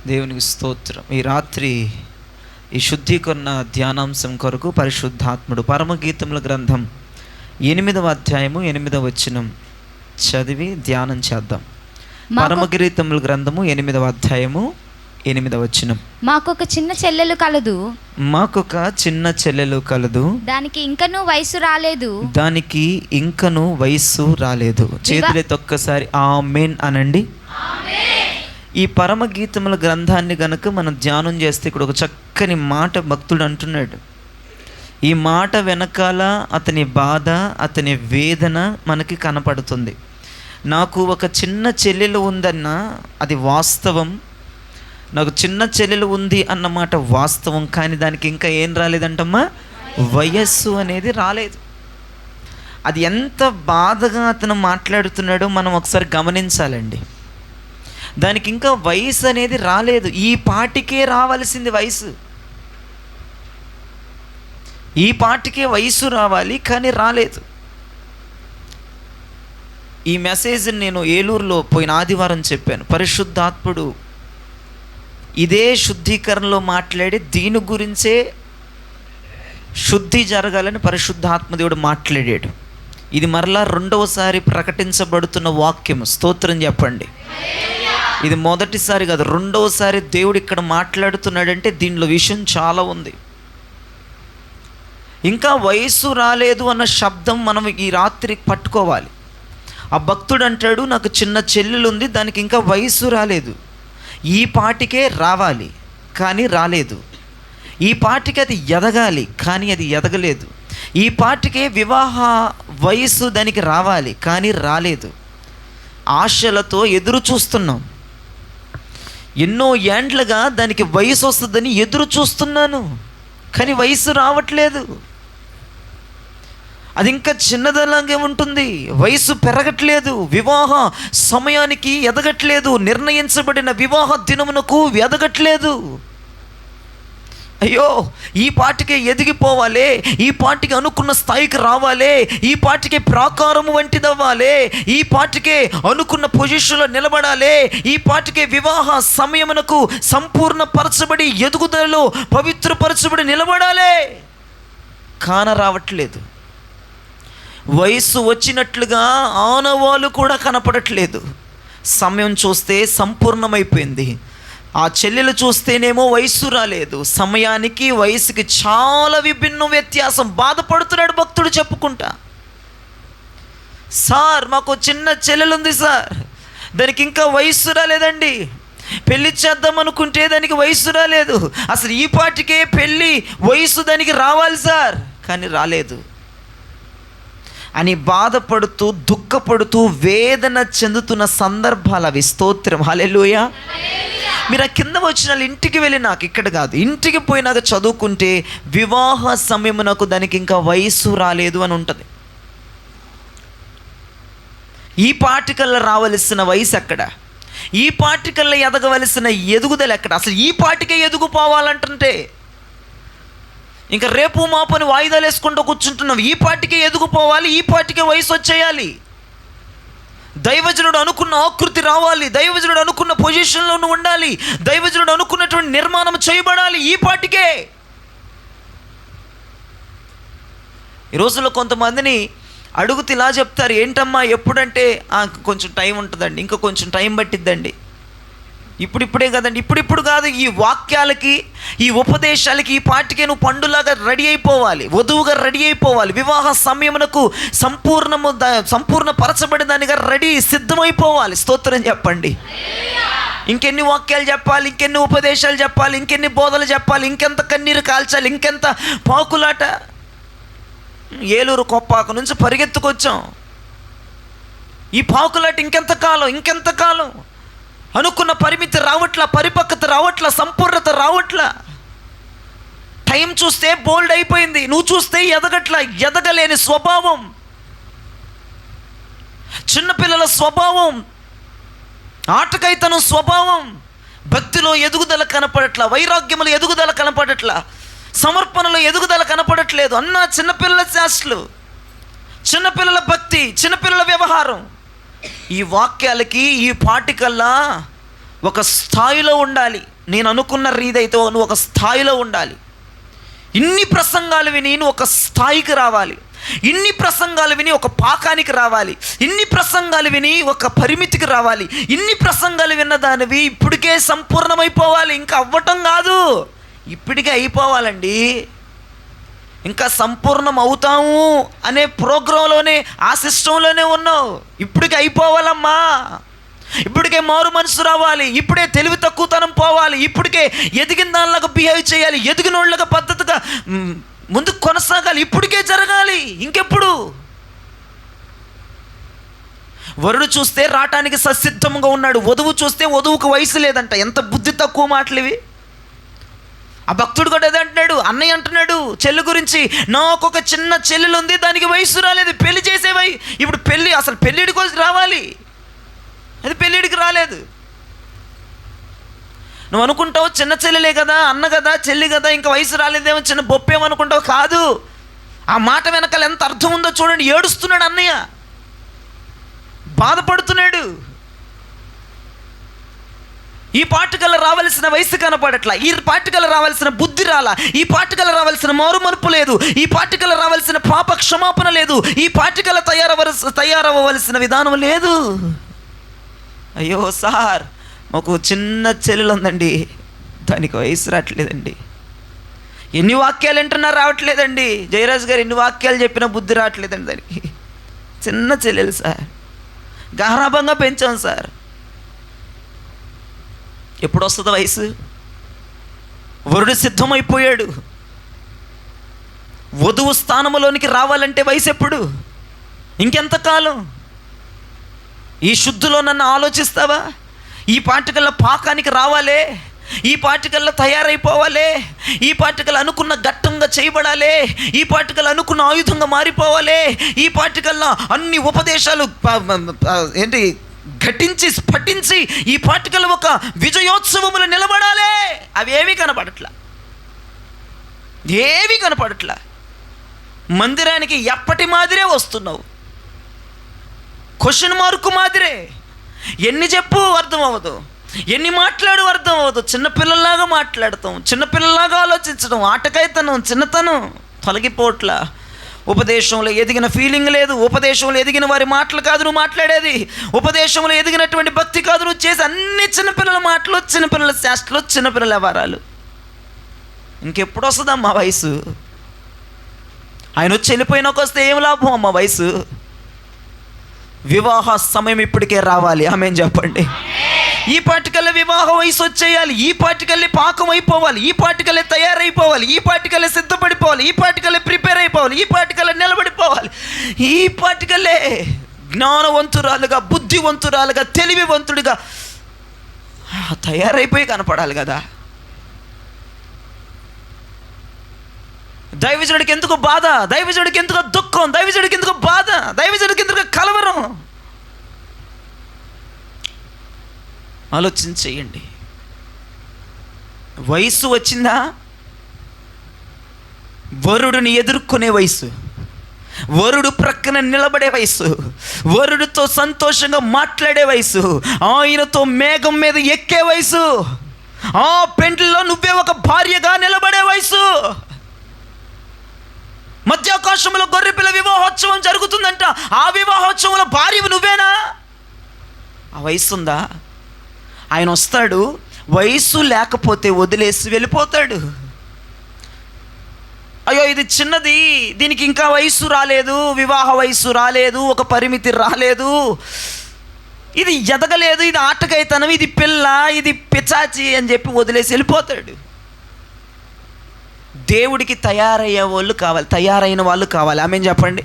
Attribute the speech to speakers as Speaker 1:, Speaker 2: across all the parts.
Speaker 1: దేవునికి స్తోత్రం. ఈ రాత్రి ఈ శుద్ధీకరణ ధ్యానాంశం కొరకు పరిశుద్ధాత్ముడు పరమగీతముల గ్రంథం 8వ అధ్యాయము 8వ వచనం చదివి ధ్యానం చేద్దాం. పరమగీతముల గ్రంథము 8వ అధ్యాయము 8వ వచనం.
Speaker 2: మాకొక చిన్న చెల్లెలు కలదు, దానికి ఇంకను వయసు రాలేదు.
Speaker 1: చేతులెత్తి ఒక్కసారి ఆమేన్ అనండి. ఈ పరమగీతముల గ్రంథాన్ని గనుక మనం ధ్యానం చేస్తే ఇక్కడ ఒక చక్కని మాట భక్తుడు అంటున్నాడు. ఈ మాట వెనకాల అతని బాధ, అతని వేదన మనకి కనపడుతుంది. నాకు ఒక చిన్న చెల్లెలు ఉందన్న అది వాస్తవం, నాకు చిన్న చెల్లెలు ఉంది అన్నమాట వాస్తవం. కానీ దానికి ఇంకా ఏం రాలేదంటమ్మా? వయస్సు అనేది రాలేదు. అది ఎంత బాధగా అతను మాట్లాడుతున్నాడో మనం ఒకసారి గమనించాలండి. దానికి ఇంకా వయసు అనేది రాలేదు. ఈ పాటికే రావాల్సింది వయసు, ఈ పాటికే వయసు రావాలి, కానీ రాలేదు. ఈ మెసేజ్ని నేను ఏలూరులో పోయిన ఆదివారం చెప్పాను. పరిశుద్ధాత్ముడు ఇదే శుద్ధీకరణలో మాట్లాడి దీని గురించే శుద్ధి జరగాలని పరిశుద్ధాత్మదేవుడు మాట్లాడాడు. ఇది మరలా రెండవసారి ప్రకటించబడుతున్న వాక్యం. స్తోత్రం చెప్పండి. ఇది మొదటిసారి కాదు, రెండవసారి దేవుడు ఇక్కడ మాట్లాడుతున్నాడంటే దీనిలో విషయం చాలా ఉంది. ఇంకా వయసు రాలేదు అన్న శబ్దం మనం ఈ రాత్రి పట్టుకోవాలి. ఆ భక్తుడు అంటాడు, నాకు చిన్న చెల్లెలు ఉంది, దానికి ఇంకా వయసు రాలేదు, ఈ పాటికే రావాలి కానీ రాలేదు, ఈ పాటికి అది ఎదగాలి కానీ అది ఎదగలేదు, ఈ పాటికే వివాహ వయసు దానికి రావాలి కానీ రాలేదు. ఆశలతో ఎదురు చూస్తున్నాం. ఎన్నో ఏండ్లుగా దానికి వయసు వస్తుందని ఎదురు చూస్తున్నాను, కానీ వయసు రావట్లేదు. అది ఇంకా చిన్నదలాగే ఉంటుంది, వయసు పెరగట్లేదు, వివాహ సమయానికి ఎదగట్లేదు, నిర్ణయించబడిన వివాహ దినమునకు ఎదగట్లేదు. అయ్యో, ఈ పాటికే ఎదిగిపోవాలి, ఈ పాటికి అనుకున్న స్థాయికి రావాలి, ఈ పాటికే ప్రాకారము వంటిదవ్వాలి, ఈ పాటికే అనుకున్న పొజిషన్లో నిలబడాలి, ఈ పాటికే వివాహ సమయమునకు సంపూర్ణ పరచబడి ఎదుగుదలలో పవిత్రపరచబడి నిలబడాలి, కాన రావట్లేదు. వయస్సు వచ్చినట్లుగా ఆనవాళ్ళు కూడా కనపడట్లేదు. సమయం చూస్తే సంపూర్ణమైపోయింది. ఆ చెల్లెలు చూస్తేనేమో వయస్సు రాలేదు. సమయానికి వయసుకి చాలా విభిన్న వ్యత్యాసం. బాధపడుతున్నాడు భక్తుడు చెప్పుకుంటా. సార్, మాకు చిన్న చెల్లెలు ఉంది సార్, దానికి ఇంకా వయస్సు రాలేదండి, పెళ్ళి చేద్దాం అనుకుంటే దానికి వయస్సు రాలేదు, అసలు ఈ పాటికే పెళ్ళి వయసు దానికి రావాలి సార్, కానీ రాలేదు అని బాధపడుతూ దుఃఖపడుతూ వేదన చెందుతున్న సందర్భాలు అవి. స్తోత్రం, హల్లెలూయా. మీరు ఆ కింద వచ్చిన ఇంటికి వెళ్ళి, నాకు ఇక్కడ కాదు, ఇంటికి పోయినాక చదువుకుంటే వివాహ సమయమునకు దానికి ఇంకా వయస్సు రాలేదు అని ఉంటుంది. ఈ పాటికల్లా రావలసిన వయసు ఎక్కడ? ఈ పాటికల్లా ఎదగవలసిన ఎదుగుదల ఎక్కడ? అసలు ఈ పాటికే ఎదుగుపోవాలంటుంటే ఇంకా రేపు మాపని వాయిదాలు వేసుకుంటూ కూర్చుంటున్నాం. ఈ పాటికే ఎదుగుపోవాలి, ఈ పాటికే వయసు వచ్చేయాలి, దైవజనుడు అనుకున్న ఆకృతి రావాలి, దైవజనుడు అనుకున్న పొజిషన్లో నువ్వు ఉండాలి, దైవజనుడు అనుకున్నటువంటి నిర్మాణం చేయబడాలి, ఈ పాటికే. ఈ రోజుల్లో కొంతమందిని అడుగుతూ ఇలా చెప్తారు, ఏంటమ్మా ఎప్పుడంటే కొంచెం టైం ఉంటుందండి, ఇంకా కొంచెం టైం పట్టిద్దండి, ఇప్పుడిప్పుడే కదండి, ఇప్పుడిప్పుడు కాదు. ఈ వాక్యాలకి, ఈ ఉపదేశాలకి ఈ పాటికే నువ్వు పండులాగా రెడీ అయిపోవాలి, వధువుగా రెడీ అయిపోవాలి, వివాహ సమయమునకు సంపూర్ణ పరచబడి దానిగా రెడీ సిద్ధమైపోవాలి. స్తోత్రం చెప్పండి. ఇంకెన్ని వాక్యాలు చెప్పాలి, ఇంకెన్ని ఉపదేశాలు చెప్పాలి, ఇంకెన్ని బోధలు చెప్పాలి, ఇంకెంత కన్నీరు కాల్చాలి, ఇంకెంత పాకులాట. ఏలూరు కొప్పాక నుంచి పరిగెత్తుకొచ్చాం. ఈ పాకులాట ఇంకెంతకాలం? అనుకున్న పరిమితి రావట్లా, పరిపక్వత రావట్లా, సంపూర్ణత రావట్లా. టైం చూస్తే బోల్డ్ అయిపోయింది, నువ్వు చూస్తే ఎదగట్లా. ఎదగలేని స్వభావం, చిన్నపిల్లల స్వభావం, ఆటకైతనం స్వభావం, భక్తిలో ఎదుగుదల కనపడట్లా, వైరాగ్యములో ఎదుగుదల కనపడట్లా, సమర్పణలో ఎదుగుదల కనపడట్లేదు. అన్నా చిన్నపిల్లల శాస్త్రులు, చిన్నపిల్లల భక్తి, చిన్నపిల్లల వ్యవహారం. ఈ వాక్యాలకి ఈ పాటికల్లా ఒక స్థాయిలో ఉండాలి. నేను అనుకున్న రీదైతే నువ్వు ఒక స్థాయిలో ఉండాలి. ఇన్ని ప్రసంగాలు విని నువ్వు ఒక స్థాయికి రావాలి. ఇన్ని ప్రసంగాలు విని ఒక పాకానికి రావాలి. ఇన్ని ప్రసంగాలు విని ఒక పరిమితికి రావాలి. ఇన్ని ప్రసంగాలు విన్న దానివి ఇప్పటికే సంపూర్ణమైపోవాలి. ఇంకా అవ్వటం కాదు, ఇప్పటికే అయిపోవాలండి. ఇంకా సంపూర్ణం అవుతాము అనే ప్రోగ్రాంలోనే, ఆ సిస్టంలోనే ఉన్నావు. ఇప్పటికే అయిపోవాలమ్మా. ఇప్పటికే మారు మనసు రావాలి. ఇప్పుడే తెలివి తక్కువతనం పోవాలి. ఇప్పటికే ఎదిగిన దానిలాగా బిహేవ్ చేయాలి. ఎదిగిన వాళ్ళగా పద్ధతిగా ముందుకు కొనసాగాలి. ఇప్పటికే జరగాలి. ఇంకెప్పుడు? వరుడు చూస్తే రావటానికి ససిద్ధంగా ఉన్నాడు. వధువు చూస్తే వధువుకు వయసు లేదంట. ఎంత బుద్ధి తక్కువ మాటలు ఇవి. ఆ భక్తుడు కూడా అదే అంటున్నాడు. అన్నయ్య అంటున్నాడు చెల్లి గురించి, నాకు ఒక చిన్న చెల్లెలు ఉంది, దానికి వయసు రాలేదు, పెళ్లి చేసేవై. ఇప్పుడు పెళ్ళి, అసలు పెళ్ళిడికి వచ్చి రావాలి, అది పెళ్ళిడికి రాలేదు. నువ్వు అనుకుంటావు చిన్న చెల్లెలే కదా, అన్న కదా, చెల్లి కదా, ఇంకా వయసు రాలేదేమో, చిన్న బొప్పేమనుకుంటావు. కాదు, ఆ మాట వెనకాల ఎంత అర్థం ఉందో చూడండి. ఏడుస్తున్నాడు అన్నయ్య, బాధపడుతున్నాడు. ఈ పాటుకల్లా రావాల్సిన వయసు కనపడట్లా, ఈ పాటుకల్లా రావాల్సిన బుద్ధి రాలా, ఈ పాటుకల్లా రావాల్సిన మారుమరుపు లేదు, ఈ పాటుకల్లా రావాల్సిన పాప క్షమాపణ లేదు, ఈ పాటుకల్లా తయారవ్వవలసిన విధానం లేదు. అయ్యో సార్, మాకు చిన్న చెల్లెలు ఉందండి, దానికి వయసు రావట్లేదండి. ఎన్ని వాక్యాలు వింటున్నా రావట్లేదండి. జయరాజ్ గారు ఎన్ని వాక్యాలు చెప్పినా బుద్ధి రావట్లేదండి దానికి. చిన్న చెల్లెలు సార్, గారాభంగా పెంచాం సార్. ఎప్పుడు వస్తుంది వయసు? వరుడు సిద్ధమైపోయాడు. వధువు స్థానంలోనికి రావాలంటే వయసు ఎప్పుడు? ఇంకెంతకాలం? ఈ శుద్ధిలో నన్ను ఆలోచిస్తావా? ఈ పాటికల్లా పాకానికి రావాలే, ఈ పాటికల్లా తయారైపోవాలే, ఈ పాటికల్లా అనుకున్న ఘట్టంగా చేయబడాలి, ఈ పాటికల్లా అనుకున్న ఆయుధంగా మారిపోవాలి, ఈ పాటికల్లా అన్ని ఉపదేశాలు ఏంటి ఘటించి స్ఫటించి ఈ పాటికల్లా ఒక విజయోత్సవములు నిలబడాలి. అవి ఏమీ కనపడట్లా, ఏమీ కనపడట్లా. మందిరానికి ఎప్పటి మాదిరే వస్తున్నావు, క్వశ్చన్ మార్కు మాదిరే. ఎన్ని చెప్పు అర్థం అవ్వదు, ఎన్ని మాట్లాడు అర్థం అవ్వదు. చిన్నపిల్లల్లాగా మాట్లాడతాం, చిన్నపిల్లలాగా ఆలోచించడం, ఆటకాయతనం, చిన్నతనం తొలగిపోట్ల. ఉపదేశంలో ఎదిగిన ఫీలింగ్ లేదు, ఉపదేశంలో ఎదిగిన వారి మాటలు కాదు నువ్వు మాట్లాడేది, ఉపదేశంలో ఎదిగినటువంటి భక్తి కాదు నువ్వు చేసి. అన్ని చిన్నపిల్లల మాటలు, చిన్నపిల్లల శాస్త్రాలు, చిన్నపిల్లల వ్యవహారాలు. ఇంకెప్పుడు వస్తుందమ్మా వయసు? ఆయన వచ్చి వెళ్ళిపోయినాక వస్తే ఏం లాభం అమ్మా వయసు? వివాహ సమయం ఇప్పటికే రావాలి. ఆమేన్ చెప్పండి. ఈ పాటికల్లా వివాహ వయసు వచ్చేయాలి, ఈ పాటికల్లే పాకం అయిపోవాలి, ఈ పాటికల్లే తయారైపోవాలి, ఈ పాటికల్లే సిద్ధపడిపోవాలి, ఈ పాటికల్లే ప్రిపేర్ అయిపోవాలి, ఈ పాటికల్లే నిలబడిపోవాలి, ఈ పాటికల్లే జ్ఞానవంతురాలుగా, బుద్ధివంతురాలుగా, తెలివివంతుడిగా తయారైపోయి కనపడాలి కదా. దైవజనుడికి ఎందుకు బాధ? దైవజనుడికి ఎందుకు దుఃఖం? దైవజనుడికి ఎందుకు బాధ? దైవజనుడికి ఎందుకు కలవరం? ఆలోచించేయండి. వయసు వచ్చిందా? వరుడుని ఎదుర్కొనే వయసు, వరుడు ప్రక్కన నిలబడే వయసు, వరుడితో సంతోషంగా మాట్లాడే వయసు, ఆయనతో మేఘం మీద ఎక్కే వయసు, ఆ పెండ్లిలో నువ్వే ఒక భార్యగా నిలబడే వయసు. మధ్యాకాశంలో గొర్రెపిల్ల వివాహోత్సవం జరుగుతుందంట. ఆ వివాహోత్సవంలో భార్య నువ్వేనా? ఆ వయసు ఉందా? ఆయన వస్తాడు, వయసు లేకపోతే వదిలేసి వెళ్ళిపోతాడు. అయ్యో ఇది చిన్నది, దీనికి ఇంకా వయసు రాలేదు, వివాహ వయసు రాలేదు, ఒక పరిమితి రాలేదు, ఇది ఎదగలేదు, ఇది ఆటకైతనం, ఇది పిల్ల, ఇది పిచాచి అని చెప్పి వదిలేసి వెళ్ళిపోతాడు. దేవుడికి తయారయ్యే వాళ్ళు కావాలి, తయారైన వాళ్ళు కావాలి. ఆమేన్ చెప్పండి.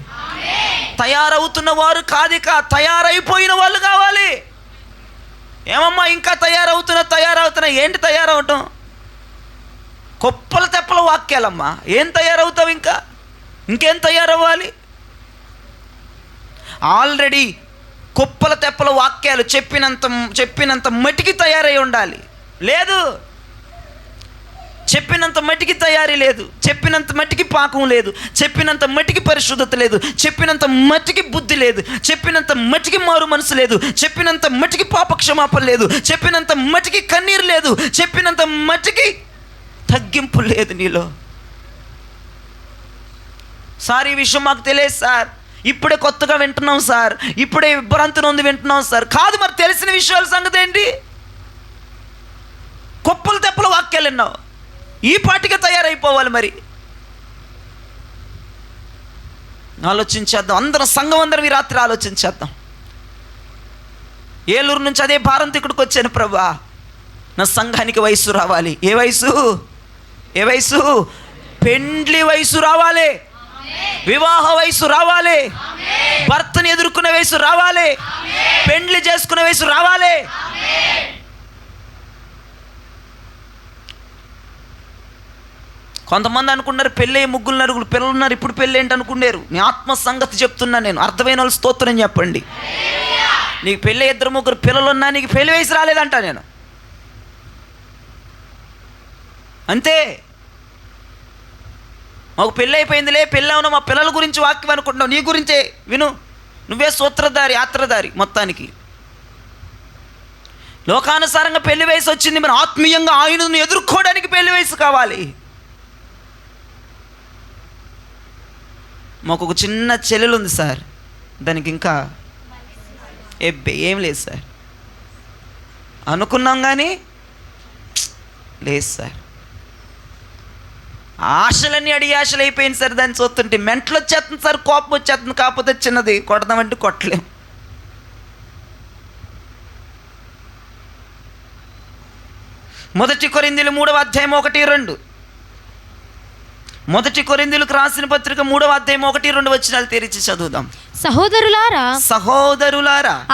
Speaker 1: తయారవుతున్న వారు కాదిక, తయారైపోయిన వాళ్ళు కావాలి. ఏమమ్మా ఇంకా తయారవుతున్నా? ఏంటి తయారవటం? కుప్పల తెప్పల వాక్యాలమ్మా, ఏం తయారవుతావు? ఇంకేం తయారవ్వాలి? ఆల్రెడీ కుప్పల తెప్పల వాక్యాలు చెప్పినంత మట్టికి తయారై ఉండాలి. లేదు, చెప్పినంత మట్టికి తయారీ లేదు, చెప్పినంత మట్టికి పాకం లేదు, చెప్పినంత మట్టికి పరిశుద్ధత లేదు, చెప్పినంత మట్టికి బుద్ధి లేదు, చెప్పినంత మట్టికి మారు మనసు లేదు, చెప్పినంత మట్టికి పాపక్షమాపణ లేదు, చెప్పినంత మట్టికి కన్నీరు లేదు, చెప్పినంత మట్టికి తగ్గింపు లేదు నీలో. సార్ ఈ విషయం మాకు తెలియదు సార్, ఇప్పుడే కొత్తగా వింటున్నాం సార్, ఇప్పుడే విభ్రాంతి నొంది వింటున్నాం సార్. కాదు, మరి తెలిసిన విషయాల సంగతి ఏంటి? కుప్పలు తెప్పల వాక్యాలు విన్నావు, ఈ పాటిగా తయారైపోవాలి. మరి ఆలోచించేద్దాం, అందరం సంఘం అందరం ఈ రాత్రి ఆలోచించేద్దాం. ఏలూరు నుంచి అదే భారంతో ఇక్కడికి వచ్చాను. ప్రభా, నా సంఘానికి వయసు రావాలి. ఏ వయసు? ఏ వయసు? పెండ్లి వయసు రావాలి, వివాహ వయసు రావాలి, భర్తని ఎదుర్కొనే వయసు రావాలి, పెండ్లి చేసుకునే వయసు రావాలి. కొంతమంది అనుకున్నారు పెళ్ళి ముగ్గురు నరుగులు పిల్లలు ఉన్నారు, ఇప్పుడు పెళ్ళి ఏంటి అనుకున్నారు. నీ ఆత్మ సంగతి చెప్తున్నా నేను. అర్థమైన వాళ్ళు స్తోత్రం చెప్పండి. నీకు పెళ్ళి 2-3 పిల్లలు ఉన్నా నీకు పెళ్లి వయసు రాలేదంట నేను. అంతే. మాకు పెళ్ళి అయిపోయిందిలే, పెళ్ళి అవునా, మా పిల్లల గురించి వాక్యం అనుకుంటున్నావు, నీ గురించే విను. నువ్వే సూత్రధారి, ఆత్రధారి మొత్తానికి. లోకానుసారంగా పెళ్లి వయసు వచ్చింది, మన ఆత్మీయంగా ఆయనను ఎదుర్కోవడానికి పెళ్లి వయసు కావాలి. మాకు ఒక చిన్న చెల్లెలు ఉంది సార్, దానికి ఇంకా ఏం లేదు సార్. అనుకున్నాం కానీ లేదు సార్. ఆశలన్నీ అడిగి ఆశలు అయిపోయింది సార్. దాన్ని చూస్తుంటే మెంటలు వచ్చేస్తుంది సార్, కోపం వచ్చేస్తుంది. కాకపోతే చిన్నది కొడదామంటే కొట్టలేం. మొదటి కొరింథీయులు 3వ అధ్యాయం 1-2. మొదటి కొరింథీయులకు రాసిన పత్రిక 3వ అధ్యాయం 1-2 వచనాలు తెరిచి చదువుదాం. సహోదరులారా,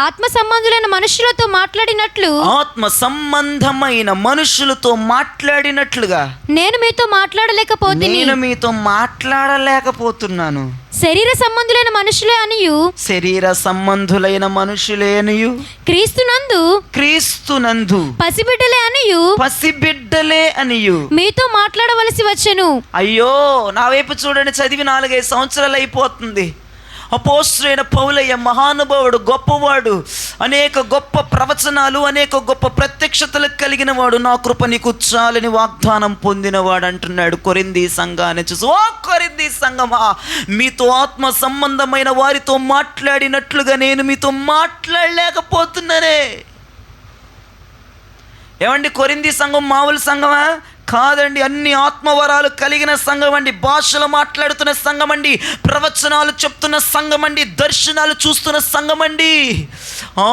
Speaker 2: ఆత్మ సంబంధులైన మనుషులతో మాట్లాడినట్లు,
Speaker 1: ఆత్మ సంబంధమైన మనుషులతో మాట్లాడినట్లుగా
Speaker 2: నేను మీతో మాట్లాడలేకపోతున్నాను. శరీర సంబంధులైన మనుషులే అనియు క్రీస్తునందు పసిబిడ్డలే అనియు మీతో మాట్లాడవలసి వచ్చెను. అయ్యో, నా వైపు చూడండి, చదివి 4-5 సంవత్సరాలు అయిపోతుంది. అపోస్తలుడైన పౌలయ్య మహానుభావుడు, గొప్పవాడు, అనేక గొప్ప ప్రవచనాలు, అనేక గొప్ప ప్రత్యక్షతలు కలిగిన వాడు, నా కృప నీకు చాలని వాగ్దానం పొందినవాడు అంటున్నాడు కొరింథీ సంఘాన్ని చూసి. ఓ కొరింథీ సంఘమా, మీతో ఆత్మ సంబంధమైన వారితో మాట్లాడినట్లుగా నేను మీతో మాట్లాడలేకపోతున్నానే. ఏమండి, కొరింథీ సంఘం మామూలు సంఘమా? కాదండి, అన్ని ఆత్మవరాలు కలిగిన సంఘం అండి, భాషలు మాట్లాడుతున్న సంఘం అండి, ప్రవచనాలు చెప్తున్న సంఘం అండి, దర్శనాలు చూస్తున్న సంఘం అండి. ఆ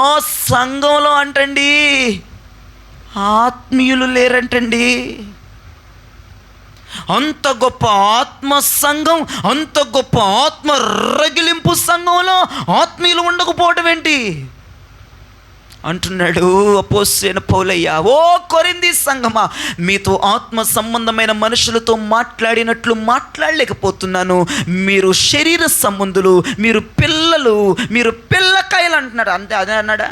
Speaker 2: సంఘంలో అంటండి ఆత్మీయులు లేరంటండి. అంత గొప్ప ఆత్మ సంఘం, అంత గొప్ప ఆత్మ రగిలింపు సంఘంలో ఆత్మీయులు ఉండకపోవడం ఏంటి అంటున్నాడు అపోస్తలుడైన పౌలయ్య. ఓ కొరింథీ సంఘమా, మీతో ఆత్మ సంబంధమైన మనుషులతో మాట్లాడినట్లు మాట్లాడలేకపోతున్నాను. మీరు శరీర సంబంధులు, మీరు పిల్లలు, మీరు పిల్లకాయలు అంటున్నాడు. అంతే, అదే అన్నాడా?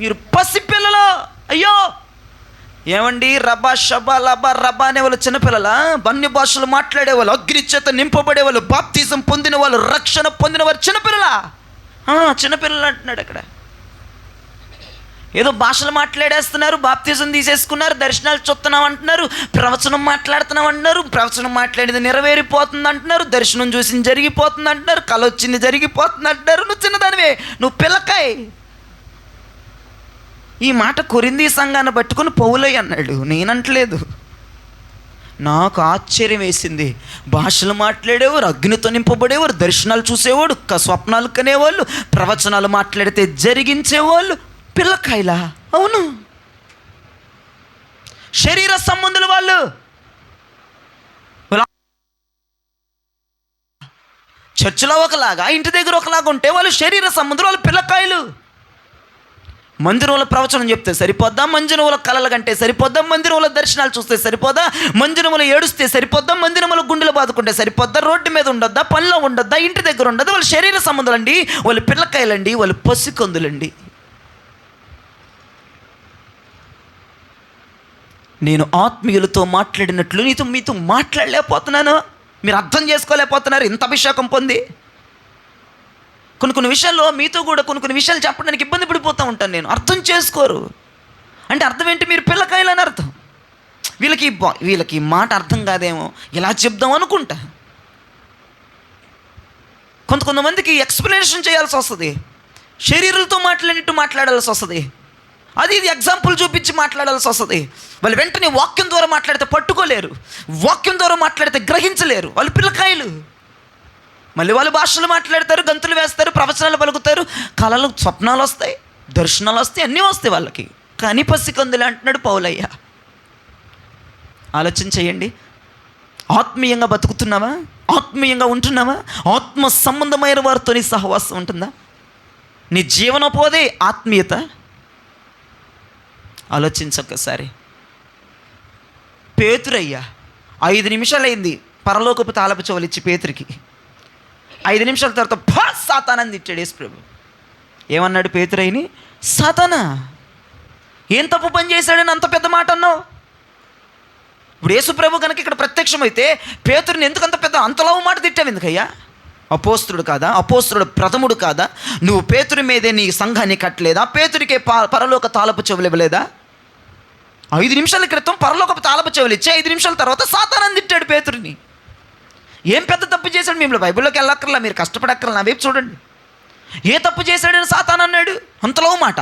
Speaker 2: మీరు పసిపిల్లలు. అయ్యో, ఏమండి, రబా షబా లబా రబా అనేవాళ్ళు చిన్నపిల్లల, అన్య భాషలు మాట్లాడేవాళ్ళు, అగ్ని చేత నింపబడేవాళ్ళు, బాప్తిజం పొందిన వాళ్ళు, రక్షణ పొందిన వారు చిన్నపిల్లల. చిన్నపిల్లలు అంటున్నాడు అక్కడ. ఏదో భాషలు మాట్లాడేస్తున్నారు, బాప్తిజం తీసేసుకున్నారు, దర్శనాలు చూస్తున్నాం అంటున్నారు, ప్రవచనం మాట్లాడుతున్నాం అంటున్నారు, ప్రవచనం మాట్లాడింది నెరవేరిపోతుంది అంటున్నారు, దర్శనం చూసింది జరిగిపోతుంది అంటున్నారు, కళ వచ్చింది జరిగిపోతుంది అంటున్నారు. నువ్వు చిన్నదానివే, నువ్వు పిల్లకాయ. ఈ మాట కొరింథీ సంఘాన్ని పట్టుకుని పౌలయ్య అన్నాడు, నేనంటలేదు. నాకు ఆశ్చర్యం వేసింది. భాషలు మాట్లాడేవారు, అగ్నితో నింపబడేవారు, దర్శనాలు చూసేవాడు, స్వప్నాలు కనేవాళ్ళు, ప్రవచనాలు మాట్లాడితే జరిగించేవాళ్ళు పిల్లకాయలా? అవును, శరీర సంబంధులు వాళ్ళు. చర్చిలో ఒకలాగా, ఇంటి దగ్గర ఒకలాగా ఉంటే వాళ్ళు శరీర సంబంధులు, వాళ్ళు పిల్లకాయలు. మందిరంలో ప్రవచనం చెప్తే సరిపోద్దా? మందిరంలో కళల కంటే సరిపోద్దా? మందిరంలో దర్శనాలు చూస్తే సరిపోదా? మందిరంలో ఏడుస్తే సరిపోద్దా? మందిరంలో గుండెలు బాదుకుంటే సరిపోద్దా? రోడ్డు మీద ఉండొద్దా? పనిలో ఉండొద్దా? ఇంటి దగ్గర ఉండదు. వాళ్ళు శరీర సంబంధులండి, వాళ్ళు పిల్లకాయలండి, వాళ్ళు పసికందులండి. నేను ఆత్మీయులతో మాట్లాడినట్లు మీతో మాట్లాడలేకపోతున్నాను. మీరు అర్థం చేసుకోలేకపోతున్నారు ఇంత అభిషేకం పొంది. కొన్ని విషయాల్లో మీతో కూడా కొన్ని విషయాలు చెప్పడానికి ఇబ్బంది పడిపోతూ ఉంటాను నేను. అర్థం చేసుకోరు అంటే అర్థం ఏంటి? మీరు పిల్లకాయలని అర్థం. వీళ్ళకి మాట అర్థం కాదేమో, ఇలా చెప్దాం అనుకుంటా. కొంతమందికి ఎక్స్ప్లెనేషన్ చేయాల్సి వస్తుంది, శరీరాలతో మాట్లాడినట్టు మాట్లాడాల్సి వస్తుంది, అది ఎగ్జాంపుల్ చూపించి మాట్లాడాల్సి వస్తుంది. వాళ్ళు వెంటనే వాక్యం ద్వారా మాట్లాడితే పట్టుకోలేరు, వాక్యం ద్వారా మాట్లాడితే గ్రహించలేరు. వాళ్ళు పిల్లకాయలు. మళ్ళీ వాళ్ళు భాషలు మాట్లాడతారు, గంతులు వేస్తారు, ప్రవచనాలు పలుకుతారు, కళలు స్వప్నాలు వస్తాయి, దర్శనాలు వస్తాయి, అన్నీ వస్తాయి వాళ్ళకి. కానీ పసికందులు అంటున్నాడు పౌలయ్య. ఆలోచన చేయండి. ఆత్మీయంగా బతుకుతున్నావా? ఆత్మీయంగా ఉంటున్నావా? ఆత్మ సంబంధమైన వారితో నీ సహవాసం ఉంటుందా? నీ జీవనోపాధి ఆత్మీయత. ఆలోచించొక్కసారి. పేతురయ్యా 5 నిమిషాలు అయింది పరలోకపు తాళపు చెవులు ఇచ్చి పేతురికి. 5 నిమిషాల తర్వాత సాతానని తిట్టాడు యేసు ప్రభు. ఏమన్నాడు పేతురయ్యని? సాతానా, ఏం తప్పు పని చేశాడని అంత పెద్ద మాట అన్నావు? ఇప్పుడు యేసు ప్రభు కనుక ఇక్కడ ప్రత్యక్షమైతే పేతురుని ఎందుకు అంతలా మాట తిట్టావు ఎందుకయ్యా? అపోస్తుడు కాదా? అపోస్తుడు ప్రథముడు కాదా? నువ్వు పేతురి మీదే నీ సంఘాన్ని కట్టలేదా? పేతురికే పరలోక తాళపు చెవులు ఇవ్వలేదా? 5 నిమిషాల క్రితం పరలోకపు తాళపు చెవులు ఇచ్చి 5 నిమిషాల తర్వాత సాతానని తిట్టాడు పేతురిని. ఏం పెద్ద తప్పు చేశాడు? మేము బైబిల్లోకి వెళ్ళక్కర్లా, మీరు కష్టపడక్కర్లా, నా వైపు చూడండి. ఏ తప్పు చేశాడని సాతాన్ అన్నాడు? అంతలో మాట.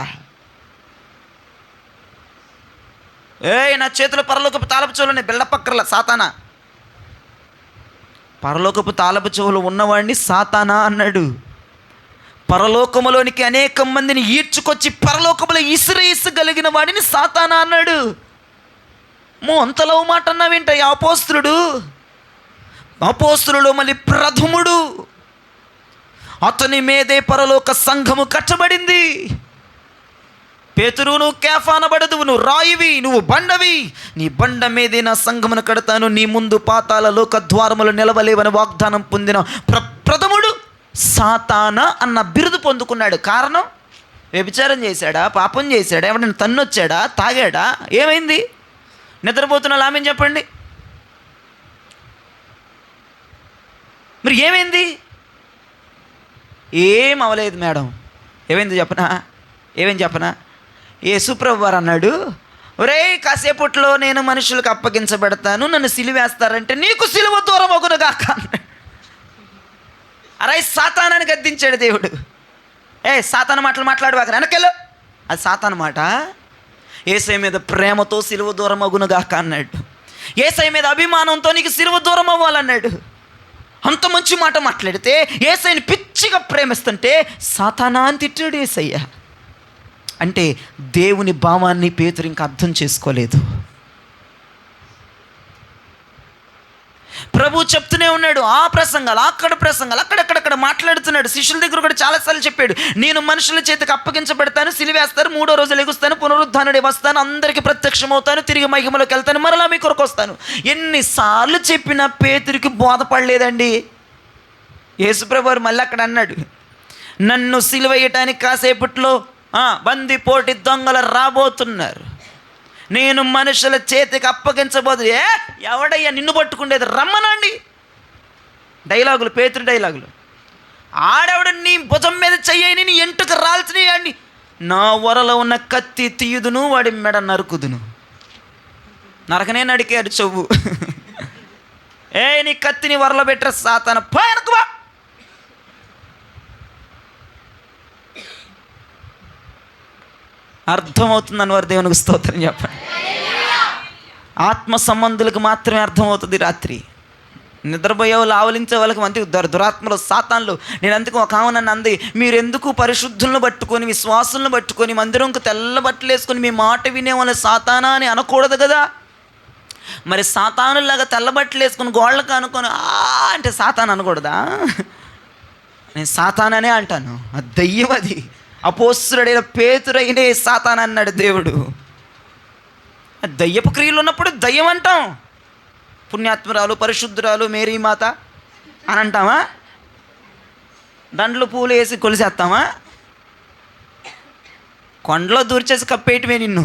Speaker 2: నా చేతిలో పరలోకపు తాళపు చెవులు నేను బిళ్ళపక్కర్లా, సాతానా. పరలోకపు తాళపు చెవులు ఉన్నవాడిని సాతానా అన్నాడు. పరలోకములోనికి అనేక మందిని ఈడ్చుకొచ్చి పరలోకములో ఇసుగలిగిన వాడిని సాతానా అన్నాడు. అంతలో మాట అన్నావేంట? అపోస్తులుడు మళ్ళీ ప్రథముడు, అతని మీదే పరలోక సంఘము కట్టబడింది. పేతురు, నువ్వు కేఫా అనబడదు, నువ్వు రాయివి, నువ్వు బండవి, నీ బండ మీదే నా సంఘమును కడతాను, నీ ముందు పాతాళ లోక ద్వారములు నిలవలేవని వాగ్దానం పొందిన ప్రథముడు సాతానా అన్న బిరుదు పొందుకున్నాడు. కారణం? వ్యభిచారం చేశాడా? పాపం చేశాడా? ఎవరైనా తన్నొచ్చాడా? తాగాడా? ఏమైంది? నిద్రపోతున్న ఆమెను చెప్పండి. మరి ఏమైంది? ఏం అవలేదు మేడం. ఏమైంది చెప్పనా? యేసుప్రభు వారు అన్నాడు, ఒరేయ్ కాసేపట్లో నేను మనుషులకు అప్పగించబెడతాను, నన్ను సిలువేస్తారంటే నీకు సిలువ దూరం అగునుగాక అన్నాడు. అరే సాతానాన్ని గద్దించాడు దేవుడు. సాతాను మాటలు మాట్లాడువాక వెనకెళ్ళు, అది సాతాను మాట. యేసయ్య మీద ప్రేమతో సిలువ దూరం అగునుగాక అన్నాడు. యేసయ్య మీద అభిమానంతో నీకు సిలువ దూరం అవ్వాలన్నాడు. అంత మంచి మాట మాట్లాడితే యేసయ్యని పిచ్చిగా ప్రేమిస్తుంటే సాతానా అని తిట్టాడు యేసయ్య. అంటే దేవుని భావాన్ని పేతురు ఇంకా అర్థం చేసుకోలేదు. ప్రభు చెప్తూనే ఉన్నాడు, ఆ ప్రసంగాలు, అక్కడెక్కడెక్కడ మాట్లాడుతున్నాడు. శిష్యుల దగ్గర కూడా చాలాసార్లు చెప్పాడు, నేను మనుషుల చేతికి అప్పగించబెడతాను, సిలివేస్తారు, 3వ రోజు లెగుస్తాను, పునరుద్ధానుడే వస్తాను, అందరికీ ప్రత్యక్షమవుతాను, తిరిగి మహిమలోకి వెళ్తాను, మరలా మీ కొరకు వస్తాను. ఎన్నిసార్లు చెప్పినా పేతురికి బోధపడలేదండి. యేసుప్రభు వారు మళ్ళీ అక్కడ అన్నాడు, నన్ను సిలువేయటానికి కాసేపట్లో బందిపోటి దొంగలు రాబోతున్నారు, నేను మనుషుల చేతికి అప్పగించబోదు. ఎవడయ్యా నిన్ను పట్టుకుండేది? రమ్మనండి. డైలాగులు, పేతురు డైలాగులు. ఆడెవడ నీ భుజం మీద చెయ్యని, నీ ఎంటుక రాల్చినయండి, నా వరలో ఉన్న కత్తి తీయుదును, వాడి మెడ నరుకుదును. నరకనే నడికాడు చెవు. నీ కత్తిని వరలో పెట్టరా సాతాన, పోయనకువా. అర్థమవుతుందని వారు దేవునికి స్తోత్రం చెప్పండి. ఆత్మ సంబంధులకు మాత్రమే అర్థమవుతుంది. రాత్రి నిద్రపోయే వాళ్ళు, ఆవలించే వాళ్ళకి మంచి దురాత్మలు, సాతాన్లు. నేను అందుకు ఒక ఆమె నన్ను అంది, మీరెందుకు పరిశుద్ధులను పట్టుకొని, విశ్వాసులను పట్టుకొని, మందిరంకు తెల్ల బట్టలు వేసుకొని మీ మాట వినే వాళ్ళు సాతానా అని అనకూడదు కదా? మరి సాతానులాగా తెల్లబట్టలు వేసుకొని గోళ్ళకు అనుకొని అంటే సాతాన్ అనకూడదా? నేను సాతాననే అంటాను. అది దయ్యం. అది అపోస్తుడైన పేతురైనే సాతాన్ అన్నాడు దేవుడు. దయ్యపు క్రియలు ఉన్నప్పుడు దయ్యం అంటాం. పుణ్యాత్మరాలు, పరిశుద్ధురాలు, మేరీ మాత అని అంటామా? దండలు పూలు వేసి కొలిసేస్తామా? కొండలో దూర్చేసి కప్పేయటమే నిన్ను.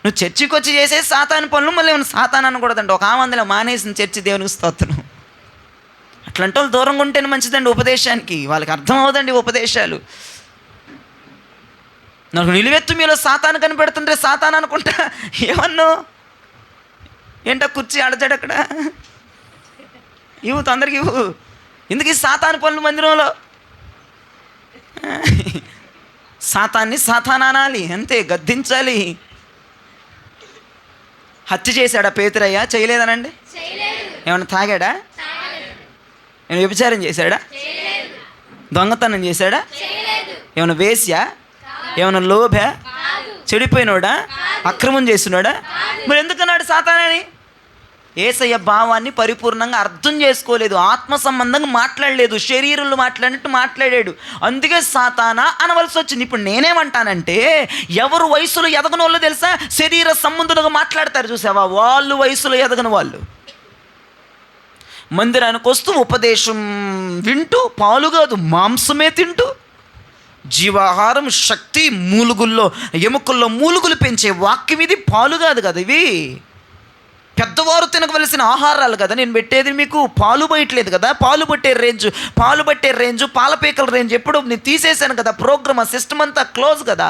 Speaker 1: నువ్వు చర్చికి వచ్చి చేసే సాతాను పనులు మళ్ళీ ఏమైనా సాతాను అనకూడదండి. ఒక ఆమందిలో మానేసిన చర్చి దేవునికి స్తోత్రం. అట్లాంటి వాళ్ళు దూరంగా ఉంటేనే మంచిదండి ఉపదేశానికి. వాళ్ళకి అర్థం అవ్వదండి ఉపదేశాలు. నాకు నిలువెత్తు మీలో సాతాను కనిపెడుతుంటే సాతాను అనుకుంటా ఏమన్నా ఏంటో కుర్చీ ఆడతాడు అక్కడ. ఇవ్వు తొందరగా ఇవ్వు. ఎందుకు ఈ సాతాను పనులు మందిరంలో? సాతాన్ని సాతాను అనాలి అంతే, గద్దించాలి. హత్య చేశాడా పేతురయ్య? చేయలేదనండి. ఏమన్నా తాగాడా? ఏమైనా వ్యభిచారం చేశాడా? దొంగతనం చేశాడా? ఏమైనా వేశ్యా? ఏమైనా లోభా? చెడిపోయినోడా? అక్రమం చేస్తున్నాడా? మరి ఎందుకన్నాడు సాతానని? యేసయ్య భావాన్ని పరిపూర్ణంగా అర్థం చేసుకోలేదు, ఆత్మ సంబంధంగా మాట్లాడలేదు, శరీరంలో మాట్లాడినట్టు మాట్లాడాడు. అందుకే సాతానా అనవలసి వచ్చింది. ఇప్పుడు నేనేమంటానంటే, ఎవరు వయసులో ఎదగని వాళ్ళు తెలుసా? శరీర సంబంధులుగా మాట్లాడతారు చూసావా, వాళ్ళు వయసులో ఎదగని వాళ్ళు. మందిరానికి వస్తూ ఉపదేశం వింటూ, పాలు కాదు మాంసమే తింటూ, జీవాహారం శక్తి మూలుగుల్లో ఎముకల్లో మూలుగులు పెంచే వాక్యం ఇది, పాలు కాదు కదా ఇవి. పెద్దవారు తినవలసిన ఆహారాలు కదా నేను పెట్టేది మీకు. పాలు బయటలేదు కదా, పాలు పట్టే రేంజు పాలపేకల రేంజ్ ఎప్పుడు నేను తీసేశాను కదా. ప్రోగ్రామ్ సిస్టమ్ అంతా క్లోజ్ కదా.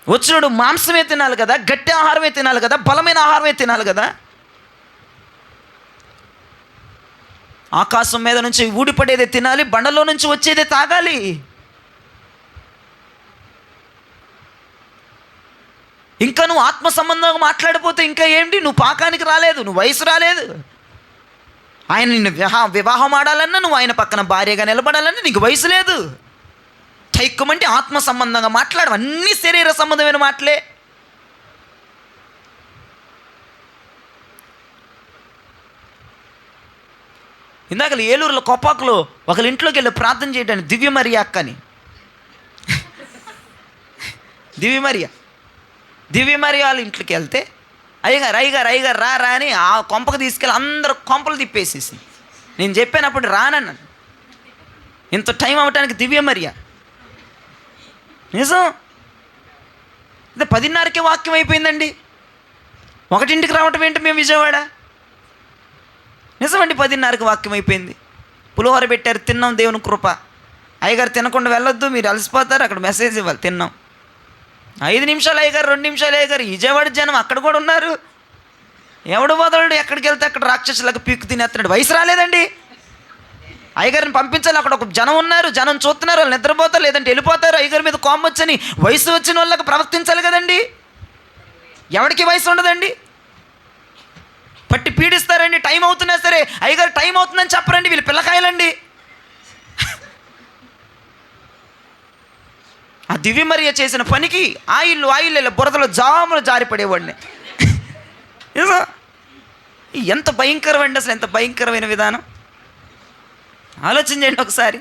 Speaker 1: వచ్చినడు మాంసమే తినాలి కదా, గట్టి ఆహారమే తినాలి కదా, బలమైన ఆహారమే తినాలి కదా. ఆకాశం మీద నుంచి ఊడిపడేదే తినాలి, బండలో నుంచి వచ్చేదే తాగాలి. ఇంకా నువ్వు ఆత్మ సంబంధంగా మాట్లాడిపోతే ఇంకా ఏంటి? నువ్వు పాకానికి రాలేదు, నువ్వు వయసు రాలేదు. ఆయన నిన్ను వివాహం ఆడాలన్నా, నువ్వు ఆయన పక్కన భార్యగా నిలబడాలన్నా నీకు వయసు లేదు. తైక్కమంటే ఆత్మ సంబంధంగా మాట్లాడు, అన్ని శరీర సంబంధమైన మాటలే. ఇందాక ఏలూరులో కొప్పాకులో ఒకళ్ళ ఇంట్లోకి వెళ్ళి ప్రార్థన చేయడానికి దివ్యమరియ అక్కని, దివ్యమరియ వాళ్ళ ఇంట్లోకి వెళ్తే అయ్యగారు రా అని ఆ కొంపకు తీసుకెళ్ళి అందరూ కొంపలు తిప్పేసేసి నేను చెప్పానప్పుడు రానన్నాను. ఇంత టైం అవ్వటానికి దివ్యమరియ నిజం. అదే 10:30కే వాక్యం అయిపోయిందండి. 1ంటికి రావటం ఏంటి మేము విజయవాడ? నిజమండి, 10:30కి వాక్యం అయిపోయింది. పులిహోర పెట్టారు, తిన్నాం, దేవుని కృప. అయ్యగారు తినకుండా వెళ్ళొద్దు, మీరు అలసిపోతారు, అక్కడ మెసేజ్ ఇవ్వాలి, తిన్నాం. 5 నిమిషాలు అయ్యగారు, 2 నిమిషాలు అయ్యగారు. విజయవాడ జనం అక్కడ కూడా ఉన్నారు. ఎవడు వదలడు, ఎక్కడికి వెళ్తే అక్కడ రాక్షసులకు పీక్కు తినేస్తున్నాడు. వయసు రాలేదండి. అయ్యగారిని పంపించాలి, అక్కడ ఒక జనం ఉన్నారు, జనం చూస్తున్నారు, వాళ్ళు నిద్రపోతారు లేదంటే వెళ్ళిపోతారు. అయ్యగారి మీద కోపం వచ్చని వయసు వచ్చిన వాళ్ళకి ప్రవర్తించాలి కదండి. ఎవరికి వయసు ఉండదండి, పట్టి పీడిస్తారండి. టైం అవుతున్నా సరే అయ్యగారు టైం అవుతుందని చెప్పరండి, వీళ్ళు పిల్లకాయలండి. ఆ దివ్యమరియ చేసిన పనికి ఆయిల్ బురదలో జాములు జారిపడేవాడిని. ఎంత భయంకరమండి అసలు, ఎంత భయంకరమైన విధానం. ఆలోచన చేయండి ఒకసారి.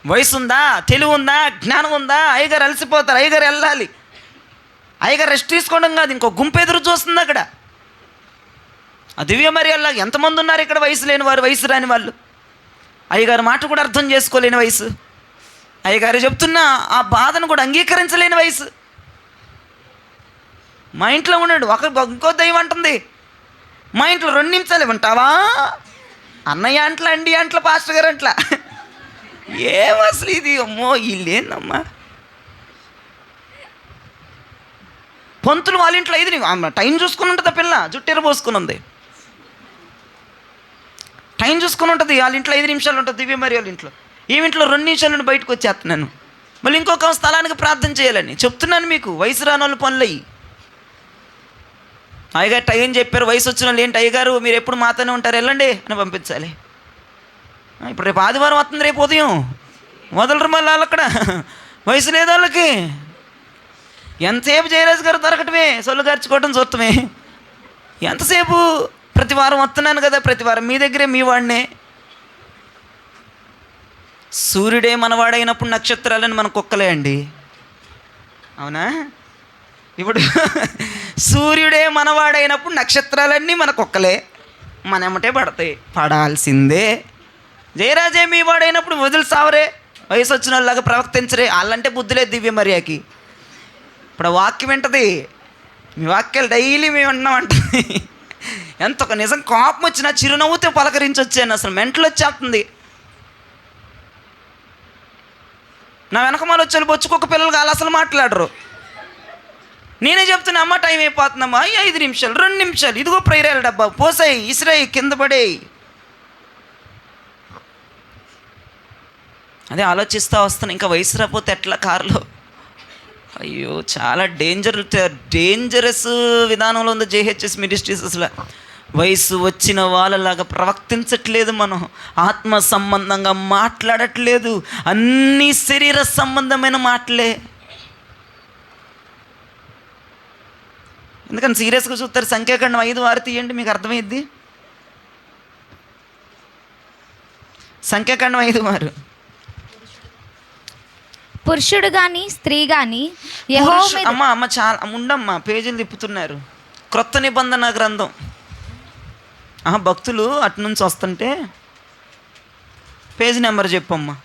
Speaker 1: వయసు ఉందా, తెలివి ఉందా, జ్ఞానం ఉందా? అయ్యగారు అలసిపోతారు, అయ్యగారు వెళ్ళాలి. అయ్యగారు రెస్ట్ తీసుకోవడం కాదు, ఇంకో గుంపు ఎదురు చూస్తుంది అక్కడ. ఆ దివ్యమరియల్లా ఎంతమంది ఉన్నారు ఇక్కడ వయసు లేని వారు, వయసు రాని వాళ్ళు. అయ్యగారు మాట కూడా అర్థం చేసుకోలేని వయసు. అయ్యగారు చెప్తున్నా ఆ బాధను కూడా అంగీకరించలేని వయసు. మా ఇంట్లో ఉన్నాడు ఇంకో దైవం అంటుంది, మా ఇంట్లో 2 నిమిషాలు ఉంటావా అన్నయ్య అంట్లా, అండి అంట్ల, పాస్టర్ గారు అంట్లా. ఏం అసలు ఇది, అమ్మో వీళ్ళేందమ్మా. పంతులు వాళ్ళ ఇంట్లో 5 టైం చూసుకుని ఉంటుంది. పిల్ల జుట్టెర పోసుకుని ఉంది, టైం చూసుకుని ఉంటుంది. వాళ్ళ ఇంట్లో 5 నిమిషాలు ఉంటుంది దివ్యమరి వాళ్ళ ఇంట్లో. ఇంట్లో 2 నిమిషాల నుండి బయటకు వచ్చేస్తున్నాను. మళ్ళీ ఇంకొక స్థలానికి ప్రార్థన చేయాలని చెప్తున్నాను మీకు. వయసు రాని వాళ్ళు పనులు అయ్యి. అయ్యగారు టైం చెప్పారు, వయసు వచ్చిన వాళ్ళు ఏంటి అయ్యగారు మీరు ఎప్పుడు మాతోనే ఉంటారు, వెళ్ళండి అని పంపించాలి. ఇప్పుడు రేపు ఆదివారం వస్తుంది, రేపు ఉదయం వదలరు మళ్ళీ వాళ్ళు అక్కడ. వయసు లేదు వాళ్ళకి. ఎంతసేపు జయరాజు గారు దొరకటమే, సొల్లు ఖర్చుకోవటం చూడటమే. ఎంతసేపు? ప్రతి వారం వస్తున్నాను కదా, ప్రతి వారం మీ దగ్గరే, మీ వాడినే. సూర్యుడే మనవాడైనప్పుడు నక్షత్రాలని మన కుక్కలే అండి, అవునా? ఇప్పుడు సూర్యుడే మనవాడైనప్పుడు నక్షత్రాలన్నీ మన కుక్కలే, మన ఎమ్మటే పడతాయి, పడాల్సిందే. జయరాజే మీ వాడైనప్పుడు వదిలి సావరే,
Speaker 2: వయసు వచ్చిన వాళ్ళలాగా ప్రవర్తించరే. వాళ్ళంటే బుద్ధి లేదు దివ్య మరియాకి. ఇప్పుడు వాక్యం వింటది, మీ వాక్యాలు డైలీ మేము విన్నామంటుంది. ఎంత ఒక నిజం కోపం వచ్చినా చిరునవ్వుతో పలకరించి వచ్చాను. అసలు మెంటలు వచ్చేస్తుంది. నా వెనకమాల వచ్చి బొచ్చుకొక పిల్లలు కాదు అసలు మాట్లాడరు. నేనే చెప్తున్నా, అమ్మ టైం అయిపోతుందమ్మా, 5 నిమిషాలు 2 నిమిషాలు, ఇదిగో ప్రేరేల డబ్బా పోసాయి, ఇసిరాయి, కింద పడేయి. అదే ఆలోచిస్తూ వస్తాను, ఇంకా వయసు రాకపోతే ఎట్లా కారులో. అయ్యో చాలా డేంజరస్ విధానంలో ఉంది జేహెచ్ఎస్ మినిస్ట్రీస్. అసలు వయసు వచ్చిన వాళ్ళలాగా ప్రవర్తించట్లేదు, మనం ఆత్మ సంబంధంగా మాట్లాడట్లేదు, అన్నీ శరీర సంబంధమైన మాటలే. ఎందుకని సీరియస్గా చూస్తారు. సంఖ్యాకాండం 5:6 తీయండి, మీకు అర్థమైద్ది. సంఖ్యాకాండం 5:6.
Speaker 3: పురుషుడు గాని స్త్రీ గాని
Speaker 2: అమ్మ చాలా ఉండమ్మా, పేజీలు తిప్పుతున్నారు. క్రొత్త నిబంధన గ్రంథం. భక్తులు అటు నుంచి వస్తుంటే పేజీ నెంబర్ చెప్పమ్మా.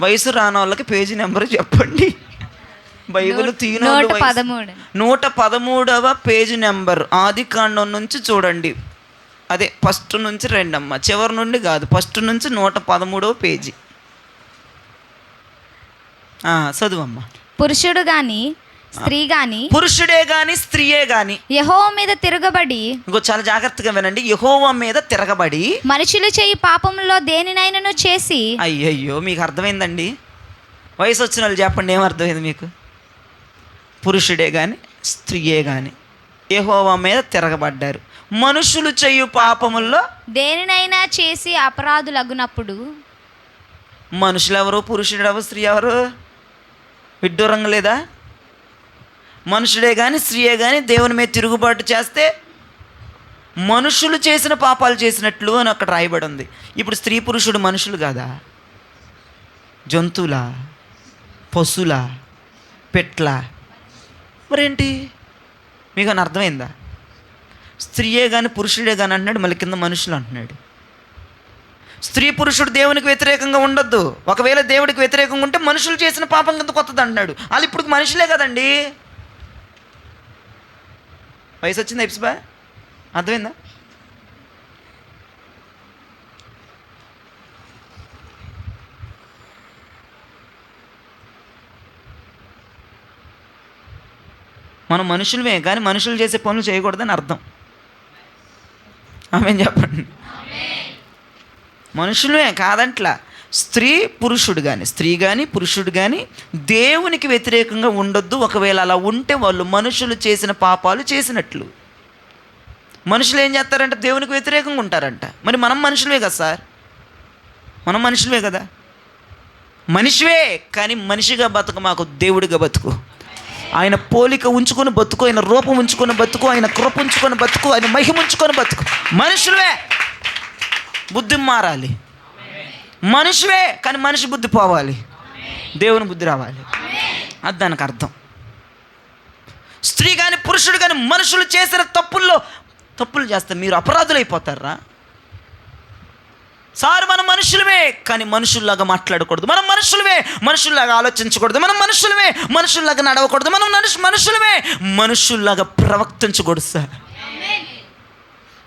Speaker 2: వయసు రాని వాళ్ళకి పేజీ నెంబర్ చెప్పండి. బైబిల్ 113వ పేజీ నెంబర్, ఆదికాండం నుంచి చూడండి. అదే ఫస్ట్ నుంచి రెండమ్మా, చివరి నుండి కాదు, ఫస్ట్ నుంచి 113వ పేజీ. చదువమ్మా.
Speaker 3: పురుషుడు గాని స్త్రీ గాని,
Speaker 2: పురుషుడే గాని స్త్రీయే గాని
Speaker 3: యెహోవా మీద తిరగబడి,
Speaker 2: ఇంకో చాలా జాగ్రత్తగా వినండి, యెహోవా మీద తిరగబడి
Speaker 3: మనుషులు చేయి పాపంలో దేనినైనను చేసి.
Speaker 2: అయ్యయ్యో మీకు అర్థమైందండి? వయసు వచ్చిన వాళ్ళు చెప్పండి, ఏమర్థమైంది మీకు? పురుషుడే కానీ స్త్రీయే కానీ యెహోవా మీద తిరగబడ్డారు. మనుషులు చేయు పాపముల్లో
Speaker 3: దేనినైనా చేసి అపరాధులగునప్పుడు.
Speaker 2: మనుషులు ఎవరు, పురుషుడు ఎవరు, స్త్రీ ఎవరు? విడ్డూరంగా లేదా? మనుషుడే కానీ స్త్రీయే కానీ దేవుని మీద తిరుగుబాటు చేస్తే మనుషులు చేసిన పాపాలు చేసినట్లు అని అక్కడ రాయబడి ఉంది. ఇప్పుడు స్త్రీ పురుషుడు మనుషులు కాదా? జంతువులా, పశువులా, పెట్లా? మరేంటి? మీకు అని అర్థమైందా? స్త్రీయే కానీ పురుషుడే కానీ అంటున్నాడు, మళ్ళీ కింద మనుషులు అంటున్నాడు. స్త్రీ పురుషుడు దేవునికి వ్యతిరేకంగా ఉండొద్దు. ఒకవేళ దేవుడికి వ్యతిరేకంగా ఉంటే మనుషులు చేసిన పాపం కింద కొత్తది అంటున్నాడు. వాళ్ళు ఇప్పుడు మనుషులే కదండి. వయసు వచ్చిందా ఇప్సిబా? అర్థమైందా? మనం మనుషులమే కానీ మనుషులు చేసే పనులు చేయకూడదని అర్థం. ఆమె చెప్పండి. మనుషులమే కాదంట్లా. స్త్రీ పురుషుడు కానీ, స్త్రీ కానీ పురుషుడు కానీ దేవునికి వ్యతిరేకంగా ఉండొద్దు. ఒకవేళ అలా ఉంటే వాళ్ళు మనుషులు చేసిన పాపాలు చేసినట్లు. మనుషులు ఏం చేస్తారంటే దేవునికి వ్యతిరేకంగా ఉంటారంట. మరి మనం మనుషులే కదా సార్, మనం మనుషులే కదా. మనిషివే కానీ మనిషిగా బతుకు, మాకు దేవుడిగా బతుకు. ఆయన పోలిక ఉంచుకొని బతుకు, ఆయన రూపం ఉంచుకొని బతుకు, ఆయన కృప ఉంచుకొని బతుకు, ఆయన మహిమ ఉంచుకొని బతుకు. మనుషులే, బుద్ధి మారాలి. మనుషువే కానీ మనిషి బుద్ధి పోవాలి, దేవుని బుద్ధి రావాలి. అది దానికి అర్థం. స్త్రీ కానీ పురుషుడు కానీ మనుషులు చేసిన తప్పులు చేస్తే మీరు అపరాధులు అయిపోతారా? సార్ మనం మనుషులమే కానీ మనుషుల్లాగా మాట్లాడకూడదు, మనం మనుషులమే మనుషుల్లాగా ఆలోచించకూడదు, మనం మనుషులమే మనుషుల్లాగా నడవకూడదు, మనం మనుషులమే మనుషుల్లాగా ప్రవర్తించకూడదు సార్.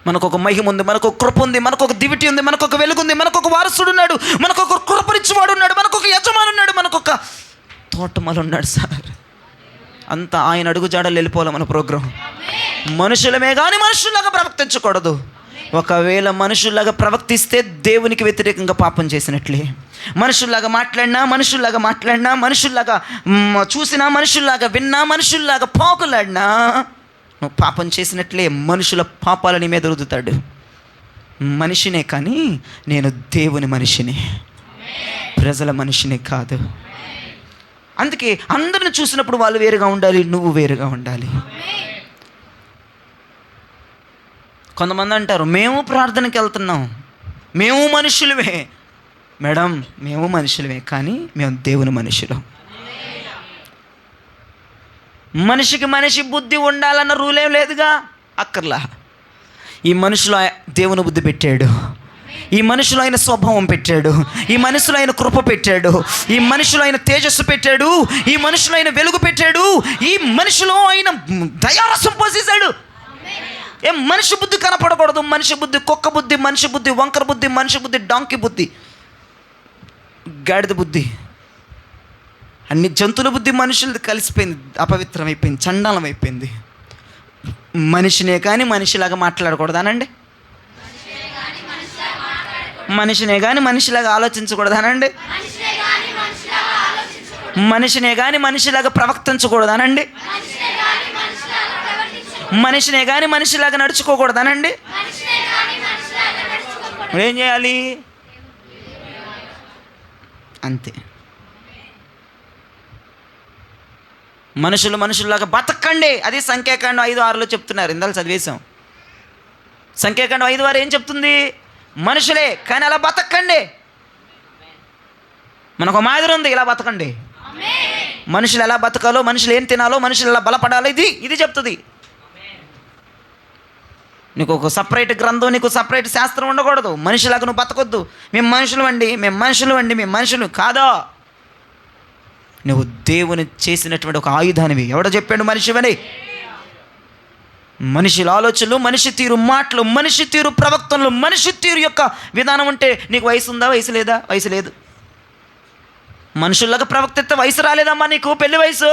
Speaker 2: మనకు ఒక మహిమ ఉంది, మనకు ఒక కృప ఉంది, మనకు ఒక దివిటి ఉంది, మనకు ఒక వెలుగు ఉంది, మనకు ఒక వారసుడు ఉన్నాడు, మనకు ఒక కృపరిచ్చేవాడు ఉన్నాడు, మనకు ఒక యజమాని ఉన్నాడు, మనకు ఒక తోటమాలు ఉన్నాడు సార్. అంతా ఆయన అడుగు జాడలు వెళ్ళిపోవాలి మన ప్రోగ్రాం. మనుషులమే కానీ మనుషుల్లాగా ప్రవర్తించకూడదు. ఒకవేళ మనుషుల్లాగా ప్రవర్తిస్తే దేవునికి వ్యతిరేకంగా పాపం చేసినట్లే. మనుషుల్లాగా మాట్లాడినా మనుషుల్లాగా చూసినా, మనుషుల్లాగా విన్నా, మనుషుల్లాగా పోకులాడినా నువ్వు పాపం చేసినట్లే. మనుషుల పాపాలని మీద రుద్దుతాడు. మనిషినే కానీ నేను దేవుని మనిషిని, ప్రజల మనిషిని కాదు. అందుకే అందరిని చూసినప్పుడు వాళ్ళు వేరుగా ఉండాలి, నువ్వు వేరుగా ఉండాలి. కొంతమంది అంటారు మేము ప్రార్థనకి వెళ్తున్నాం, మేము మనుషులమే. మేడం, మేము మనుషులమే కానీ మేము దేవుని మనుషులం. మనిషికి మనిషి బుద్ధి ఉండాలన్న రూల్ ఏం లేదుగా, అక్కర్లా. ఈ మనుషులు దేవుని బుద్ధి పెట్టాడు. ఈ మనుషులు ఆయన స్వభావం పెట్టాడు, ఈ మనుషులు ఆయన కృప పెట్టాడు, ఈ మనుషులు ఆయన తేజస్సు పెట్టాడు, ఈ మనుషులు ఆయన వెలుగు పెట్టాడు, ఈ మనుషులో ఆయన దయారసం పోసేశాడు. మనిషి బుద్ధి కనపడకూడదు. మనిషి బుద్ధి కుక్క బుద్ధి, మనిషి బుద్ధి వంకర బుద్ధి, మనిషి బుద్ధి డాంకీ బుద్ధి, గాడిద బుద్ధి, అన్ని జంతువుల బుద్ధి మనుషులది కలిసిపోయింది, అపవిత్రమైపోయింది, చండాలం అయిపోయింది. మనిషినే కానీ మనిషిలాగా మాట్లాడకూడదానండి? మనిషినే కానీ మనిషిలాగా ఆలోచించకూడదానండి? మనిషినే కానీ మనిషిలాగా ప్రవర్తించకూడదానండి? మనిషినే కానీ మనిషిలాగా నడుచుకోకూడదానండి? ఏం చేయాలి? అంతే. మనుషుల్లాగా బతకండి. అది సంఖ్యాకాండం 5:6 చెప్తున్నారు. ఇందాక చదివేశాం. సంఖ్యాకాండం 5:6 ఏం చెప్తుంది? మనుషులే కానీ అలా బతకండి. మనకు మాదిరి ఉంది, ఇలా బతకండి. మనుషులు ఎలా బతకాలో, మనుషులు ఏం తినాలో, మనుషులు ఎలా బలపడాలో ఇది చెప్తుంది. నీకు ఒక సపరేట్ గ్రంథం, నీకు సపరేట్ శాస్త్రం ఉండకూడదు. మనిషిలాగా నువ్వు బతకొద్దు. మేము మనుషులు కాదా. నువ్వు దేవుని చేసినటువంటి ఒక ఆయుధానివి. ఎవడో చెప్పాడు మనిషివని? మనిషిల ఆలోచనలు, మనిషి తీరు మాటలు, మనిషి తీరు ప్రవక్తనలు, మనిషి తీరు యొక్క విధానం ఉంటే నీకు వయసు ఉందా? వయసు లేదా? వయసు లేదు. మనుషుల్లాగా ప్రవక్తిస్తే వయసు రాలేదమ్మా నీకు, పెళ్లి వయసు.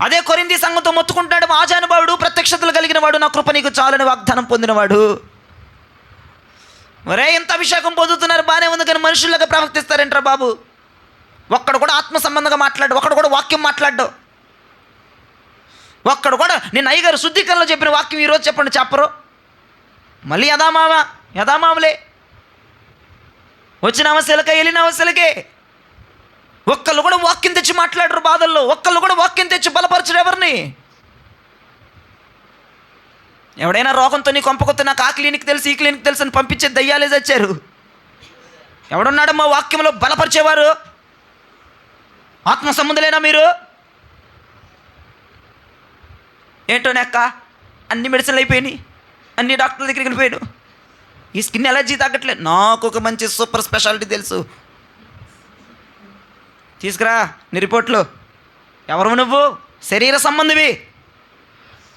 Speaker 2: అదే కొరింథీ సంఘంతో మొత్తుకుంటాడు ఆజానుభావుడు, ప్రత్యక్షతలు కలిగిన వాడు, నా కృప నీకు చాలని వాగ్దానం పొందినవాడు. మరే ఎంత అభిషేకం పొందుతున్నారు, బాగానే ఉంది, కానీ మనుషుల్లాగా ప్రవర్తిస్తారేంట్రా బాబు? ఒక్కడు కూడా ఆత్మ సంబంధంగా మాట్లాడు, ఒక్కడు కూడా వాక్యం మాట్లాడ్డు, ఒక్కడు కూడా నేను అయ్యగారు శుద్ధీకరణలో చెప్పిన వాక్యం ఈరోజు చెప్పరు. మళ్ళీ యథామామలే, వచ్చినామా సెలక, వెళ్ళినామా సెలకే. ఒక్కళ్ళు కూడా వాక్యం తెచ్చి మాట్లాడరు బాధల్లో, ఒక్కళ్ళు కూడా వాక్యం తెచ్చి బలపరచరు ఎవరిని. ఎవడైనా రోగంతో నీ కొంపకొత్తే నాకు ఆ క్లినిక్ తెలుసు, ఈ క్లినిక్ తెలుసు అని పంపించే దయ్యాలే చచ్చారు. ఎవడున్నాడమ్మా వాక్యంలో బలపరిచేవారు? ఆత్మ సంబంధులేనా మీరు? ఏంటో నెక్క అన్ని మెడిసిన్లు అయిపోయినాయి, అన్ని డాక్టర్ల దగ్గరికి వెళ్ళిపోయాడు. ఈ స్కిన్ ఎలర్జీ తగ్గట్లేదు. నాకు ఒక మంచి సూపర్ స్పెషాలిటీ తెలుసు, తీసుకురా నీ రిపోర్ట్లు. ఎవరు నువ్వు? శరీర సంబంధివి.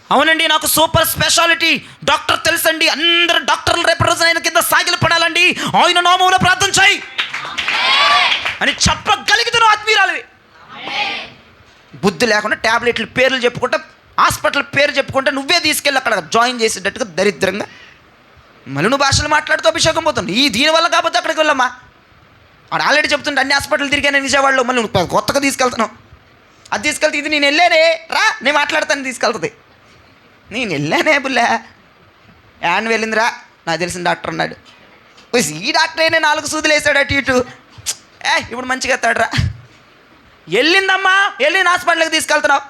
Speaker 2: అవునండి, నాకు సూపర్ స్పెషాలిటీ డాక్టర్ తెలుసండి, అందరు డాక్టర్లు రేపు రోజున ఆయన కింద సాగిలు పడాలండి, ఆయన నామములో ప్రార్థన చేయి అని చెప్పగలిగితే నువ్వు ఆత్మీయురాలివి. బుద్ధి లేకుండా ట్యాబ్లెట్లు పేర్లు చెప్పుకుంటా, హాస్పిటల్ పేరు చెప్పుకుంటే నువ్వే తీసుకెళ్ళి అక్కడ జాయిన్ చేసేటట్టుగా దరిద్రంగా మళ్ళీ నువ్వు భాషలు మాట్లాడుతూ అభిషేకం పోతుంది. దీనివల్ల కాకపోతే అక్కడికి వెళ్ళమ్మా. వాడు ఆల్రెడీ చెప్తుంటే అన్ని హాస్పిటల్ తిరిగాను విజయవాడలో, మళ్ళీ నువ్వు కొత్తగా తీసుకెళ్తున్నావు. అది తీసుకెళ్తే ఇది నేను వెళ్ళానే రా, నేను మాట్లాడతాను తీసుకెళ్తుంది. నేను వెళ్ళానే బుల్లే, యాన్ వెళ్ళిందిరా, నాకు తెలిసిన డాక్టర్ అన్నాడు. ఈ డాక్టర్ అయినా 4 సూదులు వేసాడు అటు ఇటు. ఇప్పుడు మంచిగా ఎత్తాడురా. వెళ్ళిందమ్మా, వెళ్ళిన హాస్పిటల్కి తీసుకెళ్తున్నావు.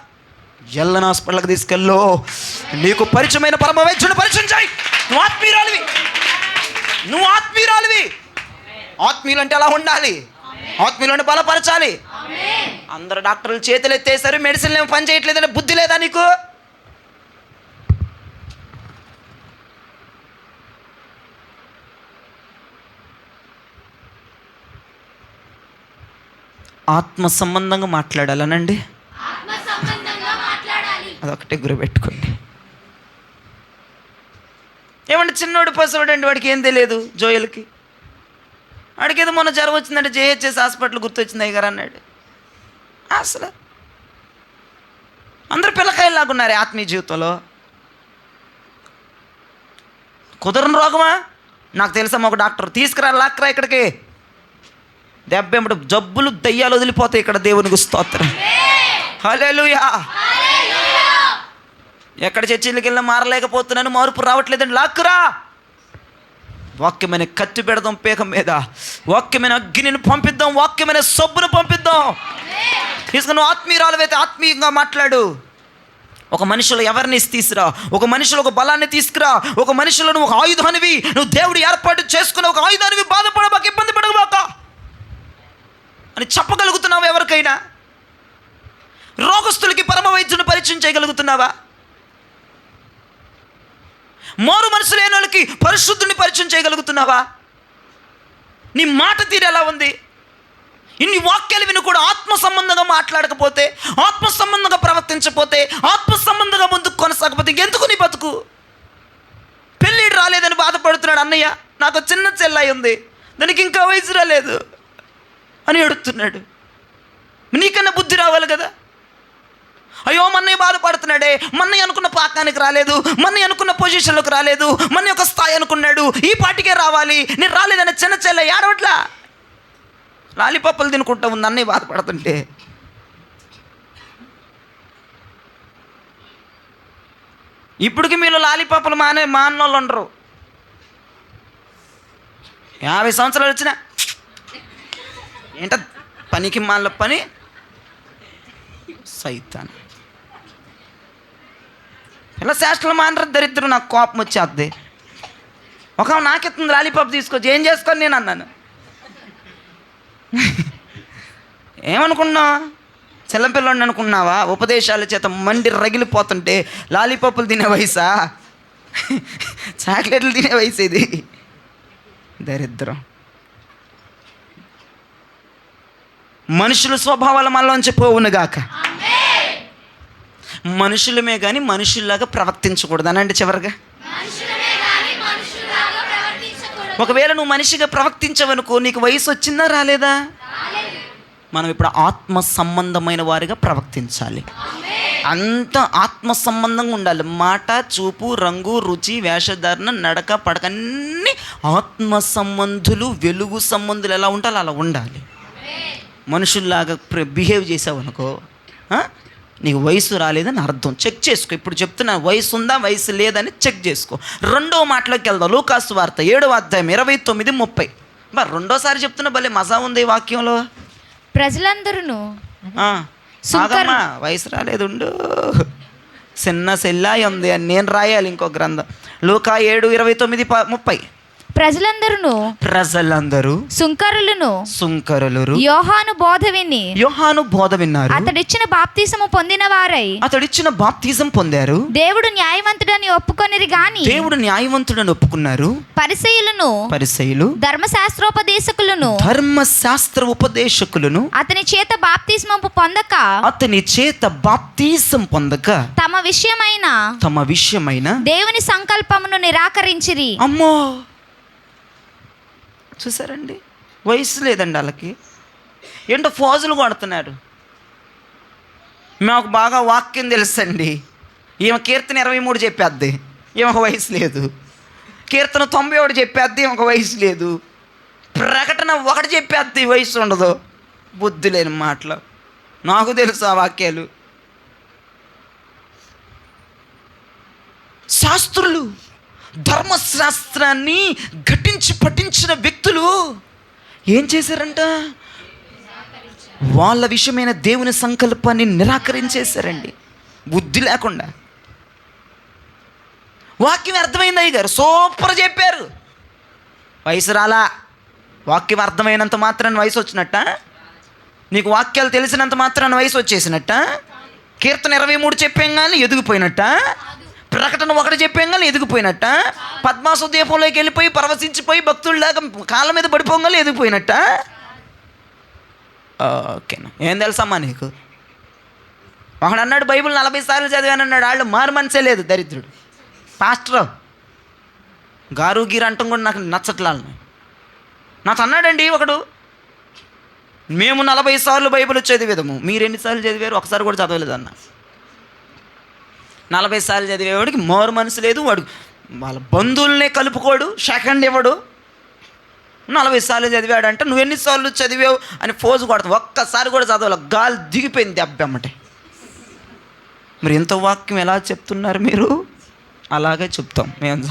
Speaker 2: వెళ్ళిన హాస్పిటల్కి తీసుకెళ్ళు, నీకు పరిచయమైన పరమ వైద్యుని పరిచయం చేయి. నువ్వు ఆత్మీయురాలివి. ఆత్మీయులు అంటే అలా ఉండాలి, ఆత్మీయులను బలపరచాలి. అందరు డాక్టర్లు చేతులు ఎత్తేసారు, మెడిసిన్లు ఏమో పని చేయట్లేదంటే బుద్ధి లేదా నీకు? ఆత్మ సంబంధంగా మాట్లాడాలనండి, అదొకటే గురిపెట్టుకోండి. ఏమంటే చిన్నోడు పసివాడు అండి, వాడికి ఏం తెలియదు. జోయల్కి వాడికి ఏదో మొన్న జ్వరం వచ్చిందంటే జేహెచ్ఎస్ హాస్పిటల్ గుర్తొచ్చింది అయ్యగారు అన్నాడు. అసలు అందరు పిల్లకాయలాగా ఉన్నారు ఆత్మీయ జీవితంలో. కుదరని రోగమా? నాకు తెలుసమ్మా ఒక డాక్టర్, తీసుకురా లాక్కరా ఇక్కడికి. దెబ్బెంబడి జబ్బులు దయ్యాలు వదిలిపోతాయి ఇక్కడ. దేవునికి స్తోత్రం, హల్లెలూయా. ఎక్కడ చర్చిలకు వెళ్ళినా మారలేకపోతున్నాను, మార్పు రావట్లేదండి, లాక్కురా. వాక్యమైన కత్తి పెడదాం పేక మీద, వాక్యమైన అగ్నిని పంపిద్దాం, వాక్యమైన సబ్బును పంపిద్దాం. తీసుకుని ఆత్మీయురాలవైతే ఆత్మీయంగా మాట్లాడు. ఒక మనిషిలో ఎవరిని తీసుకురా, ఒక మనిషిలో ఒక బలాన్ని తీసుకురా, ఒక మనిషిలో నువ్వు ఒక ఆయుధానివి, నువ్వు దేవుడు ఏర్పాటు చేసుకున్న ఒక ఆయుధానివి. బాధపడబాక, ఇబ్బంది పడబాక అని చెప్పగలుగుతున్నావా? ఎవరికైనా రోగస్తులకి పరమ వైద్యుని పరిచయం చేయగలుగుతున్నావా? మారు మనసు లేని వాళ్ళకి పరిశుద్ధుని పరిచయం చేయగలుగుతున్నావా? నీ మాట తీరు ఎలా ఉంది? ఇన్ని వాక్యాలు విని కూడా ఆత్మ సంబంధంగా మాట్లాడకపోతే, ఆత్మ సంబంధంగా ప్రవర్తించకపోతే, ఆత్మ సంబంధంగా ముందుకు కొనసాగకపోతే ఎందుకు నీ బతుకు? పెళ్ళిడు రాలేదని బాధపడుతున్నాడు అన్నయ్య. నాకు చిన్న చెల్లాయి ఉంది, దానికి ఇంకా వయసు రాలేదు అని ఏడుస్తున్నాడు. నీకన్నా బుద్ధి రావాలి కదా. అయ్యో మన్నయ్య బాధపడుతున్నాడే, మన్నయ్య అనుకున్న పాకానికి రాలేదు, మన్నయ్య అనుకున్న పొజిషన్లోకి రాలేదు, మన్నయ్య ఒక స్థాయి అనుకున్నాడు, ఈ పాటికే రావాలి, నేను రాలేదని చిన్న చెల్ల ఏడవట్లా, లాలిపప్పులు తినుకుంటా ఉంది అన్నయ్య బాధపడుతుంటే. ఇప్పటికి మీరు లాలిపప్పులు మానోళ్ళు ఉండరు. 50 సంవత్సరాలు వచ్చినా ఏంట పనికి మాల పని సైతాన్ ఇలా శాస్త్రాలు మానరు దరిద్రం. నాకు కోపం వచ్చేద్ది. ఒక నాకెత్తుంది లాలీపాప్ తీసుకొచ్చి ఏం చేసుకొని నేను అన్నాను. ఏమనుకున్నావు? చెల్లంపిల్లని అనుకున్నావా? ఉపదేశాల చేత మండి రగిలిపోతుంటే లాలీపాపులు తినే వయసా? చాక్లెట్లు తినే వయసు ఇది. దరిద్రం. మనుషుల స్వభావాల మనలోంచి పోవునుగాక. మనుషులమే కానీ మనుషుల్లాగా ప్రవర్తించకూడదు అని అంటే చివరిగా, ఒకవేళ నువ్వు మనిషిగా ప్రవర్తించవనుకో, నీకు వయసు వచ్చిందా రాలేదా? మనం ఇప్పుడు ఆత్మ సంబంధమైన వారిగా ప్రవర్తించాలి. అంత ఆత్మ సంబంధంగా ఉండాలి. మాట, చూపు, రంగు, రుచి, వేషధారణ, నడక, పడక అన్నీ ఆత్మ సంబంధులు, వెలుగు సంబంధులు ఎలా ఉండాలి అలా ఉండాలి. మనుషుల్లాగా బిహేవ్ చేసావు అనుకో, నీకు వయసు రాలేదని అర్థం. చెక్ చేసుకో. ఇప్పుడు చెప్తున్నా, వయసు ఉందా వయసు లేదని చెక్ చేసుకో. రెండో మాటలోకి వెళ్దాం. లూకాసు వార్త 7వ అధ్యాయం 29-30. రెండోసారి చెప్తున్నా, భలే మజా ఉంది ఈ వాక్యంలో.
Speaker 3: ప్రజలందరూ
Speaker 2: వయసు రాలేదు ఉండు, చిన్న సెల్లాయి ఉంది అని నేను రాయాలి ఇంకో గ్రంథం. లూకా 7:29-30. ప్రజలందరూ సుంకరులు యోహాను బోధ విన్నారు.
Speaker 3: అతడిచ్చిన
Speaker 2: బాప్తిజం పొందారు.
Speaker 3: దేవుడు న్యాయవంతుడని
Speaker 2: ఒప్పుకున్నారు. పరిసయ్యులు ధర్మశాస్త్ర ఉపదేశకులను అతని చేత బాప్తిజం పొందక తమ విషయమైన
Speaker 3: దేవుని సంకల్పమును నిరాకరించిరి.
Speaker 2: అమ్మో, చూసారండి, వయసు లేదండి వాళ్ళకి. ఏంటో ఫోజులు కొడుతున్నారు. మాకు బాగా వాక్యం తెలుసండి. ఈమె కీర్తన 23 చెప్పేద్ది, ఈమెకు వయసు లేదు. కీర్తన 91 చెప్పేద్ది, ఈమెకు వయసు లేదు. ప్రకటన 1 చెప్పేద్ది, వయసు ఉండదు. బుద్ధి లేని మాటలు. నాకు తెలుసు ఆ వాక్యాలు. శాస్త్రులు, ధర్మశాస్త్రాన్ని ఘటించి పఠించిన వ్యక్తులు ఏం చేశారంట? వాళ్ళ విషయమైన దేవుని సంకల్పాన్ని నిరాకరించేశారండి, బుద్ధి లేకుండా. వాక్యం అర్థమైంది అయ్య గారు, సూపర్ చెప్పారు. వయసు రాలా. వాక్యం అర్థమైనంత మాత్రాన్ని వయసు వచ్చినట్ట? నీకు వాక్యాలు తెలిసినంత మాత్రాన్ని వయసు వచ్చేసినట్ట? కీర్తన 23 చెప్పాం కానీ ఎదిగిపోయినట్ట? ప్రకటన 1 చెప్పాం కానీ ఎదిగిపోయినట్ట? పద్మాసు దీపంలోకి వెళ్ళిపోయి పరవశించిపోయి భక్తుల్లాగా కాళ్ళ మీద పడిపోగానే ఎదిగిపోయినట్ట? ఓకేనా? ఏం తెలుసమ్మా నీకు? ఒకడు అన్నాడు, బైబిల్ 40 సార్లు చదివానన్నాడు. వాళ్ళు మారు మనసే లేదు, దరిద్రుడు. పాస్టర్ గారు గీరు అంటాం కూడా నాకు నచ్చట్లేదు. నాకు అన్నాడండి ఒకడు, మేము 40 సార్లు బైబిల్ చదివేదము, మీరు ఎన్నిసార్లు చదివారు? ఒకసారి కూడా చదవలేదు అన్న. 40 సార్లు చదివేవాడికి మారు మనసు లేదు. వాడు వాళ్ళ బంధువులనే కలుపుకోడు, సెకండ్ ఇవ్వడు. 40 సార్లు చదివాడంటే నువ్వు ఎన్నిసార్లు చదివావు అని ఫోజు కొడతావు. ఒక్కసారి కూడా చదవాలి, గాలి దిగిపోయింది అబ్బమ్మటే. మరి ఎంత వాక్యం ఎలా చెప్తున్నారు మీరు? అలాగే చెప్తాం మేము.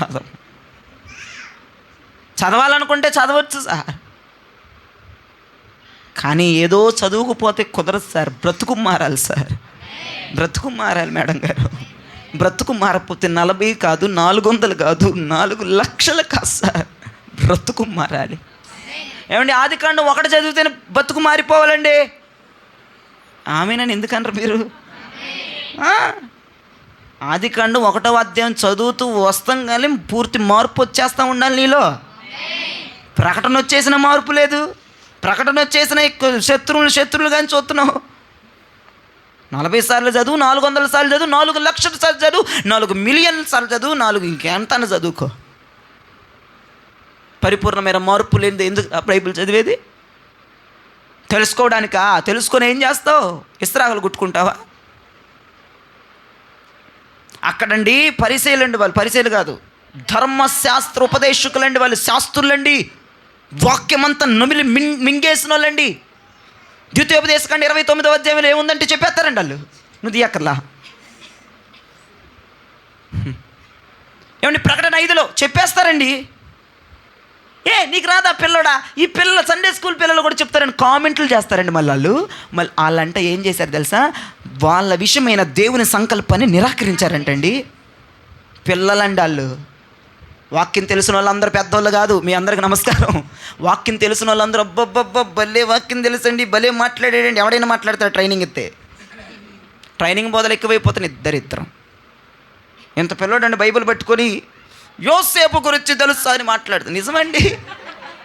Speaker 2: చదవాలనుకుంటే చదవచ్చు సార్, కానీ ఏదో చదువుకుపోతే కుదరదు సార్. బ్రతుకు మారాలి సార్, బ్రతుకు మారాలి మేడం గారు. బ్రతుకు మారకపోతే 40 కాదు, 400 కాదు, 4 లక్షలు కాదు సార్. బ్రతుకు మారాలి. ఏమండి, ఆదికాండం 1 చదివితేనే బ్రతుకు మారిపోవాలండి. ఆమెనని ఎందుకన్నారు మీరు? ఆదికాండం 1వ అధ్యాయం చదువుతూ వస్తాం కానీ పూర్తి మార్పు వచ్చేస్తూ ఉండాలి నీలో. ప్రకటన వచ్చేసిన మార్పు లేదు. ప్రకటన వచ్చేసిన శత్రువులు కానీ చూస్తున్నావు. 40 సార్లు చదువు, 400 సార్లు చదువు, 4 లక్షల సార్లు చదువు, 4 మిలియన్ల సార్లు చదువు, 4 ఇంకెంత చదువుకో. పరిపూర్ణమైన మార్పు లేనిది ఎందుకు బైబిల్ చదివేది? తెలుసుకోవడానికా? తెలుసుకొని ఏం చేస్తావు? ఇస్త్రాకులు కుట్టుకుంటావా? అక్కడండి పరిచయులండి వాళ్ళు. పరిచయులు కాదు, ధర్మశాస్త్ర ఉపదేశకులండి వాళ్ళు, శాస్త్రులండి. వాక్యమంతా నమిలి మింగేసిన వాళ్ళండి. ద్వితీయోపదేశకాండ 29వ అధ్యాయంలో ఏముందంటే చెప్పేస్తారండి వాళ్ళు. నువ్వు తీయక్కర్లా. ఏమండి ప్రకటన 5లో చెప్పేస్తారండి. నీకు రాదా పిల్లడా? ఈ పిల్లలు సండే స్కూల్ పిల్లలు కూడా చెప్తారండి, కామెంట్లు చేస్తారండి. మళ్ళీ వాళ్ళంట ఏం చేశారు తెలుసా? వాళ్ళ విషయమైన దేవుని సంకల్పాన్ని నిరాకరించారంటండి. పిల్లలండి వాళ్ళు. వాక్యం తెలిసిన వాళ్ళందరూ పెద్దవాళ్ళు కాదు. మీ అందరికి నమస్కారం. వాక్యం తెలిసిన వాళ్ళందరూ అబ్బబ్బబ్బ భలే వాక్యం తెలుసండి, భలే మాట్లాడేయండి. ఎవడైనా మాట్లాడతాడు ట్రైనింగ్ ఇస్తే. ట్రైనింగ్ బోధలు ఎక్కువైపోతున్నాయి. ఇద్దరిద్దరం ఎంత పిల్లడండి బైబిల్ పట్టుకొని యోసేపు గురించి తెలుసా అని మాట్లాడుతుంది. నిజమండి,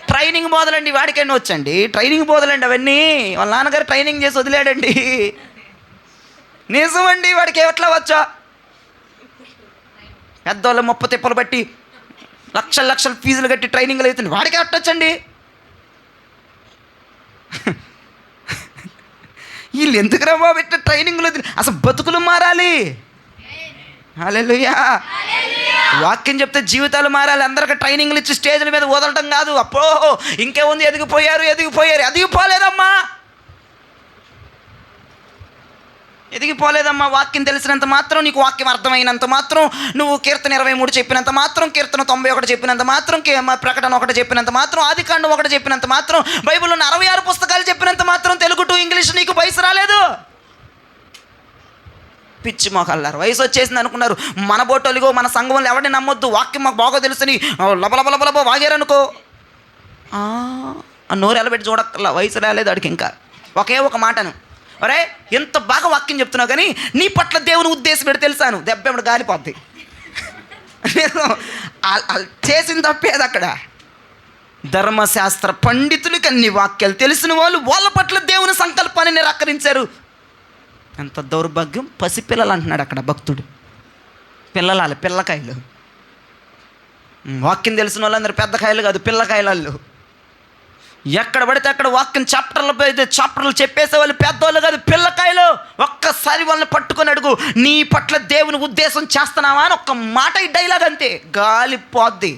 Speaker 2: ట్రైనింగ్ బోధలండి. వాడికైనా వచ్చండి ట్రైనింగ్ బోధలండి అవన్నీ. వాళ్ళ నాన్నగారు ట్రైనింగ్ చేసి వదిలేడండి. నిజమండి, వాడికి ఎట్లా వచ్చా? పెద్దవాళ్ళు 30 తిప్పలు బట్టి లక్షల ఫీజులు కట్టి ట్రైనింగ్లు అవుతుంది. వాడికి ఎట్టొచ్చండి? వీళ్ళు ఎందుకు రా బాబు ఇట్లా ట్రైనింగ్లు? అసలు బతుకులు మారాలి. హల్లెలూయా. వాక్యం చెప్తే జీవితాలు మారాలి. అందరికీ ట్రైనింగ్లు ఇచ్చి స్టేజ్ల మీద వదలటం కాదు. అప్పో ఇంకేముంది, ఎదిగిపోయారు. ఎదిగిపోలేదమ్మా. వాక్యం తెలిసినంత మాత్రం, నీకు వాక్యం అర్థమైనంత మాత్రం, నువ్వు కీర్తన 23 చెప్పినంత మాత్రం, కీర్తన 91 చెప్పినంత మాత్రం, ప్రకటన 1 చెప్పినంత మాత్రం, ఆదికాండం 1 చెప్పినంత మాత్రం, బైబిల్లో 66 పుస్తకాలు చెప్పినంత మాత్రం తెలుగు టు ఇంగ్లీష్ నీకు వయసు రాలేదు. పిచ్చి మొక్కల్లారు. వయసు వచ్చేసింది అనుకున్నారు. మన బోటోలుగో మన సంఘంలో ఎవరిని నమ్మొద్దు. వాక్యం మాకు బాగా తెలుసని లబలబలబలబ వాగారనుకో, నోరు ఎలబెట్టి చూడక్కర్లా. వయసు రాలేదు అడికి. ఇంకా ఒకే ఒక మాటను, అరే ఎంత బాగా వాక్యం చెప్తున్నావు కానీ నీ పట్ల దేవుని ఉద్దేశం ఏంటో తెలుసాను, దెబ్బెమ్మడు గాలిపోద్ది. చేసిన తప్పేది అక్కడ. ధర్మశాస్త్ర పండితులకి అన్ని వాక్యాలు తెలిసిన వాళ్ళు వాళ్ళ పట్ల దేవుని సంకల్పాన్ని నిరాకరించారు. ఎంత దౌర్భాగ్యం. పసిపిల్లలు అంటున్నాడు అక్కడ భక్తుడు. పిల్లకాయలు. వాక్యం తెలిసిన వాళ్ళందరూ పెద్ద కాయలు కాదు, పిల్లకాయలు. ఎక్కడ పడితే అక్కడ వాక్యం చాప్టర్లు చెప్పేసే వాళ్ళు పెద్దవాళ్ళు కాదు, పిల్లకాయలు. ఒక్కసారి వాళ్ళని పట్టుకొని అడుగు, నీ పట్ల దేవుని ఉద్దేశం చేస్తున్నావా అని ఒక్క మాట, ఈ డైలాగ్ అంతే, గాలిపోద్ది.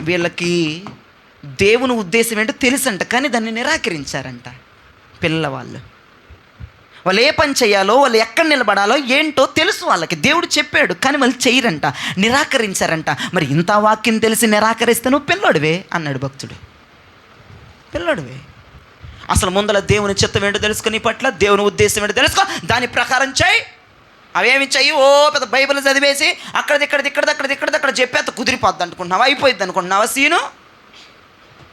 Speaker 2: వీళ్ళకి దేవుని ఉద్దేశం ఏంటో తెలుసంట, కానీ దాన్ని నిరాకరించారంట పిల్లవాళ్ళు. వాళ్ళు ఏ పని చేయాలో, వాళ్ళు ఎక్కడ నిలబడాలో ఏంటో తెలుసు వాళ్ళకి. దేవుడు చెప్పాడు, కానీ వాళ్ళు చేయరంట, నిరాకరించారంట. మరి ఇంత వాక్యం తెలిసి నిరాకరిస్తే నువ్వు పిల్లోడివే అన్నాడు భక్తుడు. పిల్లోడివే. అసలు ముందల దేవుని చిత్తం ఏంటో తెలుసుకో, నీ పట్ల దేవుని ఉద్దేశం ఏంటో తెలుసుకో, దాని ప్రకారం చేయి. అవేమి చెయ్యి పెద్ద బైబిల్ చదివేసి అక్కడ చెప్పేంత కుదిరిపోద్ది అనుకుంటున్నావా? అయిపోయింది అనుకుంటున్నావా? సీను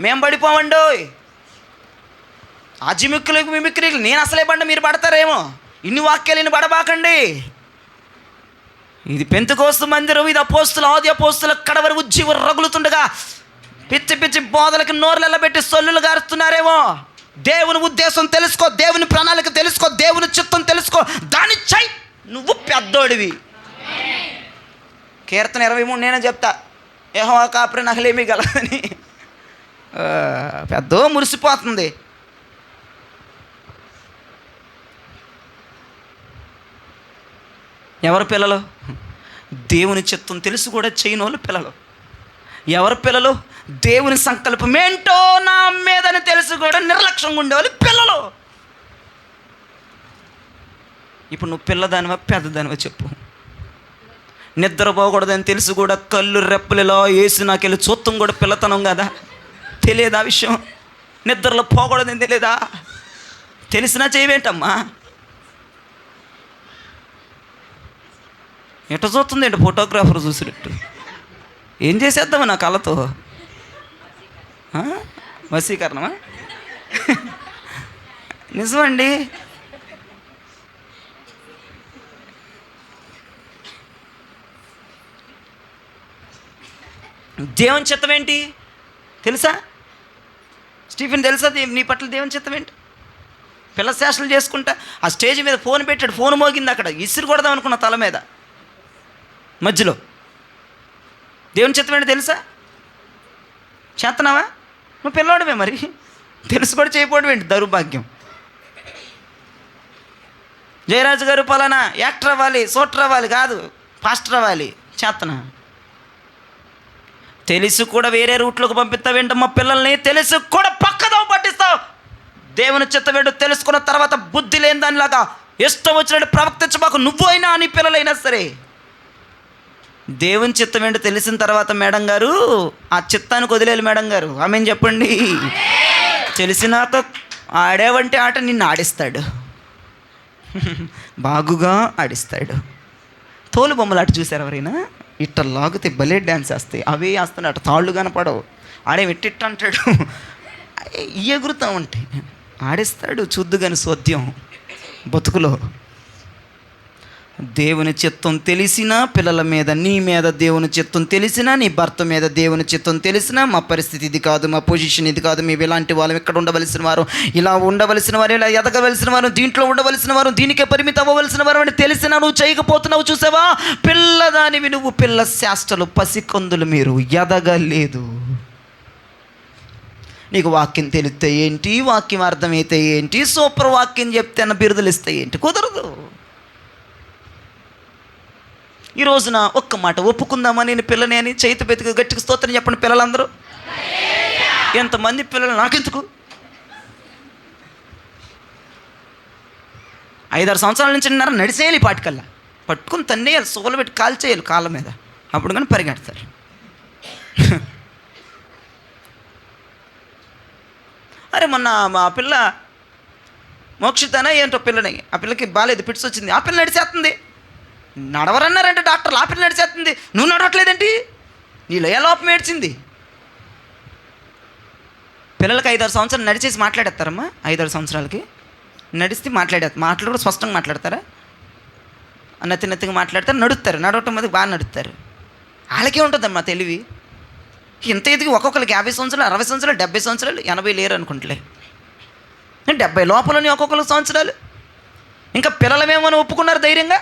Speaker 2: మేం పడిపోవండి. ఆ జిమిక్కులకు మిమిక్రీలు నేను అసలే బండ, మీరు పడతారేమో. ఇన్ని వాక్యాలు పడబాకండి. ఇది పెంతెకోస్తు మందిరం, ఇది ఆది అపోస్తుల కడ వరకు జీవ రగులుతుండగా పిచ్చి బోధలకి నోర్లెల్ల పెట్టి సొల్లులు గారుస్తున్నారేమో. దేవుని ఉద్దేశం తెలుసుకో, దేవుని ప్రణాళిక తెలుసుకో, దేవుని చిత్తం తెలుసుకో, దాని చెయ్. నువ్వు పెద్దోడివి. కీర్తన 23 నేనే చెప్తా, యెహోవా కాపురి నాకులేమీ గలదని. పెద్ద మురిసిపోతుంది. ఎవరి పిల్లలు? దేవుని చిత్తం తెలుసు కూడా చేయని వాళ్ళు పిల్లలు. ఎవరి పిల్లలు? దేవుని సంకల్పం ఏంటో నా మీదని తెలుసు కూడా నిర్లక్ష్యంగా ఉండేవాళ్ళు పిల్లలు. ఇప్పుడు నువ్వు పిల్లదానివా పెద్దదానివా చెప్పు? నిద్రపోకూడదని తెలుసు కూడా కళ్ళు రెప్పలిలో వేసి నాకెళ్ళి చూత్తం కూడా పిల్లతనం కదా. తెలియదా విషయం? నిద్రలో పోకూడదని తెలియదా? తెలిసినా చేయవేంటమ్మా? ఎట చూస్తుంది ఏంటి ఫోటోగ్రాఫర్ చూసినట్టు? ఏం చేసేద్దామా నా కళ్ళతో? వశీకరణమా? నిజమండి. దేవుని చిత్తం ఏంటి తెలుసా? స్టీఫెన్ తెలుసా నీ పట్ల దేవుని చిత్తం ఏంటి? పిల్ల శాసనలు చేసుకుంటా ఆ స్టేజ్ మీద ఫోన్ పెట్టాడు, ఫోన్ మోగింది, అక్కడ ఇసురు కొడదాం అనుకున్న తల మీద మధ్యలో. దేవుని చిత్తం ఏంటి తెలుసా? చేస్తున్నావా? నువ్వు పిల్లవాడమే మరి, తెలుసు కూడా చేయకపోవడం ఏంటి దౌర్భాగ్యం. జయరాజు గారు పలానా యాక్టర్ అవ్వాలి, సోటర్ అవ్వాలి కాదు, పాస్టర్ అవ్వాలి, చేతనా? తెలుసు కూడా వేరే రూట్లోకి పంపిస్తావేంటమ్మా పిల్లల్ని? తెలుసు కూడా పక్కదో పట్టిస్తావు. దేవుని చిత్తమేంటో తెలుసుకున్న తర్వాత బుద్ధి లేని దానిలాగా ఇష్టం వచ్చినట్టు ప్రవర్తించబాకు, నువ్వు అయినా నీ పిల్లలైనా సరే. దేవుని చిత్తం ఏంటో తెలిసిన తర్వాత మేడం గారు ఆ చిత్తానికి వదిలేయాలి. మేడం గారు ఆమెను చెప్పండి. తెలిసినాక ఆడేవంటే ఆట నిన్ను ఆడిస్తాడు, బాగుగా ఆడిస్తాడు. తోలు బొమ్మలు అటు చూసారు ఎవరైనా? ఇట్ట లాగితే భలే డ్యాన్స్ వేస్తాయి, అవే వేస్తున్నాడు, తాళ్ళు కనపడవు. ఆడే ఇట్టిట్ట అంటాడు, ఎగురుతూ ఉంటాయి, ఆడిస్తాడు. చూద్దు కానీ సోద్యం బతుకులో. దేవుని చిత్తం తెలిసినా పిల్లల మీద, నీ మీద దేవుని చిత్తం తెలిసినా, నీ భర్త మీద దేవుని చిత్తం తెలిసినా, మా పరిస్థితి ఇది కాదు, మా పొజిషన్ ఇది కాదు, మేము ఇలాంటి వాళ్ళం, ఇక్కడ ఉండవలసిన వారు, ఇలా ఉండవలసిన వారు, ఇలా ఎదగవలసిన వారు, దీంట్లో ఉండవలసిన వారు, దీనికే పరిమితం అవ్వవలసిన వారు అని తెలిసినా నువ్వు చేయకపోతున్నావు. చూసావా? పిల్లదానివి నువ్వు, పిల్ల శాస్త్రలు, పసికందులు మీరు ఎదగలేదు. నీకు వాక్యం తెలిస్తే ఏంటి, వాక్యం అర్థమైతే ఏంటి, సూపర్ వాక్యం చెప్తే అన్న బిరుదులు ఇస్తే ఏంటి? కుదరదు. ఈ రోజున ఒక్క మాట ఒప్పుకుందామా నేను పిల్లని అని? చేతి బతికి గట్టిగా స్తోత్రం చెప్పండి పిల్లలందరూ. ఎంతమంది పిల్లలు నాకెందుకు? 5-6 సంవత్సరాల నుంచి నడిచేయాలి, పాటికల్లా పట్టుకుని తన్నేయాలి, సోలు పెట్టి కాల్ చేయాలి కాళ్ళ మీద, అప్పుడు కానీ పరిగెడతారు. అరే మొన్న మా పిల్ల మోక్షితానా ఏంటో పిల్లని, ఆ పిల్లకి బాగాలేదు, పిట్స్ వచ్చింది, ఆ పిల్ల నడిచేస్తుంది. నడవరన్నారంటే డాక్టర్లు, ఆ పిల్ల నడిచేస్తుంది, నువ్వు నడవట్లేదేంటి? నీలో ఏ లోపం ఏడ్చింది? పిల్లలకి 5-6 సంవత్సరాలు నడిచేసి మాట్లాడేస్తారమ్మా. 5-6 సంవత్సరాలకి నడిస్తే మాట్లాడు కూడా స్పష్టంగా మాట్లాడతారా? నత్తిగా మాట్లాడతారు, నడుస్తారు, నడవటం మీద బాగా నడుస్తారు. వాళ్ళకే ఉంటుందమ్మా తెలివి. ఇంత ఎదిగి ఒక్కొక్కరికి 50 సంవత్సరాలు, 60 సంవత్సరాలు, 70 సంవత్సరాలు, 80 లేరు అనుకుంటలే, 70 లోపలని ఒక్కొక్కరికి సంవత్సరాలు. ఇంకా పిల్లలమేమని ఒప్పుకున్నారు ధైర్యంగా.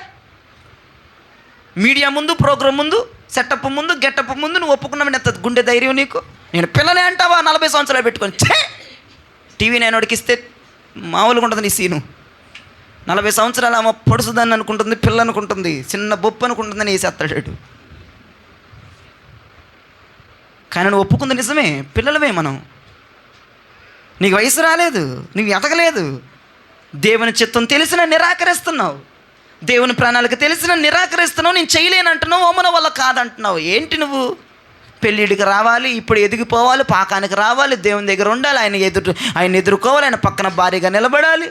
Speaker 2: మీడియా ముందు, ప్రోగ్రాం ముందు, సెటప్ ముందు, గెటప్ ముందు నువ్వు ఒప్పుకున్నావు. ఎంత గుండె ధైర్యం నీకు? నేను పిల్లలే అంటావా 40 సంవత్సరాలు పెట్టుకొని? టీవీ నేను ఉడికిస్తే మామూలుగా ఉంటుంది నీ సీను. 40 సంవత్సరాలు ఆమె పొడుసుదాన్ని అనుకుంటుంది, పిల్ల అనుకుంటుంది, చిన్న బొప్పు అనుకుంటుందని వేసేస్తాడు. కానీ నువ్వు ఒప్పుకుంది నిజమే, పిల్లలమే మనం. నీకు వయసు రాలేదు, నువ్వు ఎదగలేదు, దేవుని చిత్తం తెలిసినా నిరాకరిస్తున్నావు, దేవుని ప్రణాళిక తెలిసినా నిరాకరిస్తున్నావు, నేను చేయలేనంటున్నావు, ఓమన వల్ల కాదంటున్నావు. ఏంటి నువ్వు? పెళ్ళిడికి రావాలి, ఇప్పుడు ఎదిగిపోవాలి, పాకానికి రావాలి, దేవుని దగ్గర ఉండాలి, ఆయన ఎదుర్కోవాలి, ఆయన పక్కన భారీగా నిలబడాలి.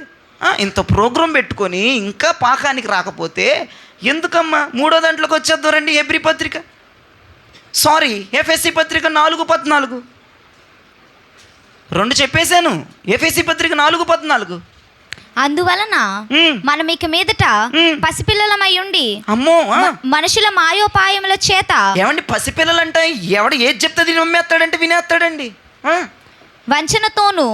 Speaker 2: ఇంత ప్రోగ్రాం పెట్టుకొని ఇంకా పాకానికి రాకపోతే ఎందుకమ్మా? 3వ దాంట్లోకి వచ్చేద్దాం రండి. ఎబ్రీ పత్రిక, ఎఫ్ఎస్సి పత్రిక 4:14. 2 చెప్పేశాను. ఎఫ్ఎస్సి పత్రిక 4:14.
Speaker 3: అందువలన మనం ఇక మీదట పసిపిల్లలమై ఉండి,
Speaker 2: అమ్మో,
Speaker 3: మనుషుల మాయోపాయముల చేత.
Speaker 2: ఏమండి పసిపిల్లలంట? ఎవడు ఏది చెప్తుంది నమ్మేస్తాడంటే వినేస్తాడండి.
Speaker 3: వంచనతోను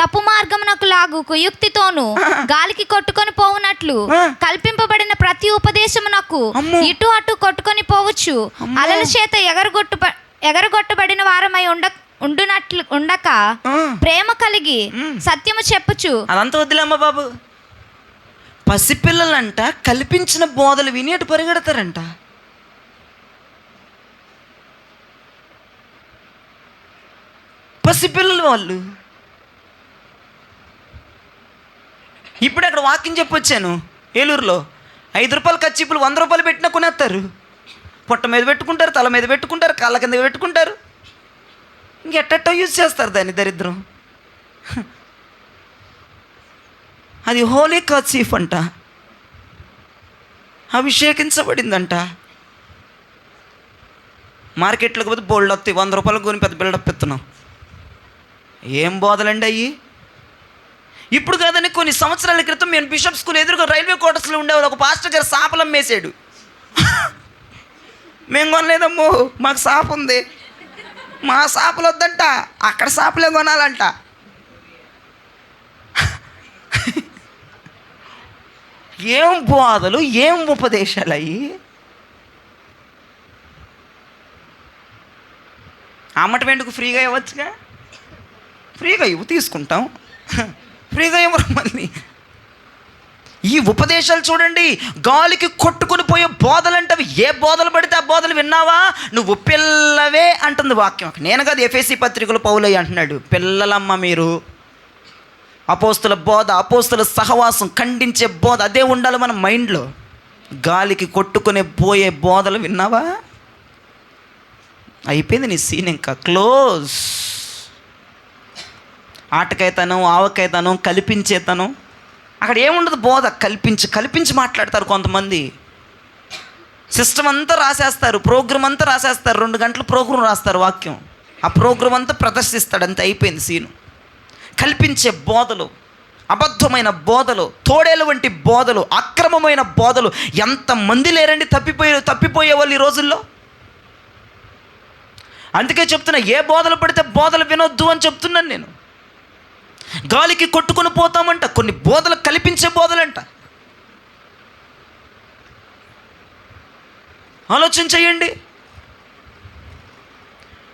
Speaker 3: తప్పు మార్గమునకు లాగు కుయుక్తితోను గాలికి కొట్టుకొని పోవునట్లు కల్పింపబడిన ప్రతి ఉపదేశమునకు ఇటు అటు కొట్టుకొని పోవచ్చు. అలల చేత ఎగరగొట్టబడిన వారమై ఉండక ప్రేమ కలిగి సత్యము చెప్పుచు.
Speaker 2: అదంతా వద్దులేమ్మ బాబు. పసిపిల్లలంట కల్పించిన బోధలు విని అటు పరిగెడతారంట. పసిపిల్లలు వాళ్ళు. ఇప్పుడు అక్కడ వాక్యం చెప్పొచ్చాను. ఏలూరులో 5 రూపాయలు కచ్చిపులు 100 రూపాయలు పెట్టినా కొనేస్తారు. పొట్ట మీద పెట్టుకుంటారు, తల మీద పెట్టుకుంటారు, కాళ్ళ కింద పెట్టుకుంటారు. ఇంకెట్టో యూజ్ చేస్తారు దాన్ని, దరిద్రం. అది హోలీ కర్చీఫ్ అంట, అభిషేకించబడిందంట. మార్కెట్లోకి పోతే బోల్డ్ వస్తాయి, 100 రూపాయలు కొని పెద్ద బిల్డప్ ఎత్తున్నాం. ఏం బోధలండి అయ్యి? ఇప్పుడు కాదని కొన్ని సంవత్సరాల క్రితం మేము బిషప్ స్కూల్ ఎదురుగా రైల్వే క్వార్టర్స్లో ఉండేవాళ్ళు. ఒక పాస్టర్ గారు సాపలం వేసాడు. మేము కొనలేదమ్మో, మాకు సాప ఉంది. మా షాపులు వద్దంట, అక్కడ షాపులే కొనాలంట. ఏం బోధలు, ఏం ఉపదేశాలు అయ్యి. అమ్మటం ఎందుకు, ఫ్రీగా ఇవ్వచ్చుగా. ఫ్రీగా ఇవ్వు, తీసుకుంటాం. ఫ్రీగా ఇవ్వరు మళ్ళీ. ఈ ఉపదేశాలు చూడండి, గాలికి కొట్టుకుని పోయే బోధలంటవి. ఏ బోధలు పడితే ఆ బోధలు విన్నావా, నువ్వు పిల్లవే అంటుంది వాక్యం. నేను కాదు, ఎఫెసీ పత్రికలో పౌలయ్య అంటున్నాడు, పిల్లలమ్మ మీరు. అపోస్తుల బోధ, అపోస్తుల సహవాసం, ఖండించే బోధ అదే ఉండాలి మన మైండ్లో. గాలికి కొట్టుకునే పోయే బోధలు విన్నావా, అయిపోయింది నీ సీన్, ఇంకా క్లోజ్. ఆటకైతనం, ఆవకైతనం, కల్పించేతనం, అక్కడ ఏముండదు బోధ. కల్పించి మాట్లాడతారు కొంతమంది. సిస్టమ్ అంతా రాసేస్తారు, ప్రోగ్రామ్ అంతా రాసేస్తారు, 2 గంటలు ప్రోగ్రామ్ రాస్తారు వాక్యం. ఆ ప్రోగ్రామ్ అంతా ప్రదర్శిస్తాడు, అంతే, అయిపోయింది సీను. కల్పించే బోధలు, అబద్ధమైన బోధలు, తోడేలు వంటి బోధలు, అక్రమమైన బోధలు. ఎంతమంది లేరండి తప్పిపోయే వాళ్ళు ఈ రోజుల్లో. అందుకే చెప్తున్నా, ఏ బోధలు పడితే బోధలు వినొద్దు అని చెప్తున్నాను నేను. గాలికి కొట్టుకుని పోతామంట, కొన్ని బోధలు కల్పించే బోధలంట. ఆలోచన చేయండి.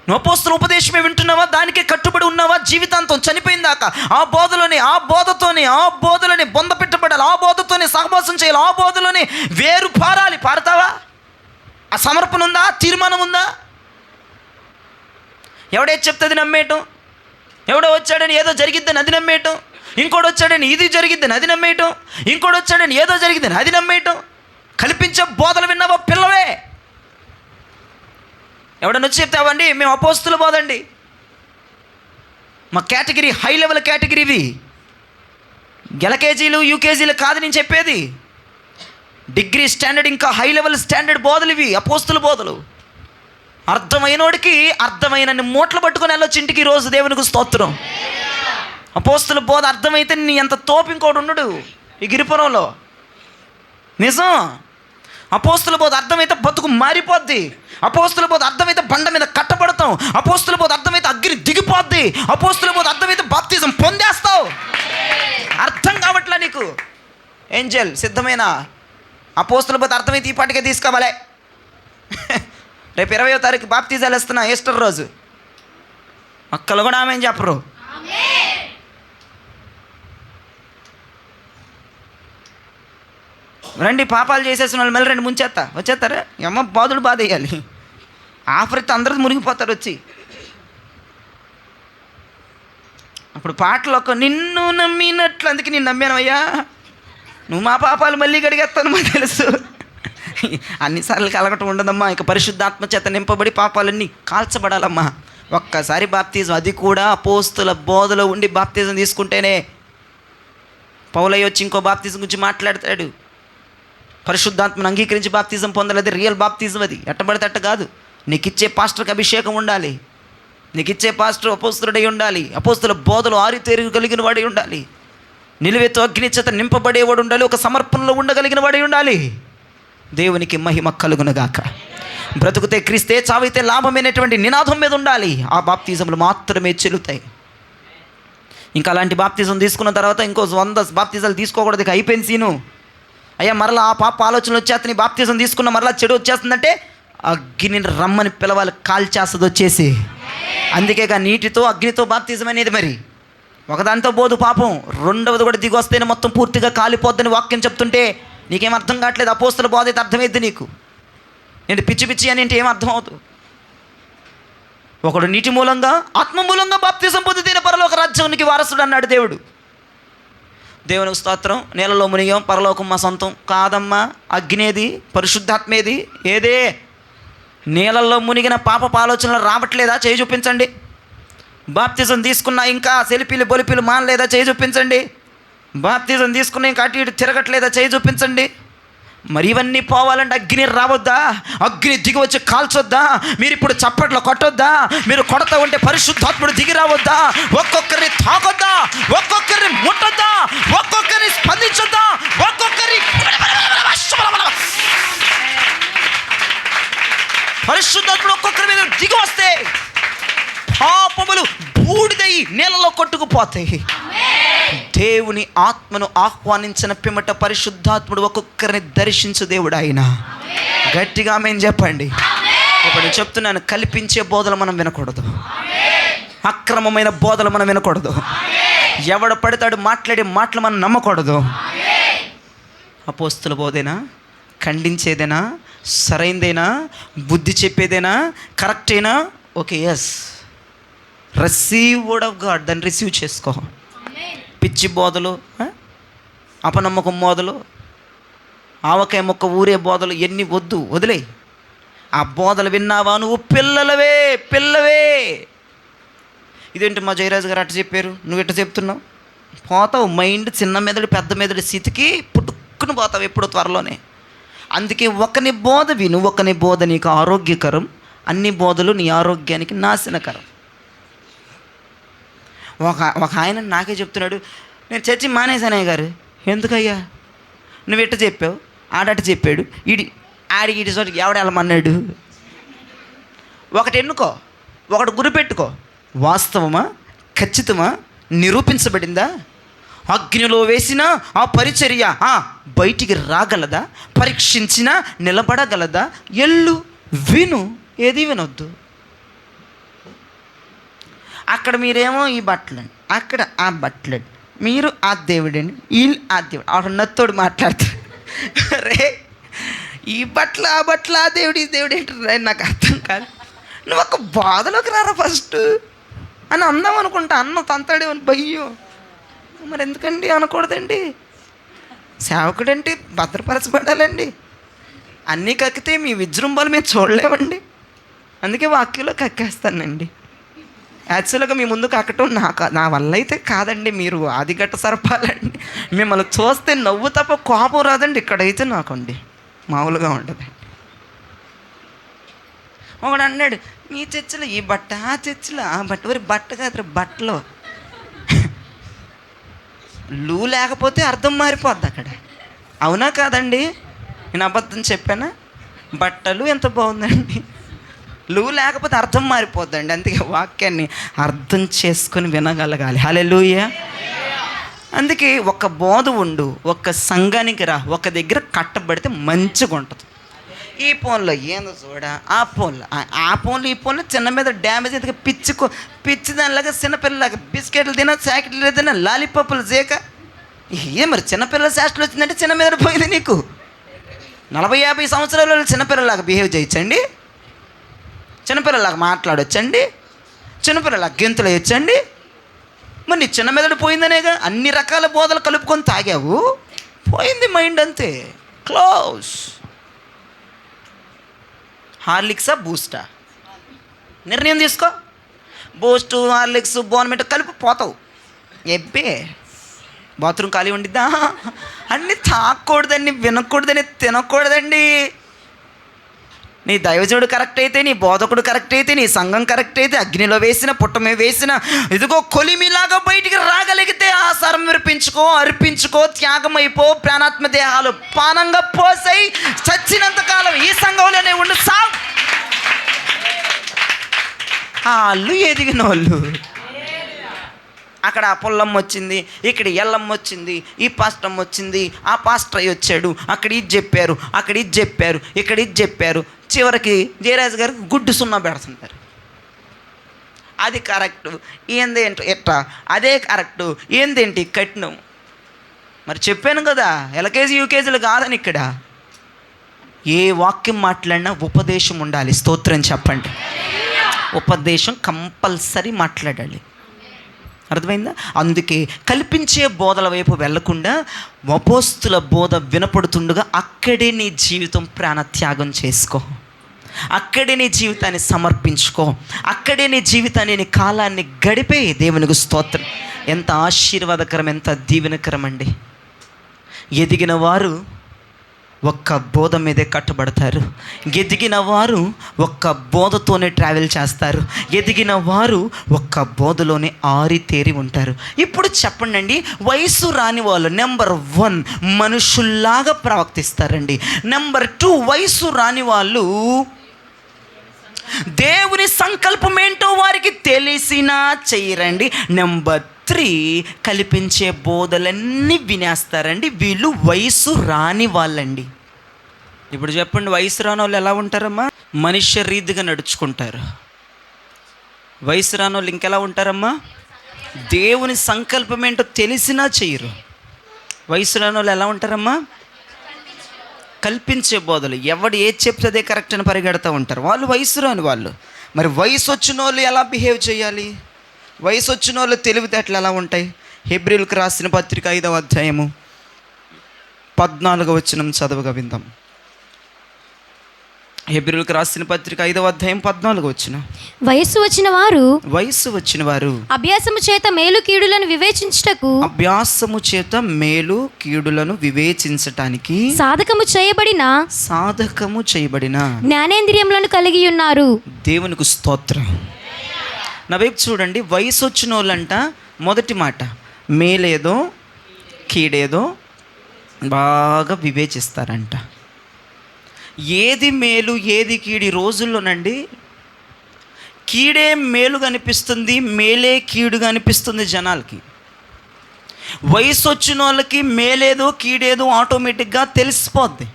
Speaker 2: నువ్వు అపోస్తలుల ఉపదేశమే వింటున్నావా, దానికే కట్టుబడి ఉన్నావా జీవితాంతం చనిపోయిందాకా? ఆ బోధలోనే బొంద పెట్టబడాలి, ఆ బోధతోనే సహవాసం చేయాలి, ఆ బోధలోనే వేరు పారతావా? ఆ సమర్పణ ఉందా, తీర్మానం ఉందా? ఎవడేది చెప్తే అది నమ్మేయటం, ఎవడో వచ్చాడని ఏదో జరిగిద్దని అది నమ్మేయటం, ఇంకోటి వచ్చాడని ఇది జరిగిద్దని అది నమ్మేయటం, ఇంకోటి వచ్చాడని ఏదో జరిగిద్దని అది నమ్మేయటం. కల్పించే బోధలు విన్నావా పిల్లవే. ఎవడన్నా వచ్చి చెప్తావండి మేము అపోస్తుల బోధ అండి, మా కేటగిరీ హై లెవెల్ కేటగిరీవి, ఎల్కేజీలు యూకేజీలు కాదు నేను చెప్పేది, డిగ్రీ స్టాండర్డ్, ఇంకా హై లెవెల్ స్టాండర్డ్ బోధలు ఇవి, అపోస్తుల బోధలు. అర్థమైనోడికి అర్థమైనన్ని మూటలు పట్టుకొని వెళ్ళొచ్చు ఇంటికి. ఈరోజు దేవునికి స్తోత్రం. అపోస్తుల బోధ అర్థమైతే నీ ఎంత తోపు ఇంకోటి ఉండడు ఈ గిరిపురంలో. నిజం. అపోస్తుల బోధ అర్థమైతే బతుకు మారిపోద్ది. అపోస్తుల బోధ అర్థమైతే బండ మీద కట్టబడతాం. అపోస్తుల బోధ అర్థమైతే అగ్ని దిగిపోద్ది. అపోస్తుల బోధ అర్థమైతే బాప్తిజం పొందేస్తావు. అర్థం కావట్లా నీకు. ఏంజల్ సిద్ధమేనా? అపోస్తుల బోధ అర్థమైతే ఈ పాటికే తీసుకోవాలి. రేపు 20వ తారీఖు బాప్తిజాలు ఇస్తున్నా, ఈస్టర్ రోజు. అక్కలు కూడా ఆమె చెప్పరు. రండి, పాపాలు చేసేసిన వాళ్ళు మళ్ళీ 2 వచ్చేస్తారా? ఏమో బాధుడు బాధ వేయాలి. ఆఫర్ అయితే అందరూ మునిగిపోతారు వచ్చి. అప్పుడు పాటలు నిన్ను నమ్మినట్లు, అందుకే నేను నమ్మాను అయ్యా, నువ్వు మా పాపాలు మళ్ళీ కడిగేస్తాను మాకు తెలుసు. అన్నిసార్లు కలగటం ఉండదమ్మా. ఇక పరిశుద్ధాత్మ చేత నింపబడి పాపాలన్నీ కాల్చబడాలమ్మా. ఒక్కసారి బాప్తిజం, అది కూడా అపోస్తుల బోధలో ఉండి బాప్తిజం తీసుకుంటేనే. పౌలయ్య వచ్చి ఇంకో బాప్తిజం గురించి మాట్లాడతాడు. పరిశుద్ధాత్మను అంగీకరించి బాప్తిజం పొందాలి, రియల్ బాప్తిజం. అది ఎట్టబడితే అట్ట కాదు. నీకు ఇచ్చే పాస్టర్కి అభిషేకం ఉండాలి, నీకు ఇచ్చే పాస్టర్ అపోస్తులుడై ఉండాలి, అపోస్తుల బోధలు ఆరితేరి కలిగిన వాడై ఉండాలి, నిలువెత్తు అగ్ని చేత నింపబడేవాడు ఉండాలి, ఒక సమర్పణలో ఉండగలిగిన వాడై ఉండాలి. దేవునికి మహిమ కలుగునుగాక. బ్రతుకుతే క్రీస్తే, చావైతే లాభమైనటువంటి నినాదం మీద ఉండాలి. ఆ బాప్తిజంలు మాత్రమే చెల్లుతాయి. ఇంకా అలాంటి బాప్తిజం తీసుకున్న తర్వాత ఇంకో 100 బాప్తిజాలు తీసుకోకూడదు. ఇక అయిపోయింది సీను. అయ్యా మరలా ఆ పాప ఆలోచనలు వచ్చేస్తుంది, బాప్తిజం తీసుకున్న మరలా చెడు వచ్చేస్తుందంటే అగ్నిని రమ్మని పిలవాలి, కాల్చేస్తుంది వచ్చేసి. అందుకేగా నీటితో అగ్నితో బాప్తిజం అనేది. మరి ఒకదానితో పోదు పాపం, రెండవది కూడా దిగి వస్తేనే మొత్తం పూర్తిగా కాలిపోద్దని వాక్యం చెప్తుంటే నీకేం అర్థం కావట్లేదు. అపోస్తుల బోధ అయితే అర్థమైద్ది నీకు. నేను పిచ్చి అని అంటే ఏం అర్థం అవుతుంది? ఒకడు నీటి మూలంగా, ఆత్మ మూలంగా బాప్తిజం పొందితేనే పరలోక రాజ్యానికి వారసుడు అన్నాడు దేవుడు. దేవునికి స్తోత్రం. నీళ్ళలో మునిగాం, పరలోకం మా సొంతం కాదమ్మా. అగ్నేది, పరిశుద్ధాత్మేది, ఏదే? నీళ్ళల్లో మునిగిన పాపపు ఆలోచనలు రావట్లేదా? చేయి చూపించండి. బాప్తిజం తీసుకున్నా ఇంకా సెలిపిలు బొలిపిలు మానలేదా? చేయి చూపించండి. బాప్తిజం తీసుకున్నా ఇంకా అటు ఇటు తిరగట్లేదా? చేయి చూపించండి. మరి ఇవన్నీ పోవాలంటే అగ్ని రావద్దా? అగ్ని దిగి వచ్చి కాల్చొద్దా? మీరు ఇప్పుడు చప్పట్లు కొట్టొద్దా? మీరు కొడతా ఉంటే పరిశుద్ధాత్ముడు దిగి రావద్దా? ఒక్కొక్కరిని తాకొద్దా? ఒక్కొక్కరిని ముట్టొద్దా? ఒక్కొక్కరిని స్పందించొద్దా? ఒక్కొక్కరి పరిశుద్ధాత్ముడు ఒక్కొక్కరి మీద దిగి వస్తే పాపములు బూడిదై నీళ్ళలో కొట్టుకుపోతాయి. దేవుని ఆత్మను ఆహ్వానించిన పిమ్మట పరిశుద్ధాత్ముడు ఒక్కొక్కరిని దర్శించు దేవుడు ఆయన. గట్టిగా ఆమేన్ చెప్పండి. ఇప్పుడు నేను చెప్తున్నాను, కల్పించే బోధలు మనం వినకూడదు, అక్రమమైన బోధలు మనం వినకూడదు, ఎవడ పడతాడు మాట్లాడే మాటలు మనం నమ్మకూడదు. అపోస్తుల బోధేనా, ఖండించేదేనా, సరైందేనా, బుద్ధి చెప్పేదేనా, కరెక్టేనా? Okay, yes, receive word of God, దాన్ని రిసీవ్ చేసుకో. పిచ్చి బోధలు, అపనమ్మకం బోధలు, ఆవకాయ మొక్క ఊరే బోధలు ఎన్ని వద్దు, వదిలే. ఆ బోధలు విన్నావా నువ్వు పిల్లవే. ఇదేంటి మా జయరాజు గారు అట్ట చెప్పారు, నువ్వు ఎట్ట చెప్తున్నావు? పోతావు. మైండ్ చిన్న మెదడు పెద్ద మెదడు స్థితికి పుట్టుక్కుని పోతావు ఎప్పుడో త్వరలోనే. అందుకే ఒకని బోధ విను, ఒకని బోధ నీకు ఆరోగ్యకరం, అన్ని బోధలు నీ ఆరోగ్యానికి నాశనకరం. ఒక ఆయన నాకే చెప్తున్నాడు, నేను చర్చి మానేశానయ్య గారు. ఎందుకయ్యా? నువ్వు ఎట్ట చెప్పావు, ఆడట చెప్పాడు, ఆడికి ఇటు చోటు ఎవడ వెళ్ళమన్నాడు? ఒకటి ఎన్నుకో, ఒకటి గురిపెట్టుకో. వాస్తవమా, ఖచ్చితమా, నిరూపించబడిందా? అగ్నిలో వేసిన ఆ పరిచర్య బయటికి రాగలదా? పరీక్షించినా నిలబడగలదా? ఎల్లు విను, ఏది వినొద్దు. అక్కడ మీరేమో ఈ బట్టలండి, అక్కడ ఆ బట్టలండి, మీరు ఆ దేవుడండి, వీళ్ళు ఆ దేవుడు. ఆవిడ నత్తోడు మాట్లాడతారు, రే ఈ బట్టలు ఆ బట్టలు, ఆ దేవుడు ఈ దేవుడు ఏంటి నాకు అర్థం కాదు. నువ్వు ఒక బాధలోకి రారా ఫస్ట్ అని అందాం అనుకుంటా. అన్న తంతాడే అని భయ్యో, మరి ఎందుకండి అనకూడదండి? సేవకుడంటే భద్రపరచబడాలండి. అన్నీ కక్కితే మీ విజృంభాలు మేము చూడలేమండి. అందుకే వాక్యంలో కక్కేస్తానండి. యాక్చువల్గా మీ ముందు కక్కటం నా వల్ల అయితే కాదండి. మీరు ఆదిగట్ట సరపాలండి. మిమ్మల్ని చూస్తే నవ్వు తప్ప కోపం రాదండి. ఇక్కడైతే నాకండి మామూలుగా ఉంటుంది. ఒకడు అన్నాడు, మీ చర్చలో ఈ బట్ట, ఆ చర్చలో ఆ బట్ట. మరి బట్ట కాదు, బట్టలో లూ లేకపోతే అర్థం మారిపోద్ది అక్కడ. అవునా కాదండి? నేను అబద్ధం చెప్పానా? బట్టలు ఎంత బాగుందండి, లూ లేకపోతే అర్థం మారిపోద్దండి. అందుకే వాక్యాన్ని అర్థం చేసుకొని వినగలగాలి. హల్లెలూయా. అందుకే ఒక బోధ ఉండు, ఒక సంఘానికి రా, ఒక దగ్గర కట్టబడితే మంచిగా ఉంటుంది. ఈ ఫోన్లో ఏందో చూడ, ఆ ఫోన్లో ఈ ఫోన్లో చిన్న మీద డ్యామేజ్ అయితే పిచ్చి దానిలాగా చిన్నపిల్లలాగా బిస్కెట్లు తిన, చాకెట్లు తిన, లాలీపాపులు చేక. మరి చిన్నపిల్లల శాస్త్రం వచ్చిందంటే చిన్న మీద పోయింది నీకు. 40-50 సంవత్సరాలలో చిన్నపిల్లలాగా బిహేవ్ చేయొచ్చండి, చిన్నపిల్లలాగా మాట్లాడొచ్చండి, చిన్నపిల్లలాగా గెంతులు వేయొచ్చండి. మరి నీ చిన్న మెదడు పోయిందనేగా అన్ని రకాల బోధలు కలుపుకొని తాగావు, పోయింది మైండ్ అంతే. క్లోజ్. హార్లిక్సా బూస్టా? నిర్ణయం తీసుకో. బూస్టు, హార్లిక్స్, బోర్న్విటా కలిపి పోతావు. ఎబ్బే బాత్రూమ్ ఖాళీ ఉండిద్దా? అన్నీ తాగకూడదండి, వినకూడదని, తినకూడదండి. నీ దైవజనుడు కరెక్ట్ అయితే, నీ బోధకుడు కరెక్ట్ అయితే, నీ సంఘం కరెక్ట్ అయితే, అగ్నిలో వేసిన పుట్టమే వేసిన ఇదిగో కొలిమిలాగా బయటికి రాగలిగితే ఆసారం వినిపించుకో, అర్పించుకో, త్యాగం అయిపో, ప్రాణాత్మ దేహాలు పానంగా పోసై చచ్చినంత కాలం ఈ సంఘంలోనే ఉండి సాగు. వాళ్ళు ఎదిగిన వాళ్ళు. అక్కడ ఆ పుల్లమ్మ వచ్చింది, ఇక్కడ ఎల్లమ్మ వచ్చింది, ఈ పాస్టమ్మ వచ్చింది, ఆ పాస్టర్ అయ్యి వచ్చాడు, అక్కడ ఇది చెప్పారు, అక్కడ ఇది చెప్పారు, ఇక్కడ ఇది చెప్పారు. చివరికి జయరాజు గారికి గుడ్డు సున్నా పెడుతుంటారు. అది కరెక్టు, ఏందేంటి ఎట్టా, అదే కరెక్టు, ఏందేంటి కట్నం. మరి చెప్పాను కదా, ఎల్కేజీ యూకేజీలు కాదని. ఇక్కడ ఏ వాక్యం మాట్లాడినా ఉపదేశం ఉండాలి. స్తోత్రం చెప్పండి. ఉపదేశం కంపల్సరీ మాట్లాడాలి. అర్థమైందా? అందుకే కల్పించే బోధల వైపు వెళ్లకుండా అపోస్తుల బోధ వినపడుతుండగా అక్కడే నీ జీవితం ప్రాణత్యాగం చేసుకో, అక్కడే నీ జీవితాన్ని సమర్పించుకో, అక్కడే నీ జీవితాన్ని, నీ కాలాన్ని గడిపే. దేవునికి స్తోత్రం. ఎంత ఆశీర్వాదకరం, ఎంత దీవెనకరం అండి. ఎదిగిన వారు ఒక్క బోధ మీదే కట్టబడతారు. ఎదిగిన వారు ఒక్క బోధతోనే ట్రావెల్ చేస్తారు. ఎదిగిన వారు ఒక్క బోధలోనే ఆరితేరి ఉంటారు. ఇప్పుడు చెప్పండి, వయసు రాని వాళ్ళు నెంబర్ 1 మనుషుల్లాగా ప్రవర్తిస్తారండి. నెంబర్ 2 వయసు రాని వాళ్ళు దేవుని సంకల్పం ఏంటో వారికి తెలిసినా చెయ్యరండి. నెంబర్ 3, కల్పించే బోధలన్నీ వినేస్తారండి. వీళ్ళు వయసు రాని వాళ్ళండి. ఇప్పుడు చెప్పండి, వయసు రాని వాళ్ళు ఎలా ఉంటారమ్మా? మనుష్య రీతిగా నడుచుకుంటారు. వయసు రాని వాళ్ళు ఇంకెలా ఉంటారమ్మా? దేవుని సంకల్పం ఏంటో తెలిసినా చెయ్యరు. వయసు రాని వాళ్ళు ఎలా ఉంటారమ్మా? కల్పించే బోధలు, ఎవడు ఏది చెప్తే అదే కరెక్ట్ అని పరిగెడతా ఉంటారు. వాళ్ళు వయసు రాని వాళ్ళు. మరి వయసు వచ్చిన వాళ్ళు ఎలా బిహేవ్ చేయాలి? వయసు వచ్చిన వాళ్ళు తెలివితేటలు ఎలా ఉంటాయి? హెబ్రీయులకు రాసిన పత్రిక 5వ అధ్యాయము 14వ వచనం చదవగా విందాం. హెబ్రీయులకు రాసిన పత్రిక 5వ అధ్యాయం 14వ వచనం.
Speaker 3: వయస్సు వచ్చిన వారు
Speaker 2: అభ్యాసము చేత మేలు కీడులను వివేచించటానికి
Speaker 3: సాధకము
Speaker 2: చేయబడిన
Speaker 3: జ్ఞానేంద్రియములను కలిగి ఉన్నారు.
Speaker 2: దేవునికి స్తోత్రం. నా వైపు చూడండి. వయసు వచ్చిన వాళ్ళంట మొదటి మాట మేలేదో కీడేదో బాగా వివేచిస్తారంట. ఏది మేలు ఏది కీడి రోజుల్లోనండి కీడే మేలుగా అనిపిస్తుంది, మేలే కీడుగా అనిపిస్తుంది జనాలకి. వయసు వచ్చిన వాళ్ళకి మేలేదో కీడేదో ఆటోమేటిక్గా తెలిసిపోద్ది.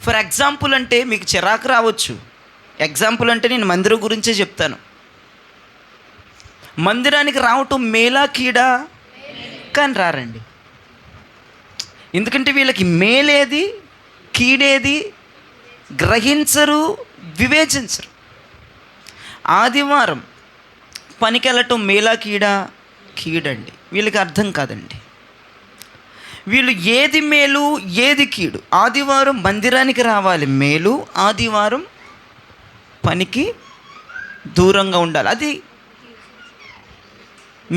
Speaker 2: ఫర్ ఎగ్జాంపుల్ అంటే మీకు చిరాకు రావచ్చు. ఎగ్జాంపుల్ అంటే నేను మందిరం గురించే చెప్తాను. మందిరానికి రావటం మేలా కీడా? కానీ రారండి. ఎందుకంటే వీళ్ళకి మేలేది కీడేది గ్రహించరు, వివేచించరు. ఆదివారం పనికి వెళ్ళటం మేలా కీడా? కీడండి. వీళ్ళకి అర్థం కాదండి. వీళ్ళు ఏది మేలు ఏది కీడు. ఆదివారం మందిరానికి రావాలి మేలు, ఆదివారం పనికి దూరంగా ఉండాలి అది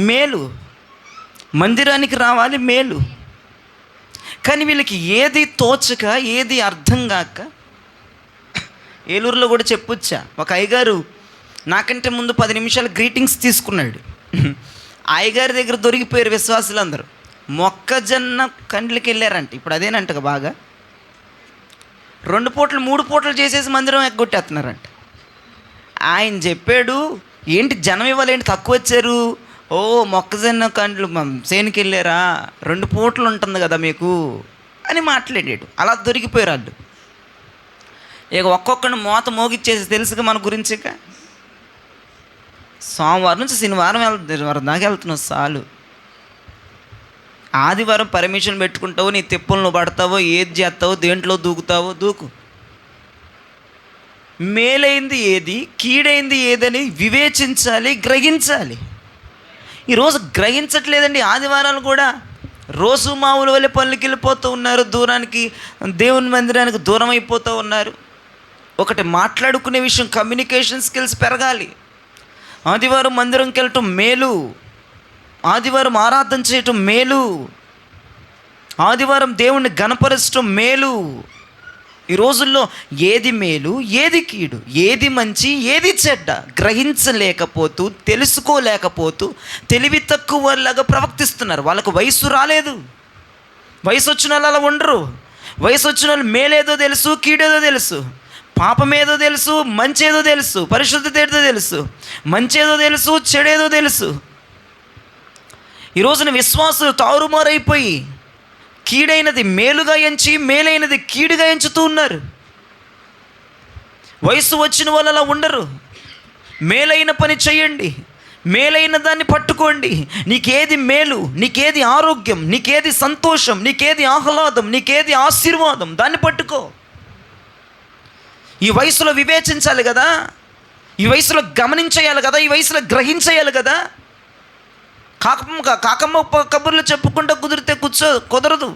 Speaker 2: మేలు. మందిరానికి రావాలి మేలు. కానీ వీళ్ళకి ఏది తోచక ఏది అర్థం కాక, ఏలూరులో కూడా చెప్పొచ్చా, ఒక అయ్యగారు నాకంటే ముందు 10 నిమిషాలు గ్రీటింగ్స్ తీసుకున్నాడు. అయ్యగారి దగ్గర దొరికిపోయారు విశ్వాసులందరూ. మొక్కజొన్న కండ్లకి వెళ్ళారంట. ఇప్పుడు అదేనంట బాగా 2 పూటలు 3 పూటలు చేసేసి మందిరం ఎగ్గొట్టేస్తున్నారంట. ఆయన చెప్పాడు, ఏంటి జనం ఇవ్వాలేంటి తక్కువ వచ్చారు? ఓ మొక్కజొన్న కండ్లు సేనికి వెళ్ళారా, 2 పూటలు ఉంటుంది కదా మీకు అని మాట్లాడాడు. అలా దొరికిపోయారు వాళ్ళు. ఇక ఒక్కొక్కడిని మోత మోగిచ్చేసి తెలుసుగా మన గురించి. ఇక సోమవారం నుంచి శనివారం దాకా వెళ్తున్నావు చాలు. ఆదివారం పర్మిషన్ పెట్టుకుంటావు, నీ తిప్పులను పడతావో, ఏది చేస్తావో, దేంట్లో దూకుతావో దూకు. మేలైంది ఏది కీడైంది ఏదని వివేచించాలి, గ్రహించాలి. ఈరోజు గ్రహించట్లేదండి. ఆదివారాలు కూడా రోజు మామూలు వల్ల పనులకి వెళ్ళిపోతూ ఉన్నారు, దూరానికి దేవుని మందిరానికి దూరం అయిపోతూ ఉన్నారు. ఒకటి మాట్లాడుకునే విషయం, కమ్యూనికేషన్ స్కిల్స్ పెరగాలి. ఆదివారం మందిరంకి వెళ్ళటం మేలు, ఆదివారం ఆరాధన చేయటం మేలు, ఆదివారం దేవుణ్ణి గణపరచటం మేలు. ఈ రోజుల్లో ఏది మేలు ఏది కీడు, ఏది మంచి ఏది చెడ్డ గ్రహించలేకపోతూ, తెలుసుకోలేకపోతూ తెలివి తక్కువ వాళ్ళగా ప్రవర్తిస్తున్నారు. వాళ్ళకు వయసు రాలేదు. వయసు వచ్చిన వాళ్ళు అలా ఉండరు. వయసు వచ్చిన వాళ్ళు మేలేదో తెలుసు, కీడేదో తెలుసు, పాపమేదో తెలుసు, మంచేదో తెలుసు, పరిశుద్ధత ఏదో తెలుసు, మంచేదో తెలుసు, చెడేదో తెలుసు. ఈ రోజున విశ్వాసులు తారుమారైపోయి కీడైనది మేలుగా ఎంచి, మేలైనది కీడుగా ఎంచుతూ ఉన్నారు. వయసు వచ్చిన వాళ్ళు అలా ఉండరు. మేలైన పని చేయండి, మేలైన దాన్ని పట్టుకోండి. నీకేది మేలు, నీకేది ఆరోగ్యం, నీకేది సంతోషం, నీకేది ఆహ్లాదం, నీకేది ఆశీర్వాదం, దాన్ని పట్టుకో. ఈ వయసులో వివేచించాలి కదా, ఈ వయసులో గమనించేయాలి కదా, ఈ వయసులో గ్రహించేయాలి కదా. కాకమ్మ కబుర్లు చెప్పుకుంటూ కుదరదు.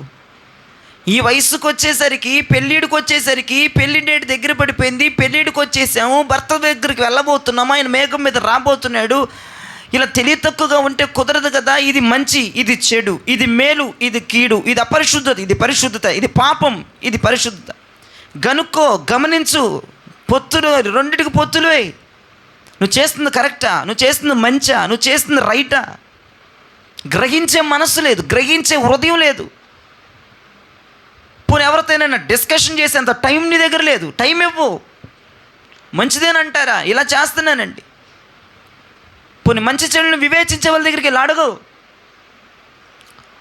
Speaker 2: ఈ వయసుకు వచ్చేసరికి, పెళ్ళిడికి వచ్చేసరికి, పెళ్లి డేట్ దగ్గర పడిపోయింది, పెళ్ళిడికి వచ్చేసాము, భర్త దగ్గరికి వెళ్ళబోతున్నాము, ఆయన మేఘం మీద రాబోతున్నాడు. ఇలా తెలియ తక్కువగా ఉంటే కుదరదు కదా. ఇది మంచి, ఇది చెడు, ఇది మేలు, ఇది కీడు, ఇది అపరిశుద్ధత, ఇది పరిశుద్ధత, ఇది పాపం, ఇది పరిశుద్ధత. గనుక్కో, గమనించు. పొత్తులు, రెండిటికి పొత్తులు. నువ్వు చేస్తుంది కరెక్టా, నువ్వు చేస్తుంది మంచా, నువ్వు చేస్తుంది రైటా? గ్రహించే మనసు లేదు, గ్రహించే హృదయం లేదు. పోనీ ఎవరితోనైనా డిస్కషన్ చేసేంత టైం నీ దగ్గర లేదు. టైం ఇవ్వు.
Speaker 1: మంచిదేనంటారా? ఇలా చేస్తున్నానండి. పోనీ మంచి చెడులను వివేచించే వాళ్ళ దగ్గరికి వెళ్ళి అడగవు.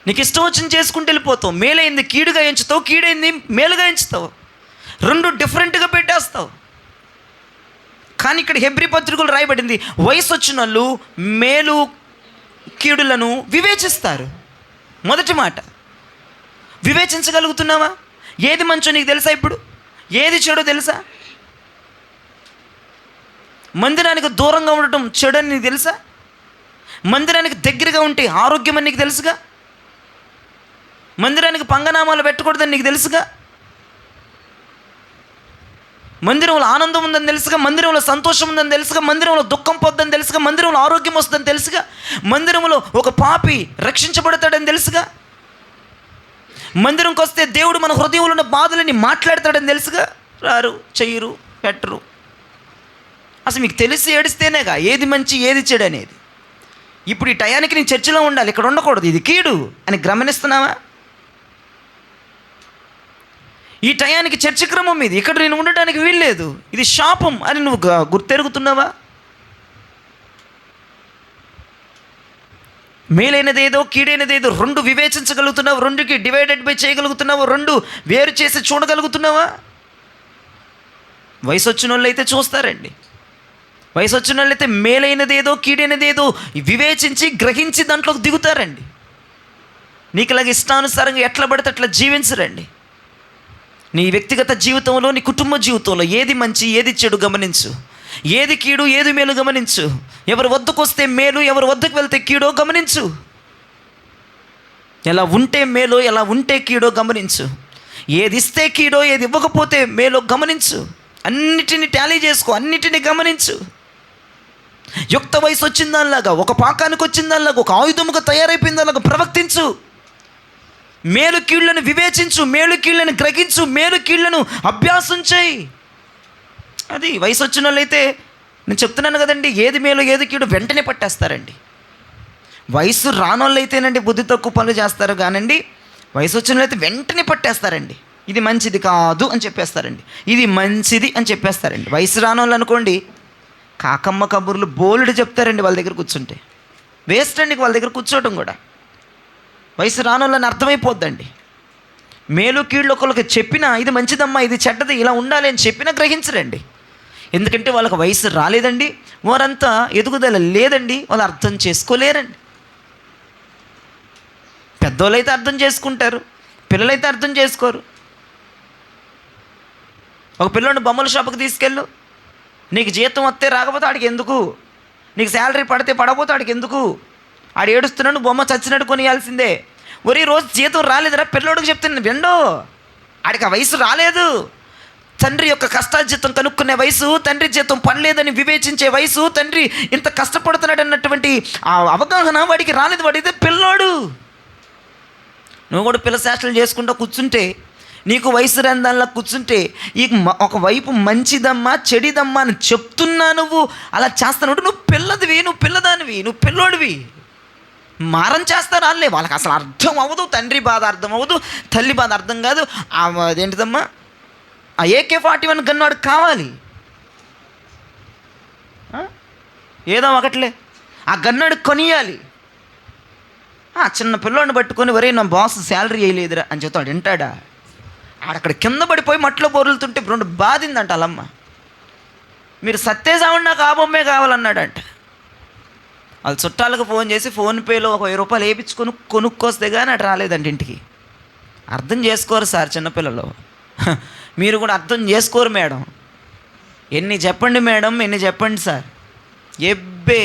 Speaker 1: నీకు ఇష్టం వచ్చింది చేసుకుంటూ వెళ్ళిపోతావు. మేలైంది కీడుగా ఎంచుతావు, కీడైంది మేలుగా ఎంచుతావు. రెండు డిఫరెంట్గా పెట్టేస్తావు. కానీ ఇక్కడ హెబ్రీ పత్రికలు రాయబడింది, వయసు వచ్చిన వాళ్ళు మేలు కీడులను వివేచిస్తారు. మొదటి మాట, వివేచించగలుగుతున్నావా? ఏది మంచో నీకు తెలుసా? ఇప్పుడు ఏది చెడో తెలుసా? మందిరానికి దూరంగా ఉండటం చెడు అని నీకు తెలుసా? మందిరానికి దగ్గరగా ఉంటే ఆరోగ్యం అని నీకు తెలుసుగా? మందిరానికి పంగనామాలు పెట్టకూడదని నీకు తెలుసుగా? మందిరంలో ఆనందం ఉందని తెలుసుగా? మందిరంలో సంతోషం ఉందని తెలుసుగా? మందిరంలో దుఃఖం పొద్దని తెలుసుగా? మందిరంలో ఆరోగ్యం వస్తుందని తెలుసుగా? మందిరంలో ఒక పాపి రక్షించబడతాడని తెలుసుగా? మందిరంకి వస్తే దేవుడు మన హృదయంలో ఉన్న బాధలని మాట్లాడతాడని తెలుసుగా? రారు, చెయ్యరు, పెట్టరు. అసలు మీకు తెలిసి ఏడిస్తేనేగా ఏది మంచి ఏది చెడు అనేది. ఇప్పుడు ఈ టయానికి నేను చర్చిలో ఉండాలి, ఇక్కడ ఉండకూడదు, ఇది కీడు అని గమనిస్తున్నావా? ఈ టయానికి చర్చి క్రమం ఇది, ఇక్కడ నేను ఉండటానికి వీల్లేదు, ఇది శాపం అని నువ్వు గుర్తెరుగుతున్నావా? మేలైనదేదో కీడైనదేదో రెండు వివేచించగలుగుతున్నావు, రెండుకి డివైడెడ్ బై చేయగలుగుతున్నావు, రెండు వేరు చేసి చూడగలుగుతున్నావా? వయసు వచ్చిన వాళ్ళు అయితే చూస్తారండి. వయసు వచ్చిన వాళ్ళైతే మేలైనదేదో కీడైనదేదో వివేచించి గ్రహించి దాంట్లోకి దిగుతారండి. నీకు ఇలాగ ఇష్టానుసారంగా ఎట్లా పడితే అట్లా జీవించరండి. నీ వ్యక్తిగత జీవితంలో, నీ కుటుంబ జీవితంలో ఏది మంచి ఏది చెడు గమనించు, ఏది కీడు ఏది మేలు గమనించు. ఎవరి వద్దకు వస్తే మేలు, ఎవరి వద్దకు వెళ్తే కీడో గమనించు. ఎలా ఉంటే మేలో, ఎలా ఉంటే కీడో గమనించు. ఏది ఇస్తే కీడో, ఏది ఇవ్వకపోతే మేలో గమనించు. అన్నిటిని టాలీ చేసుకో, అన్నిటిని గమనించు. యుక్త వయసు వచ్చిందానిలాగా, ఒక పాకానికి వచ్చిందానిలాగా, ఒక ఆయుధముగా తయారైపోయిందానిలాగా ప్రవర్తించు. మేలు కీళ్లను వివేచించు, మేలు కీళ్లను గ్రహించు, మేలు కీళ్లను అభ్యాసం చేయి. అది వయసు వచ్చిన వాళ్ళైతే నేను చెప్తున్నాను కదండి, ఏది మేలు ఏది కీడు వెంటనే పట్టేస్తారండి. వయసు రానోళ్ళు అయితేనండి బుద్ధి తక్కువ పనులు చేస్తారు కానండి, వయసు వచ్చిన వాళ్ళైతే వెంటనే పట్టేస్తారండి. ఇది మంచిది కాదు అని చెప్పేస్తారండి, ఇది మంచిది అని చెప్పేస్తారండి. వయసు రానోళ్ళు అనుకోండి, కాకమ్మ కబుర్లు బోల్డ్ చెప్తారండి వాళ్ళ దగ్గర కూర్చుంటే. వేస్ట్ అండి వాళ్ళ దగ్గర కూర్చోవటం కూడా. వయసు రానోళ్ళని అర్థమైపోద్దండి. మేలు కీళ్ళు ఒకరికి చెప్పినా ఇది మంచిదమ్మా, ఇది చెడ్డది, ఇలా ఉండాలి అని చెప్పినా గ్రహించరండి. ఎందుకంటే వాళ్ళకి వయసు రాలేదండి, వారంతా ఎదుగుదల లేదండి, వాళ్ళు అర్థం చేసుకోలేరండి. పెద్దోళ్ళు అయితే అర్థం చేసుకుంటారు, పిల్లలైతే అర్థం చేసుకోరు. ఒక పిల్లోని బొమ్మల షాపుకి తీసుకెళ్ళు, నీకు జీతం వస్తే రాకపోతే ఆడికి ఎందుకు, నీకు శాలరీ పడితే పడకపోతే ఆడికి ఎందుకు, ఆడు ఏడుస్తున్నాడు బొమ్మ చచ్చినట్టు కొనియాల్సిందే. ఒరే రోజు జీతం రాలేదురా పిల్లోడికి చెప్తున్నాను విండో, ఆడికి ఆ వయసు రాలేదు. తండ్రి యొక్క కష్టార్జితం కనుక్కునే వయసు, తండ్రి జీతం పడలేదని వివేచించే వయసు, తండ్రి ఇంత కష్టపడుతున్నాడు అన్నటువంటి ఆ అవగాహన వాడికి రాలేదు. వాడితే పిల్లోడు. నువ్వు కూడా పిల్ల శాస్త్రాలు చేసుకుంటూ కూర్చుంటే, నీకు వయసు రాని దానిలా కూర్చుంటే, ఈ ఒకవైపు మంచిదమ్మా చెడిదమ్మా అని చెప్తున్నా నువ్వు అలా చేస్తాను. నువ్వు పిల్లదివి, నువ్వు పిల్లదానివి, నువ్వు పిల్లోడివి. మారం చేస్తారు వాళ్ళే, వాళ్ళకి అసలు అర్థం అవ్వదు. తండ్రి బాధ అర్థం అవ్వదు, తల్లి బాధ అర్థం కాదు. అదేంటిదమ్మా, ఆ AK-47 గన్ వాడికి కావాలి. ఏదో ఒకట్లే ఆ గన్నాడికి కొనియాలి. చిన్న పిల్లోడిని పట్టుకొని వరే నా బాస్ శాలరీ వేయలేదురా అని చెప్తాడు. వింటాడా? ఆడక్కడ కింద పడిపోయి మట్లో బొరులుతుంటే రెండు బాధిందంట వాళ్ళమ్మ. మీరు సత్యసావుడు నాకు ఆ బొమ్మే కావాలన్నాడంట. వాళ్ళ చుట్టాలకు ఫోన్ చేసి ఫోన్పేలో ఒక 1000 రూపాయలు వేయించుకొని కొనుక్కొస్తే కానీ అటు రాలేదండి ఇంటికి. అర్థం చేసుకోరు సార్ చిన్నపిల్లలు, మీరు కూడా అర్థం చేసుకోరు మేడం. ఎన్ని చెప్పండి మేడం, ఎన్ని చెప్పండి సార్. ఎబ్బే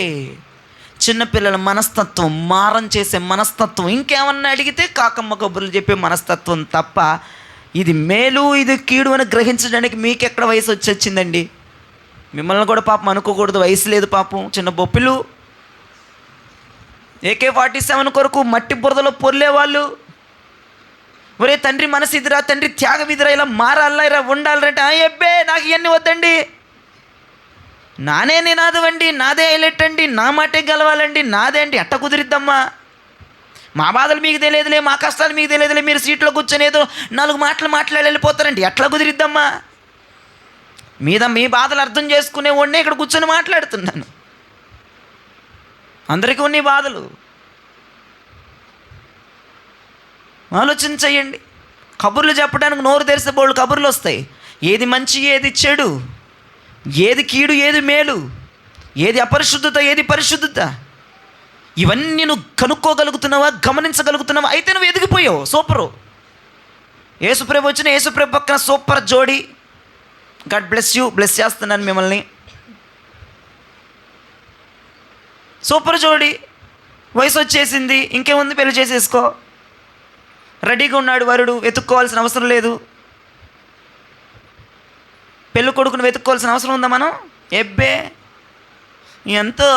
Speaker 1: చిన్నపిల్లల మనస్తత్వం, మారం చేసే మనస్తత్వం, ఇంకేమన్నా అడిగితే కాకమ్మ కబుర్లు చెప్పే మనస్తత్వం తప్ప ఇది మేలు ఇది కీడు అని గ్రహించడానికి మీకెక్కడ వయసు వచ్చిందండి? మిమ్మల్ని కూడా పాపం అనుకోకూడదు, వయసు లేదు పాపం, చిన్న బొప్పిలు. AK-47 కొరకు మట్టి బురదలో పొర్లేవాళ్ళు. ఒరే తండ్రి మనసు ఇదిరా, తండ్రి త్యాగం ఇదిరా, ఇలా మారాలా, ఇలా ఉండాలంటే అబ్బే నాకు ఇవన్నీ వద్దండి, నానే నినాదవండి, నాదే హైలైట్ అండి, నా మాటే గెలవాలండి, నాదే అండి. ఎట్ట కుదిరిద్దమ్మా? మా బాధలు మీకు తెలియదులే, మా కష్టాలు మీకు తెలియదులే, మీరు సీట్లో కూర్చొని ఏదో 4 మాటలు మాట్లాడి వెళ్ళిపోతారండి. ఎట్లా కుదిరిద్దమ్మా?
Speaker 2: మీ బాధలు అర్థం చేసుకునే వాడినే ఇక్కడ కూర్చొని మాట్లాడుతున్నాను. అందరికీ ఉన్నాయి బాధలు. ఆలోచన చెయ్యండి. కబుర్లు చెప్పడానికి నోరు తెరిస్తే బోళ్ళు కబుర్లు వస్తాయి. ఏది మంచి, ఏది చెడు, ఏది కీడు, ఏది మేలు, ఏది అపరిశుద్ధత, ఏది పరిశుద్ధత, ఇవన్నీ నువ్వు కనుక్కోగలుగుతున్నావా, గమనించగలుగుతున్నావా? అయితే నువ్వు ఎదిగిపోయావు. సూపరు. యేసుప్రభు వచ్చిన యేసుప్రభు పక్కన సూపర్ జోడి. God bless you. బ్లెస్ చేస్తున్నాను మిమ్మల్ని. సూపర్ జోడి. వయసు వచ్చేసింది, ఇంకేముంది, పెళ్లి చేసేసుకో. రెడీగా ఉన్నాడు వరుడు, వెతుక్కోవాల్సిన అవసరం లేదు. పెళ్ళి కొడుకును వెతుక్కోవాల్సిన అవసరం ఉందా మనం? ఎబ్బే, ఎంతో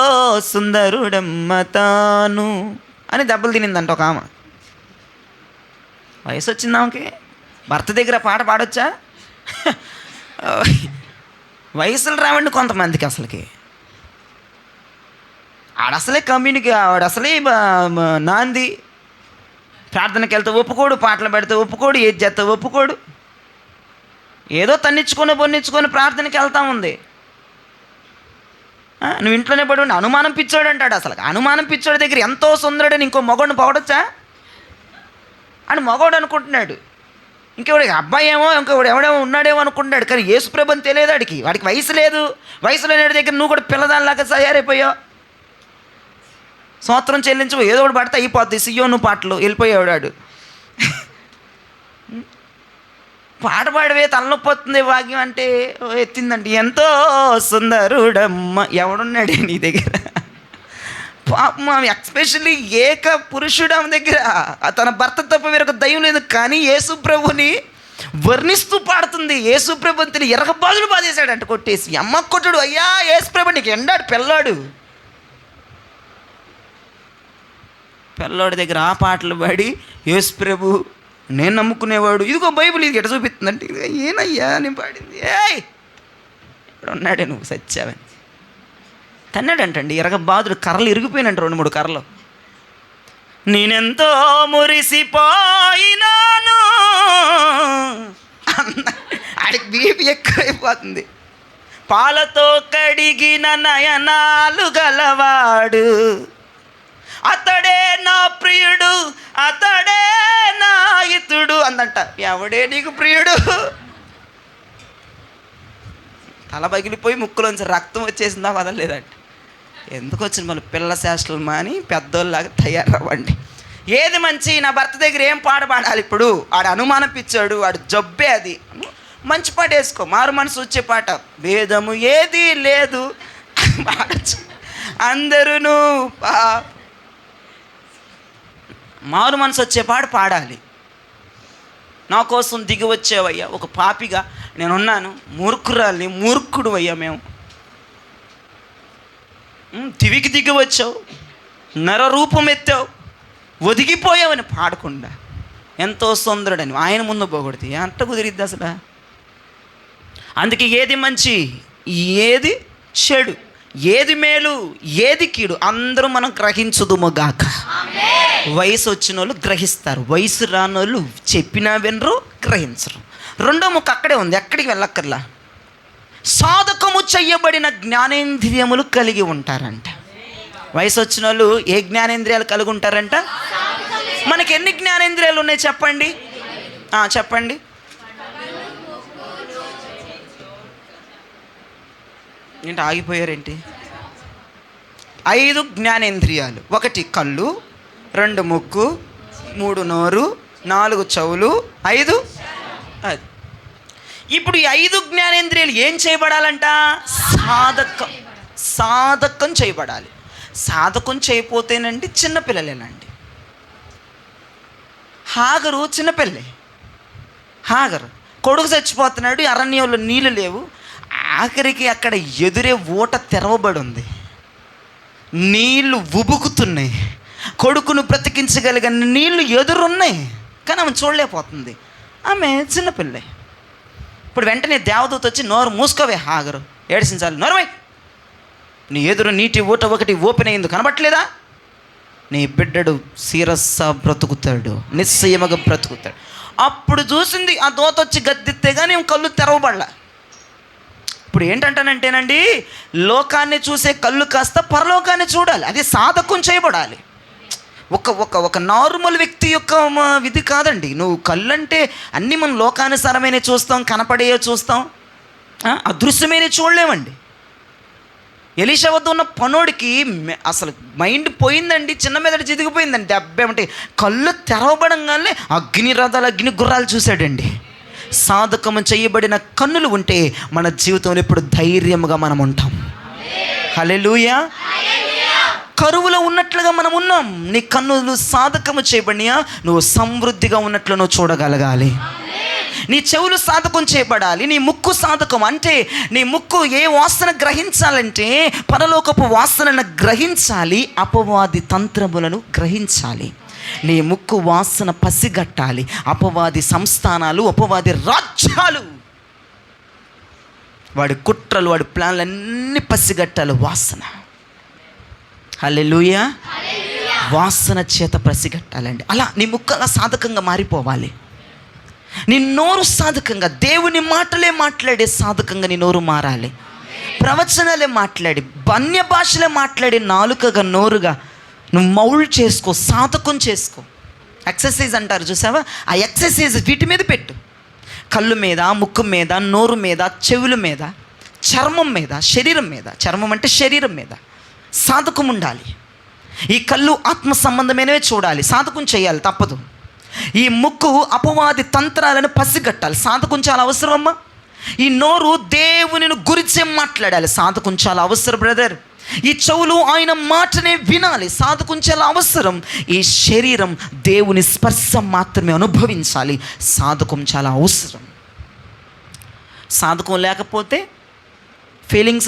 Speaker 2: సుందరుడమ్మ తాను అని దెబ్బలు తినిందంట ఒక ఆమె. వయసు వచ్చింది ఆమెకి. భర్త దగ్గర పాట పాడొచ్చా? వయసులు రావండి కొంతమందికి. అసలుకి ఆడసలే ఆడసలే నాంది. ప్రార్థనకి వెళ్తే ఒప్పుకోడు, పాటలు పెడితే ఒప్పుకోడు, ఏది చేస్తే ఒప్పుకోడు. ఏదో పొన్నించుకొని ప్రార్థనకి వెళ్తా ఉంది. నువ్వు ఇంట్లోనే పడి ఉండి అనుమానం పిచ్చోడు అంటాడు. అసలు అనుమానం పిచ్చోడి దగ్గర ఎంతో సుందరుడని ఇంకో మగోడిని పొగడొచ్చా? అని మగోడు అనుకుంటున్నాడు. ఇంకెవడికి అబ్బాయి ఏమో ఇంకొకడు ఎవడేమో ఉన్నాడేమో అనుకుంటున్నాడు. కానీ యేసుప్రభు అని తెలియదు వాడికి వయసు లేదు. వయసు లేని దగ్గర నువ్వు కూడా పిల్లదానిలాగా తయారైపోయావు. సంవత్సరం చెల్లించు, ఏదో ఒకటి పడితే అయిపోద్ది. సియోను పాటలు వెళ్ళిపోయాడు. పాట పాడవే తలనొప్పి వస్తుంది భాగ్యం అంటే ఎత్తిందండి. ఎంతో సుందరుడమ్మ. ఎవడున్నాడే నీ దగ్గర? పాపం ఎక్స్పెషల్లీ ఏక పురుషుడు ఆమె దగ్గర. తన భర్త తప్ప వేరొక దయ్యం లేదు. కానీ యేసుప్రభుని వర్ణిస్తూ పాడుతుంది. యేసుప్రభుని తిని ఎరగబాదులు బాధేశాడంట కొట్టేసి. అమ్మ కొట్టుడు, అయ్యా యేసుప్రభు నీకు ఎండాడు పిల్లాడి దగ్గర ఆ పాటలు పాడి యేసుప్రభు నేను నమ్ముకునేవాడు, ఇదిగో బైబిల్ ఇది ఎట చూపిస్తుందంటే, ఏనయ్యా నేను పాడింది, ఇక్కడ ఉన్నాడే నువ్వు సచ్చావని తన్నాడంటండి. ఎరగబాదుడు కర్రలు ఇరిగిపోయినంట 2-3 కర్రలు. నేనెంతో మురిసిపోయినాను. ఆడికి బీపీ ఎక్కువైపోతుంది. పాలతో కడిగిన నయనాలు గలవాడు, అతడే నా ప్రియుడు, అతడే నా హితుడు అందంట. ఎవడే నీకు ప్రియుడు? తల పగిలిపోయి ముక్కులోంచి రక్తం వచ్చేసిందా వదలలేదంట. ఎందుకు వచ్చింది మళ్ళీ పిల్ల శాస్త్రాలు మాని పెద్దోళ్ళలాగా తయారవ్వండి. ఏది మంచి? నా భర్త దగ్గర ఏం పాట పాడాలి ఇప్పుడు? ఆడు అనుమానం పిచ్చాడు, ఆడు జబ్బే అది. మంచి పాట వేసుకో, మారు మనసు వచ్చే పాట. భేదము ఏది లేదు పాడచ్చు. అందరూ మారు మనసు వచ్చే పాట పాడాలి. నా కోసం దిగి వచ్చేవయ్యా, ఒక పాపిగా నేనున్నాను, మూర్ఖురాల్ని, మూర్ఖుడు అయ్యా మేము. దివికి దిగి వచ్చావు, నరరూపం ఎత్తావు, ఒదిగిపోయావని పాడకుండా ఎంతో సుందరుడని ఆయన ముందు పోకూడదు. అంట కుదిరిద్ది అసలు. అందుకే ఏది మంచి, ఏది చెడు, ఏది మేలు, ఏది కీడు అందరూ మనం గ్రహించుదుముగాక. వయసు వచ్చిన వాళ్ళు గ్రహిస్తారు, వయసు రాని వాళ్ళు చెప్పినా వినరు, గ్రహించరు. రెండో ముక్క అక్కడే ఉంది, ఎక్కడికి వెళ్ళక్కర్లా. సాధకము చెయ్యబడిన జ్ఞానేంద్రియములు కలిగి ఉంటారంట. వయసు వచ్చిన వాళ్ళు ఏ జ్ఞానేంద్రియాలు కలిగి ఉంటారంట? మనకి ఎన్ని జ్ఞానేంద్రియాలు ఉన్నాయి చెప్పండి? చెప్పండి. ఏంటి ఆగిపోయారేంటి? 5 జ్ఞానేంద్రియాలు. 1 కళ్ళు, 2 ముక్కు, 3 నోరు, 4 చెవులు, 5 అది. ఇప్పుడు ఈ 5 జ్ఞానేంద్రియాలు ఏం చేయబడాలంట? సాధకం చేయబడాలి. సాధకం చేయపోతేనండి చిన్నపిల్లలేనండి. హాగరు చిన్నపిల్లే. హాగరు కొడుకు చచ్చిపోతున్నాడు, అరణ్యంలో నీళ్ళు లేవు. ఆఖరికి అక్కడ ఎదురే ఊట తెరవబడి ఉంది, నీళ్లు ఉబుకుతున్నాయి, కొడుకును బ్రతికించగలిగిన నీళ్లు ఎదురున్నాయి. కానీ ఆమె చూడలేకపోతుంది. ఆమె చిన్నపిల్లే. ఇప్పుడు వెంటనే దేవదూత వచ్చి నోరు మూసుకోవే హాగరు, ఏడిసించాలి, నోరువై, నీ ఎదురు నీటి ఊట ఒకటి ఓపెన్ అయింది కనబట్టలేదా? నీ బిడ్డడు శిరస్స బ్రతుకుతాడు, నిశ్చయముగా బ్రతుకుతాడు. అప్పుడు చూసింది ఆ దూత వచ్చి గద్దెత్తే కానీ కళ్ళు తెరవబడలా. ఇప్పుడు ఏంటంటానంటేనండి, లోకాన్ని చూసే కళ్ళు కాస్త పరలోకాన్ని చూడాలి. అది సాధకం చేయబడాలి. ఒక నార్మల్ వ్యక్తి యొక్క విధి కాదండి. నువ్వు కళ్ళు అంటే అన్నీ మనం లోకానుసారమైన చూస్తాం, కనపడే చూస్తాం, అదృశ్యమైన చూడలేమండి. ఎలీషా వద్ద ఉన్న పనోడికి అసలు మైండ్ పోయిందండి, చిన్న మెదడు చితికిపోయిందండి. దెబ్బేమంటే కళ్ళు తెరవబడంగానే అగ్ని రథాలు, అగ్ని గుర్రాలు చూశాడండి. సాధకము చేయబడిన కన్నులు ఉంటే మన జీవితంలో ఇప్పుడు ధైర్యముగా మనం ఉంటాం. హల్లెలూయా. కరువులో ఉన్నట్లుగా మనం ఉన్నాం. నీ కన్నులు సాధకము చేయబడినా నువ్వు సమృద్ధిగా ఉన్నట్లు నువ్వు చూడగలగాలి. నీ చెవులు సాధకం చేయబడాలి. నీ ముక్కు సాధకం అంటే నీ ముక్కు ఏ వాసన గ్రహించాలంటే పరలోకపు వాసనను గ్రహించాలి, అపవాది తంత్రములను గ్రహించాలి. నీ ముక్కు వాసన పసిగట్టాలి. అపవాది సంస్థానాలు, అపవాది రాజ్యాలు, వాడి కుట్రలు, వాడి ప్లాన్లు అన్నీ పసిగట్టాలి. వాసన, హల్లెలూయా, వాసన చేత పసిగట్టాలండి. అలా నీ ముక్కు అలా సాధకంగా మారిపోవాలి. నీ నోరు సాధకంగా, దేవుని మాటలే మాట్లాడే సాధకంగా నీ నోరు మారాలి. ప్రవచనాలే మాట్లాడి, అన్య భాషలే మాట్లాడి నాలుకగా, నోరుగా నువ్వు మౌల్డ్ చేసుకో, సాధకం చేసుకో. ఎక్సర్సైజ్ అంటారు చూసావా, ఆ ఎక్సర్సైజ్ వీటి మీద పెట్టు. కళ్ళు మీద, ముక్కు మీద, నోరు మీద, చెవుల మీద, చర్మం మీద, శరీరం మీద. చర్మం అంటే శరీరం మీద సాధకం ఉండాలి. ఈ కళ్ళు ఆత్మ సంబంధమైనవే చూడాలి, సాధకం చేయాలి, తప్పదు. ఈ ముక్కు అపవాది తంత్రాలను పసిగట్టాలి, సాధకం చాలా అవసరం అమ్మా. ఈ నోరు దేవుని గురించే మాట్లాడాలి, సాధకం చాలా అవసరం బ్రదర్. ఈ చెవులు ఆయన మాటనే వినాలి, సాధకం చాలా అవసరం. ఈ శరీరం దేవుని స్పర్శ మాత్రమే అనుభవించాలి, సాధకం చాలా అవసరం. సాధకం లేకపోతే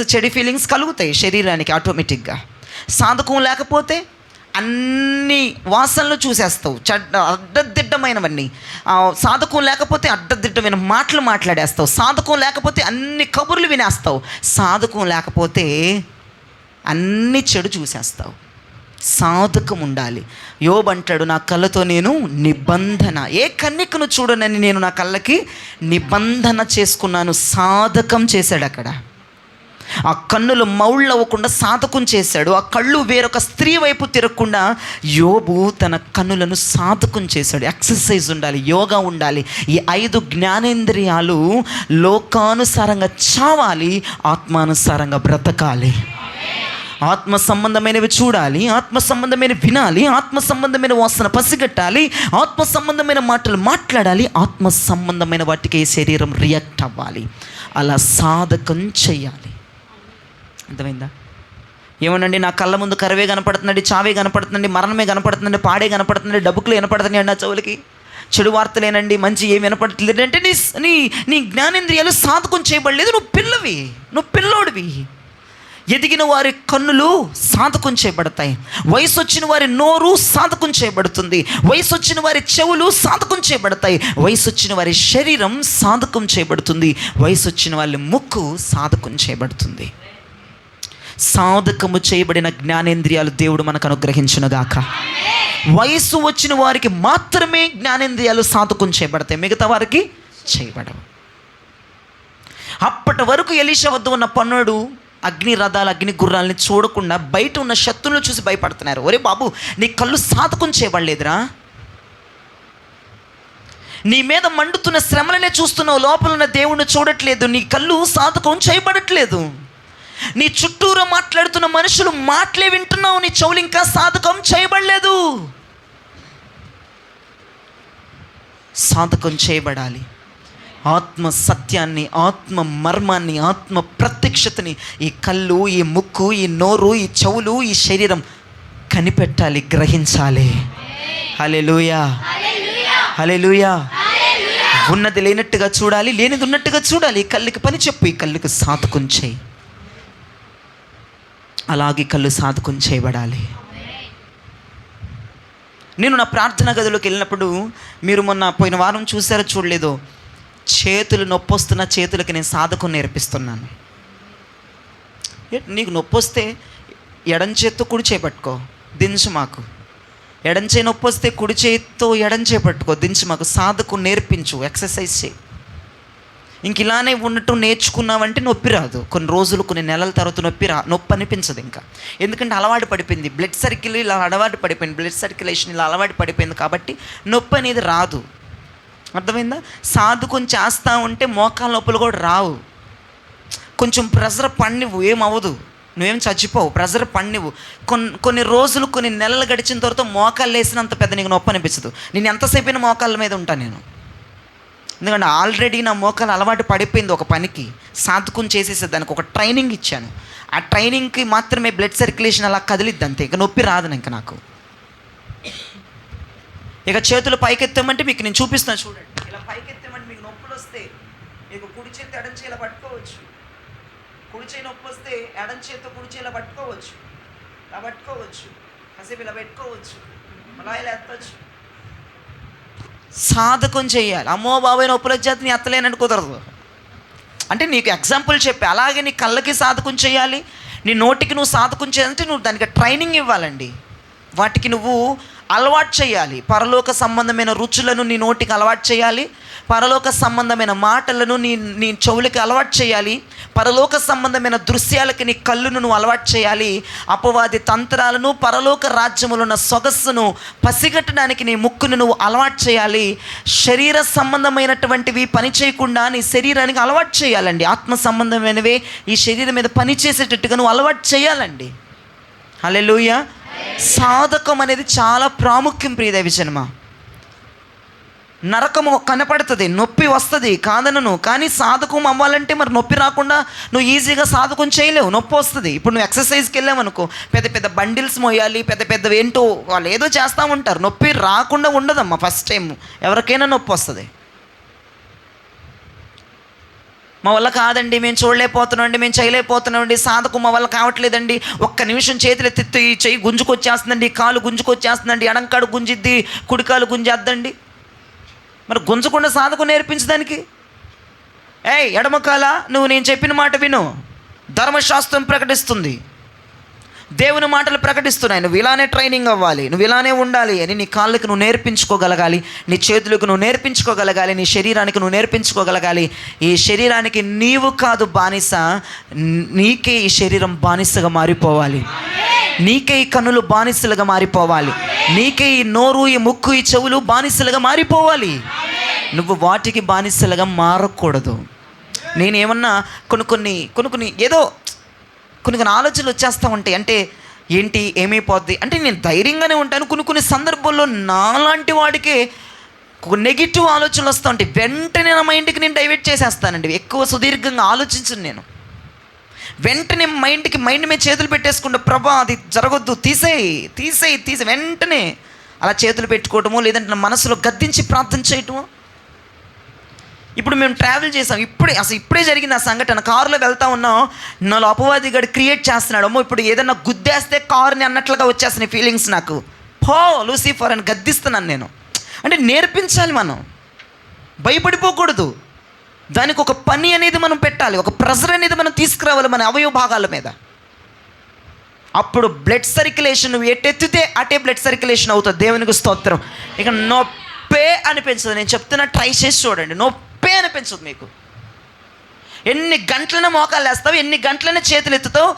Speaker 2: చెడు ఫీలింగ్స్ కలుగుతాయి శరీరానికి ఆటోమేటిక్గా. సాధకం లేకపోతే అన్ని వాసనలు చూసేస్తావు, అడ్డదిడ్డమైనవన్నీ. సాధకం లేకపోతే అడ్డదిడ్డమైన మాటలు మాట్లాడేస్తావు. సాధకం లేకపోతే అన్ని కబుర్లు వినేస్తావు. సాధకం లేకపోతే అన్ని చెడు చూసేస్తావు. సాధకం ఉండాలి. యోబు అంటాడు, నా కళ్ళతో నేను నిబంధన, ఏ కన్యకను చూడనని నేను నా కళ్ళకి నిబంధన చేసుకున్నాను. సాధకం చేశాడు అక్కడ. ఆ కన్నులు మౌళ్ళు అవ్వకుండా సాధకం చేశాడు. ఆ కళ్ళు వేరొక స్త్రీ వైపు తిరగకుండా యోబు తన కన్నులను సాధకం చేశాడు. ఎక్సర్సైజ్ ఉండాలి, యోగా ఉండాలి. ఈ 5 జ్ఞానేంద్రియాలు లోకానుసారంగా చావాలి, ఆత్మానుసారంగా బ్రతకాలి. ఆత్మ సంబంధమైనవి చూడాలి, ఆత్మ సంబంధమైన వినాలి, ఆత్మ సంబంధమైన వాసన పసిగట్టాలి, ఆత్మ సంబంధమైన మాటలు మాట్లాడాలి, ఆత్మ సంబంధమైన వాటికి శరీరం రియాక్ట్ అవ్వాలి. అలా సాధకం చేయాలి. అర్థమైందా? ఏమనండి, నా కళ్ళ ముందు కరువే కనపడుతుందండి, చావే కనపడుతుందండి, మరణమే కనపడుతుందండి, పాడే కనపడుతుందండి, డబ్బులు వినపడుతున్నాయి అండి, నా చెవులకి చెడు వార్తలేనండి, మంచి ఏమి వినపడట్లేదు అంటే నీ జ్ఞానేంద్రియాలు సాధకం చేయబడలేదు. నువ్వు పిల్లోడివి. ఎదిగిన వారి కన్నులు సాధకం చేయబడతాయి. వయసు వచ్చిన వారి నోరు సాధకం చేయబడుతుంది. వయసు వచ్చిన వారి చెవులు సాధకం చేయబడతాయి. వయసు వచ్చిన వారి శరీరం సాధకం చేయబడుతుంది. వయసు వచ్చిన వాళ్ళ ముక్కు సాధకం చేయబడుతుంది. సాధకము చేయబడిన జ్ఞానేంద్రియాలు దేవుడు మనకు అనుగ్రహించునుగాక. వయసు వచ్చిన వారికి మాత్రమే జ్ఞానేంద్రియాలు సాధకం చేయబడతాయి, మిగతా వారికి చేయబడవు. అప్పటి వరకు ఎలీషా వద్ద ఉన్న పన్నుడు అగ్ని రథాలు, అగ్ని గుర్రాలని చూడకుండా బయట ఉన్న శత్రువులను చూసి భయపడుతున్నారు. ఒరే బాబు, నీ కళ్ళు సాధకం చేయబడలేదురా, నీ మీద మండుతున్న శ్రమలనే చూస్తున్నావు, లోపల ఉన్న దేవుణ్ణి చూడట్లేదు, నీ కళ్ళు సాధకం చేయబడట్లేదు. నీ చుట్టూరా మాట్లాడుతున్న మనుషులు మాటలే వింటున్నావు, నీ చెవులు ఇంకా సాధకం చేయబడలేదు. సాధకం చేయబడాలి. ఆత్మ సత్యాన్ని, ఆత్మ మర్మాన్ని, ఆత్మ ప్రత్యక్షతని ఈ కళ్ళు, ఈ ముక్కు, ఈ నోరు, ఈ చెవులు, ఈ శరీరం కనిపెట్టాలి, గ్రహించాలి. హల్లెలూయా, హల్లెలూయా. ఉన్నది లేనట్టుగా చూడాలి, లేనిది ఉన్నట్టుగా చూడాలి. ఈ కళ్ళకి పని చెప్పు, ఈ కళ్ళకి సాధకం చేయి. అలాగే కళ్ళు సాధకం చేయబడాలి. నేను నా ప్రార్థనా గదిలోకి వెళ్ళినప్పుడు, మీరు మొన్న పోయిన వారం చూసారో చూడలేదో, చేతులు నొప్పి వస్తున్న చేతులకి నేను సాధకం నేర్పిస్తున్నాను. నీకు నొప్పి వస్తే ఎడం చేత్తో కుడి చేపట్టుకో, దించు మాకు. ఎడం చేయి నొప్పి వస్తే కుడి చేతితో ఎడం చేపట్టుకో, దించు మాకు. సాధకం నేర్పించు, ఎక్సర్సైజ్ చేయి. ఇంక ఇలానే ఉండటం నేర్చుకున్నావంటే నొప్పి రాదు. కొన్ని రోజులు కొన్ని నెలల తర్వాత నొప్పి అనిపించదు ఇంకా. ఎందుకంటే అలవాటు పడిపోయింది, బ్లడ్ సర్కిల్ ఇలా అలవాటు పడిపోయింది, బ్లడ్ సర్క్యులేషన్ ఇలా అలవాటు పడిపోయింది కాబట్టి నొప్పి అనేది రాదు. అర్థమైందా? సాధుకొని చేస్తూ ఉంటే మోకాల నొప్పులు కూడా రావు. కొంచెం ప్రెజర్ పడినివ్వు, ఏమవ్వదు, నువ్వేం చచ్చిపోవు. ప్రెజర్ పడినివ్వు. కొన్ని రోజులు కొన్ని నెలలు గడిచిన తర్వాత మోకాళ్ళు వేసినంత పెద్ద నీకు నొప్పి అనిపించదు. నేను ఎంతసేపు అయినా మోకాళ్ళ మీద ఉంటాను నేను. ఎందుకంటే ఆల్రెడీ నా మోకాలు అలవాటు పడిపోయింది ఒక పనికి. సాధుకొని చేసేసేది, దానికి ఒక ట్రైనింగ్ ఇచ్చాను. ఆ ట్రైనింగ్కి మాత్రమే బ్లడ్ సర్క్యులేషన్ అలా కదిలిద్ది అంతే. ఇక నొప్పి రాదు ఇంకా నాకు. ఇక చేతులు పైకెత్తామంటే మీకు నేను చూపిస్తాను చూడండి. ఇలా పైకెత్తామంటే మీకు నొప్పులు వస్తే మీకు కుడి చేతి ఎడం చేలా పట్టుకోవచ్చు. కుడి చేయి నొప్పి వస్తే ఎడం చేతితో కుడి చేలా పట్టుకోవచ్చు. ఇలా పట్టుకోవచ్చు, కాసేపు ఇలా పెట్టుకోవచ్చు, అలా ఇలా ఎత్తవచ్చు. సాధకం చేయాలి. అమ్మో బాబాయ్ నొప్పులు వచ్చేది నీ ఎత్తలేనని కుదరదు. అంటే నీకు ఎగ్జాంపుల్ చెప్పి, అలాగే నీ కళ్ళకి సాధకం చేయాలి, నీ నోటికి నువ్వు సాధకం చేయాలంటే నువ్వు దానికి ట్రైనింగ్ ఇవ్వాలండి. వాటికి నువ్వు అలవాటు చేయాలి. పరలోక సంబంధమైన రుచులను నీ నోటికి అలవాటు చేయాలి. పరలోక సంబంధమైన మాటలను నీ చెవులకి అలవాటు చేయాలి. పరలోక సంబంధమైన దృశ్యాలకి నీ కళ్ళును నువ్వు అలవాటు చేయాలి. అపవాది తంత్రాలను, పరలోక రాజ్యములో ఉన్న సొగస్సును పసిగట్టడానికి నీ ముక్కును నువ్వు అలవాటు చేయాలి. శరీర సంబంధమైనటువంటివి పని చేయకుండా నీ శరీరానికి అలవాటు చేయాలండి. ఆత్మ సంబంధమైనవే ఈ శరీరం మీద పని చేసేటట్టుగా నువ్వు అలవాటు చేయాలండి. హల్లెలూయా. సాధకం అనేది చాలా ప్రాముఖ్యం ప్రియదేవి జన్మ. నరకము కనపడుతుంది, నొప్పి వస్తుంది, కాదనను. కానీ సాధకం అవ్వాలంటే మరి నొప్పి రాకుండా నువ్వు ఈజీగా సాధకం చేయలేవు, నొప్పి వస్తుంది. ఇప్పుడు నువ్వు ఎక్సర్సైజ్కి వెళ్ళావనుకో, పెద్ద పెద్ద బండిల్స్ మోయాలి, పెద్ద పెద్ద ఏంటో వాళ్ళు ఏదో చేస్తూ ఉంటారు. నొప్పి రాకుండా ఉండదమ్మా. ఫస్ట్ టైం ఎవరికైనా నొప్పి వస్తుంది. మా వల్ల కాదండి, మేము చూడలేకపోతున్నామండి, మేము చేయలేకపోతున్నామండి, సాధకం మా వల్ల కావట్లేదండి, ఒక్క నిమిషం చేతులు ఎత్తి చెయ్యి గుంజుకొచ్చేస్తుందండి, కాలు గుంజుకొచ్చేస్తుందండి, ఎడంకాడు గుంజిద్ది, కుడికాలు గుంజేద్దండి. మరి గుంజకుండా సాధకం నేర్పించడానికి ఎడమకాల నువ్వు నేను చెప్పిన మాట విను. ధర్మశాస్త్రం ప్రకటిస్తుంది, దేవుని మాటలు ప్రకటిస్తున్నాయి. నువ్వు ఇలానే ట్రైనింగ్ అవ్వాలి, నువ్వు ఇలానే ఉండాలి అని నీ కాళ్ళకి నువ్వు నేర్పించుకోగలగాలి, నీ చేతులకు నువ్వు నేర్పించుకోగలగాలి, నీ శరీరానికి నువ్వు నేర్పించుకోగలగాలి. ఈ శరీరానికి నీవు కాదు బానిస, నీకే ఈ శరీరం బానిసగా మారిపోవాలి. నీకే ఈ కన్నులు బానిసలుగా మారిపోవాలి. నీకే ఈ నోరు, ఈ ముక్కు, ఈ చెవులు బానిసలుగా మారిపోవాలి. నువ్వు వాటికి బానిసలుగా మారకూడదు. నేనేమన్నా కొన్ని ఏదో కొన్ని ఆలోచనలు వచ్చేస్తూ ఉంటాయి. అంటే ఏంటి, ఏమైపోద్ది అంటే నేను ధైర్యంగానే ఉంటాను. కొన్ని సందర్భాల్లో నాలాంటి వాడికే నెగిటివ్ ఆలోచనలు వస్తూ ఉంటాయి. వెంటనే నా మైండ్కి నేను డైవర్ట్ చేసేస్తానండి. ఎక్కువ సుదీర్ఘంగా ఆలోచించను నేను. వెంటనే మైండ్ మీద చేతులు పెట్టేసుకుంటే, ప్రభా అది జరగొద్దు, తీసేయి వెంటనే అలా చేతులు పెట్టుకోవటము, లేదంటే నా మనసులో గద్దించి ప్రార్థన చేయటము. ఇప్పుడు మేము ట్రావెల్ చేసాం, ఇప్పుడే జరిగింది ఆ సంఘటన. కారులో వెళ్తా ఉన్నాం, నాలో అపవాది గడు క్రియేట్ చేస్తున్నాడు. అమ్మో ఇప్పుడు ఏదన్నా గుద్దేస్తే కారుని అన్నట్లుగా వచ్చేస్తున్నాయి ఫీలింగ్స్ నాకు. పో లూసిఫర్ అని గద్దిస్తున్నాను నేను. అంటే నేర్పించాలి, మనం భయపడిపోకూడదు. దానికి ఒక పని అనేది మనం పెట్టాలి, ఒక ప్రెజర్ అనేది మనం తీసుకురావాలి మన అవయవ భాగాల మీద. అప్పుడు బ్లడ్ సర్క్యులేషన్ నువ్వు ఎట్టెత్తితే అటే బ్లడ్ సర్క్యులేషన్ అవుతుంది. దేవునికి స్తోత్రం. ఇక నొప్పే అనిపించదు. నేను చెప్తున్నా, ట్రై చేసి చూడండి, నొప్పే అనిపించదు మీకు. ఎన్ని గంటలైనా మోకాలు వేస్తావు, ఎన్ని గంటలైనా చేతులు ఎత్తుతావు,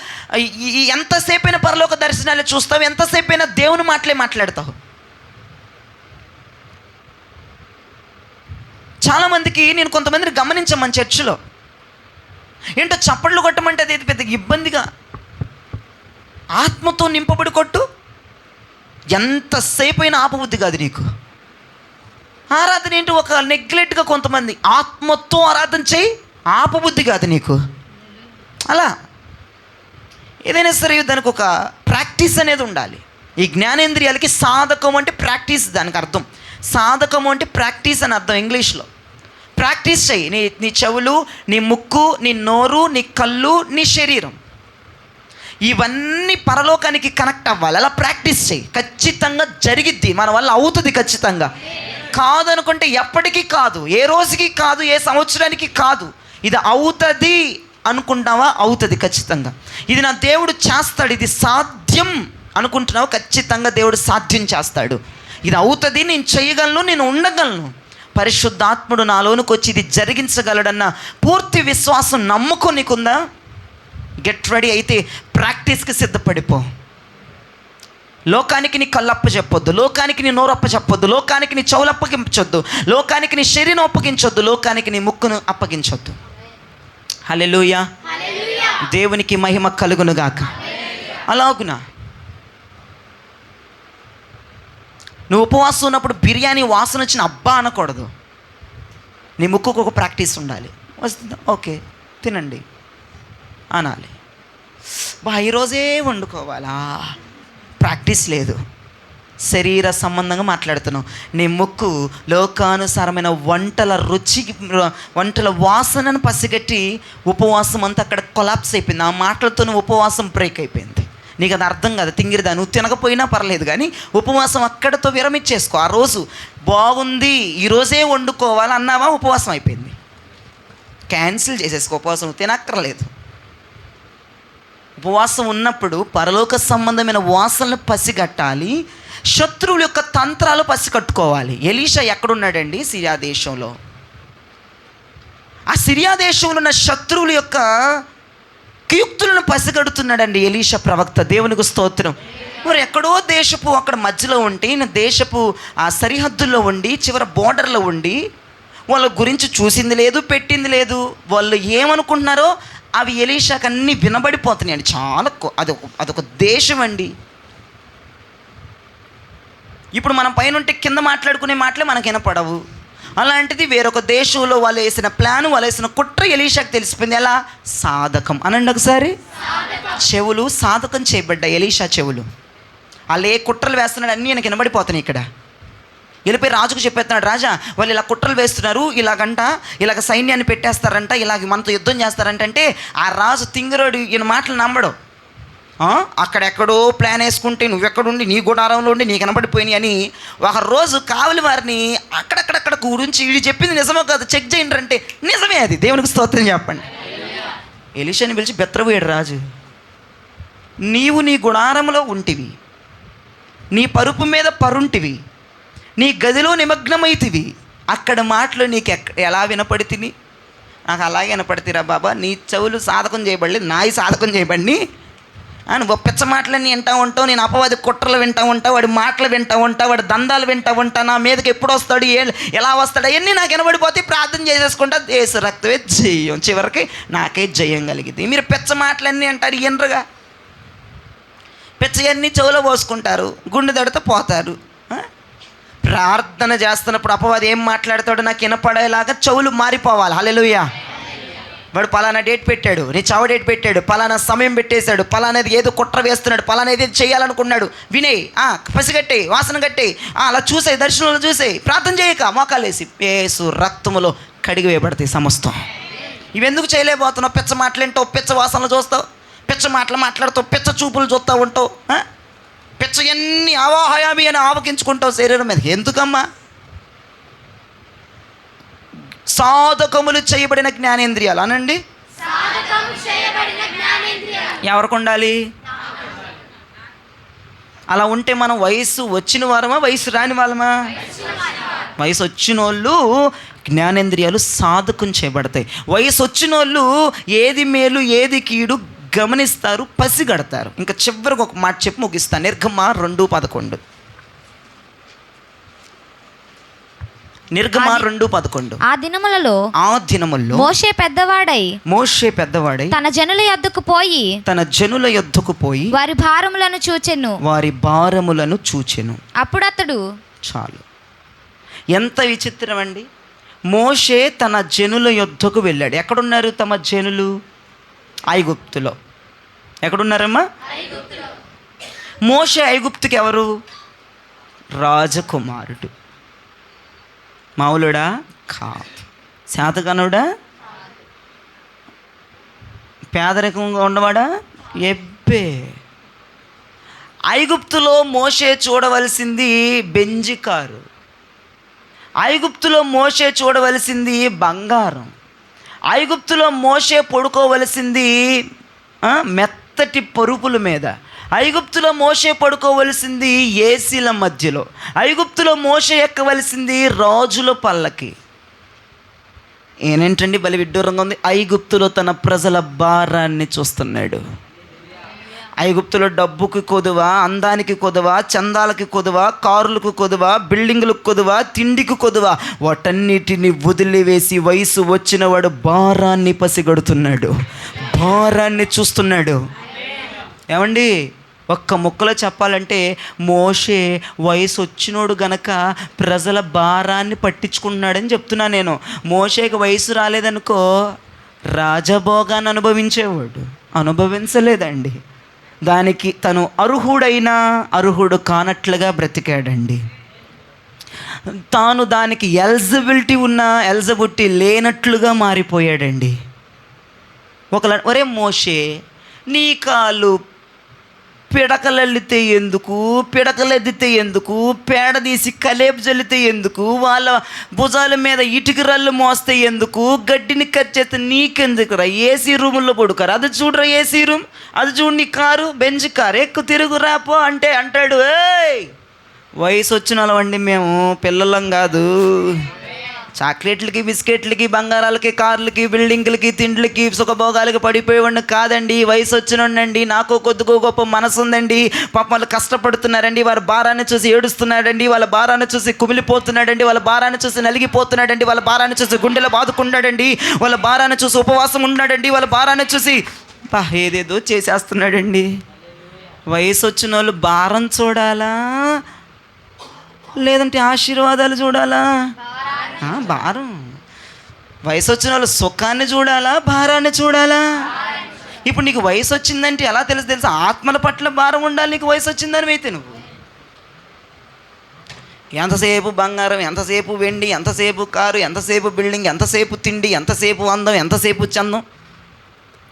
Speaker 2: ఎంతసేపైనా పరలోక దర్శనాలు చూస్తావు, ఎంతసేపైనా దేవుని మాటలే మాట్లాడతావు. చాలామందికి నేను కొంతమందిని గమనించాను మన చర్చిలో, ఏంటో చప్పట్లు కొట్టమంటే అది పెద్ద ఇబ్బందిగా. ఆత్మతో నింపబడి కొట్టు, ఎంతసేపు అయినా ఆపబుద్ధి కాదు నీకు. ఆరాధన ఏంటి, ఒక నెగ్లెక్ట్గా కొంతమంది ఆత్మతో ఆరాధన చేయి, ఆపబుద్ధి కాదు నీకు. అలా ఏదైనా సరే దానికి ఒక ప్రాక్టీస్ అనేది ఉండాలి. ఈ జ్ఞానేంద్రియాలకి సాధకం అంటే ప్రాక్టీస్, దానికి అర్థం. సాధకము అంటే ప్రాక్టీస్ అని అర్థం ఇంగ్లీష్లో. ప్రాక్టీస్ చెయ్యి. నీ చెవులు, నీ ముక్కు, నీ నోరు, నీ కళ్ళు, నీ శరీరం, ఇవన్నీ పరలోకానికి కనెక్ట్ అవ్వాలి. అలా ప్రాక్టీస్ చెయ్యి, ఖచ్చితంగా జరిగిద్ది. మన వల్ల అవుతుంది ఖచ్చితంగా. కాదనుకుంటే ఎప్పటికీ కాదు, ఏ రోజుకి కాదు, ఏ సంవత్సరానికి కాదు. ఇది అవుతుంది అనుకుంటావా, అవుతుంది ఖచ్చితంగా. ఇది నా దేవుడు చేస్తాడు, ఇది సాధ్యం అనుకుంటున్నావు, ఖచ్చితంగా దేవుడు సాధ్యం చేస్తాడు. ఇది అవుతుంది, నేను చేయగలను, నేను ఉండగలను. పరిశుద్ధాత్ముడు నాలోనికి వచ్చి ఇది జరిగించగలడన్న పూర్తి విశ్వాసం నమ్మకం నీకుందా? Get ready. అయితే ప్రాక్టీస్కి సిద్ధపడిపో. లోకానికి నీ కళ్ళప్ప చెప్పొద్దు, లోకానికి నీ నోరప్ప చెప్పొద్దు, లోకానికి నీ చెవులు అప్పగించొద్దు, లోకానికి నీ శరీరం అప్పగించొద్దు, లోకానికి నీ ముక్కును అప్పగించొద్దు. హల్లెలూయా. దేవునికి మహిమ కలుగునుగాక. అలాగునా నువ్వు ఉపవాసం ఉన్నప్పుడు బిర్యానీ వాసన వచ్చిన అబ్బా అనకూడదు. నీ ముక్కుకు ఒక ప్రాక్టీస్ ఉండాలి. వస్తుందా? ఓకే తినండి అనాలి. ఈరోజే వండుకోవాలా? ప్రాక్టీస్ లేదు, శరీర సంబంధంగా మాట్లాడుతున్నావు. నీ ముక్కు లోకానుసారమైన వంటల రుచి, వంటల వాసనను పసిగట్టి ఉపవాసం అంతా అక్కడ కొలాప్స్ అయిపోయింది. ఆ మాటలతో ఉపవాసం బ్రేక్ అయిపోయింది. నీకు అది అర్థం కాదు. తింగిరిదా, నువ్వు తినకపోయినా పర్లేదు కానీ ఉపవాసం అక్కడతో విరమించేసుకో. ఆ రోజు బాగుంది, ఈరోజే వండుకోవాలి అన్నావా, ఉపవాసం అయిపోయింది. క్యాన్సిల్ చేసేసుకో ఉపవాసం, తినక్కర్లేదు. ఉపవాసం ఉన్నప్పుడు పరలోక సంబంధమైన వాసనలు పసిగట్టాలి, శత్రువుల యొక్క తంత్రాలు పసిగట్టుకోవాలి. ఎలీషా ఎక్కడున్నాడండి? సిరియా దేశంలో. ఆ సిరియా దేశంలో ఉన్న శత్రువుల యొక్క కుయుక్తులను పసిగడుతున్నాడండి ఎలీషా ప్రవక్త. దేవునికి స్తోత్రం. మరి ఎక్కడో దేశపు అక్కడ మధ్యలో ఉంటే, ఈయన దేశపు ఆ సరిహద్దుల్లో ఉండి, చివరి బోర్డర్లో ఉండి, వాళ్ళ గురించి చూసింది లేదు, పెట్టింది లేదు. వాళ్ళు ఏమనుకుంటున్నారో అవి ఎలీషాకి అన్నీ వినబడిపోతున్నాయండి. చాలా అదొక దేశం అండి. ఇప్పుడు మనం పైన ఉంటే కింద మాట్లాడుకునే మాటలే మనకు వినపడవు. అలాంటిది వేరొక దేశంలో వాళ్ళు వేసిన ప్లాన్, వాళ్ళు వేసిన కుట్ర ఎలీషాకి తెలిసిపోయింది. ఎలా? సాధకం అనండి ఒకసారి. చెవులు సాధకం చేయబడ్డాయి ఎలీషా చెవులు. వాళ్ళు ఏ కుట్రలు వేస్తున్నాడు అన్నీ ఆయనకి వినబడిపోతున్నాయి. ఇక్కడ వెళ్ళిపోయి రాజుకు చెప్పేస్తున్నాడు, రాజా వాళ్ళు ఇలా కుట్రలు వేస్తున్నారు, ఇలాగ సైన్యాన్ని పెట్టేస్తారంట, ఇలాగ మనతో యుద్ధం చేస్తారంటే ఆ రాజు తింగరోడు ఈయన మాటలు నమ్మడు. అక్కడెక్కడో ప్లాన్ వేసుకుంటే నువ్వెక్కడుండి నీ గుడారంలో ఉండి నీకు కనబడిపోయినాయి అని ఒకరోజు కావలి వారిని అక్కడక్కడక్కడ గురించి వీడు చెప్పింది నిజమో కాదు చెక్ చేయండి అంటే నిజమే, అది దేవునికి స్తోత్రం చెప్పండి. ఎలీషాని పిలిచి బెత్తరపోయాడు రాజు. నీవు నీ గుడారంలో ఉంటివి, నీ పరుపు మీద పరుంటివి, నీ గదిలో నిమగ్నమైతివి, అక్కడ మాటలు నీకు ఎలా వినపడితిని? నాకు అలాగే వినపడితేరా బాబా, నీ చెవులు సాధకం చేయబడలేదు, నాయి సాధకం చేయబడి నువ్వు పిచ్చ మాటలన్నీ వింటా ఉంటావు, నేను అపవాది కుట్రలు వింటా ఉంటా, వాడి మాటలు వింటా ఉంటా, వాడి దందాలు వింటా ఉంటా, నా మీదకి ఎప్పుడు వస్తాడు, ఎలా వస్తాడు, అవన్నీ నాకు వినబడిపోతే ప్రార్థన చేసేసుకుంటా, యేసు రక్తమే జయం, చివరికి నాకే జయం కలిగింది. మీరు పిచ్చ మాటలన్నీ అంటారు, ఎనరుగా పిచ్చయన్నీ చెవులో పోసుకుంటారు, గుండె దడితో పోతారు. ప్రార్థన చేస్తున్నప్పుడు అపవాది ఏం మాట్లాడతాడో నాకు వినపడేలాగా చెవులు మారిపోవాలి. హల్లెలూయా. వాడు పలానా డేట్ పెట్టాడు, నీ చావ డేట్ పెట్టాడు, పలానా సమయం పెట్టేశాడు, పలానాది ఏదో కుట్ర వేస్తున్నాడు, పలానా ఏదో చేయాలనుకున్నాడు, వినేయి, పసిగట్టేయి, వాసన కట్టేయి, అలా చూసేయి, దర్శనంలో చూసేయి, ప్రార్థన చేయక మోకాలేసి యేసు రక్తములో కడిగి వేయబడతాయి సమస్తం. ఇవెందుకు చేయలేకపోతున్నావు? పిచ్చ మాటలేంటావు, పిచ్చ వాసనలు చూస్తావు, పిచ్చ మాటలు మాట్లాడుతావు, పిచ్చ చూపులు చూస్తూ ఉంటావు, పిచ్చ ఎన్ని ఆవాహయామి అని ఆవకించుకుంటావు శరీరం మీద. ఎందుకమ్మా? సాధకములు చేయబడిన జ్ఞానేంద్రియాలు అనండి. ఎవరికి ఉండాలి? అలా ఉంటే మనం వయసు వచ్చిన వారమా, వయసు రాని వాళ్ళమా? వయసు వచ్చిన వాళ్ళు జ్ఞానేంద్రియాలు సాధకం చేయబడతాయి. వయసు వచ్చిన వాళ్ళు ఏది మేలు ఏది కీడు గమనిస్తారు, పసిగడతారు. ఇంకా చివరికి ఒక మాట చెప్పి ముగిస్తాను. నిర్గమ 2:11. నిర్గమ 2:11.
Speaker 3: ఆ దినములలో
Speaker 2: మోషే పెద్దవాడై
Speaker 3: తన జనుల యొద్దకు పోయి వారి భారములను చూచెను. అప్పుడు అతడు
Speaker 2: చాలు. ఎంత విచిత్రం అండి. మోషే తన జనుల యొద్దకు వెళ్ళాడు. ఎక్కడున్నారు తమ జనులు? ఐగుప్తులో. ఎక్కడున్నారమ్మా? మోషే ఐగుప్తుకి ఎవరు? రాజకుమారుడు. మావులుడా కాదు, శాతకనుడా, పేదరికంగా ఉన్నవాడా, ఎబ్బే. ఐగుప్తులో మోషే చూడవలసింది బెంజి కారు, ఐగుప్తులో మోషే చూడవలసింది బంగారం, ఐగుప్తులో మోషే పడుకోవలసింది మెత్తటి పరుపుల మీద, ఐగుప్తులో మోషే పడుకోవలసింది ఏసీల మధ్యలో, ఐగుప్తులో మోషే ఎక్కవలసింది రాజుల పల్లకి. ఏనేంటండి బలి విడ్డూరంగా ఉంది. ఐగుప్తులో తన ప్రజల భారాన్ని చూస్తున్నాడు. ఐగుప్తులో డబ్బుకి కొదువ, అందానికి కొదువ, చందాలకి కొదువ, కారులకు కొదువ, బిల్డింగులకు కొదువ, తిండికి కొదువ, వాటన్నిటిని వదిలివేసి వయసు వచ్చిన వాడు భారాన్ని పసిగడుతున్నాడు, భారాన్ని చూస్తున్నాడు. ఏమండి, ఒక్క ముక్కలో చెప్పాలంటే మోషే వయసు వచ్చినోడు గనక ప్రజల భారాన్ని పట్టించుకుంటున్నాడని చెప్తున్నా నేను. మోషేకి వయసు రాలేదనుకో రాజభోగాన్ని అనుభవించేవాడు, అనుభవించలేదండి. దానికి తను అర్హుడైనా అర్హుడు కానట్లుగా బ్రతికాడండి. తాను దానికి ఎలిజిబిలిటీ ఉన్న ఎలిజిబిలిటీ లేనట్లుగా మారిపోయాడండి. ఒరే మోషే, నీ కాళ్ళు పిడకలెల్లితే ఎందుకు, పిడకలెద్దితే ఎందుకు, పేడ తీసి కలేపు జల్లితే ఎందుకు, వాళ్ళ భుజాల మీద ఇటుక రళ్ళు మోస్తే ఎందుకు, గడ్డిని కచ్చేస్తే నీకెందుకురా, ఏసీ రూముల్లో పడుకోరా, అది చూడరా ఏసీ రూమ్, అది చూడు నీ కారు బెంజ్ కారు, ఎక్కువ తిరుగురాపో అంటే అంటాడు. ఏయ్, వయసు వచ్చిన వాళ్ళండి మేము, పిల్లలం కాదు. చాక్లెట్లకి, బిస్కెట్లకి, బంగారాలకి, కార్లకి, బిల్డింగ్లకి, తిండ్లకి, సుఖభోగాలకి పడిపోయేవాడిని కాదండి. వయసు వచ్చినండి. నాకు కొద్దిగా గొప్ప మనసు ఉందండి. పాప వాళ్ళు కష్టపడుతున్నారండి, వారి భారాన్ని చూసి ఏడుస్తున్నాడండి, వాళ్ళ భారాన్ని చూసి కుమిలిపోతున్నాడండి, వాళ్ళ భారాన్ని చూసి నలిగిపోతున్నాడండి, వాళ్ళ భారాన్ని చూసి గుండెలో బాదుకున్నాడండి, వాళ్ళ భారాన్ని చూసి ఉపవాసం ఉన్నాడండి, వాళ్ళ భారాన్ని చూసి ఏదేదో చేసేస్తున్నాడండి. వయసు వచ్చిన వాళ్ళు భారం చూడాలా లేదంటే ఆశీర్వాదాలు చూడాలా? భారం. వయసు వచ్చిన వాళ్ళు సుఖాన్ని చూడాలా, భారాన్ని చూడాలా? ఇప్పుడు నీకు వయసు వచ్చిందంటే ఎలా తెలుసు? ఆత్మల పట్ల భారం ఉండాలి నీకు వయసు వచ్చిందని అయితే. నువ్వు ఎంతసేపు బంగారం, ఎంతసేపు వెండి, ఎంతసేపు కారు, ఎంతసేపు బిల్డింగ్, ఎంతసేపు తిండి, ఎంతసేపు అందం, ఎంతసేపు చందం.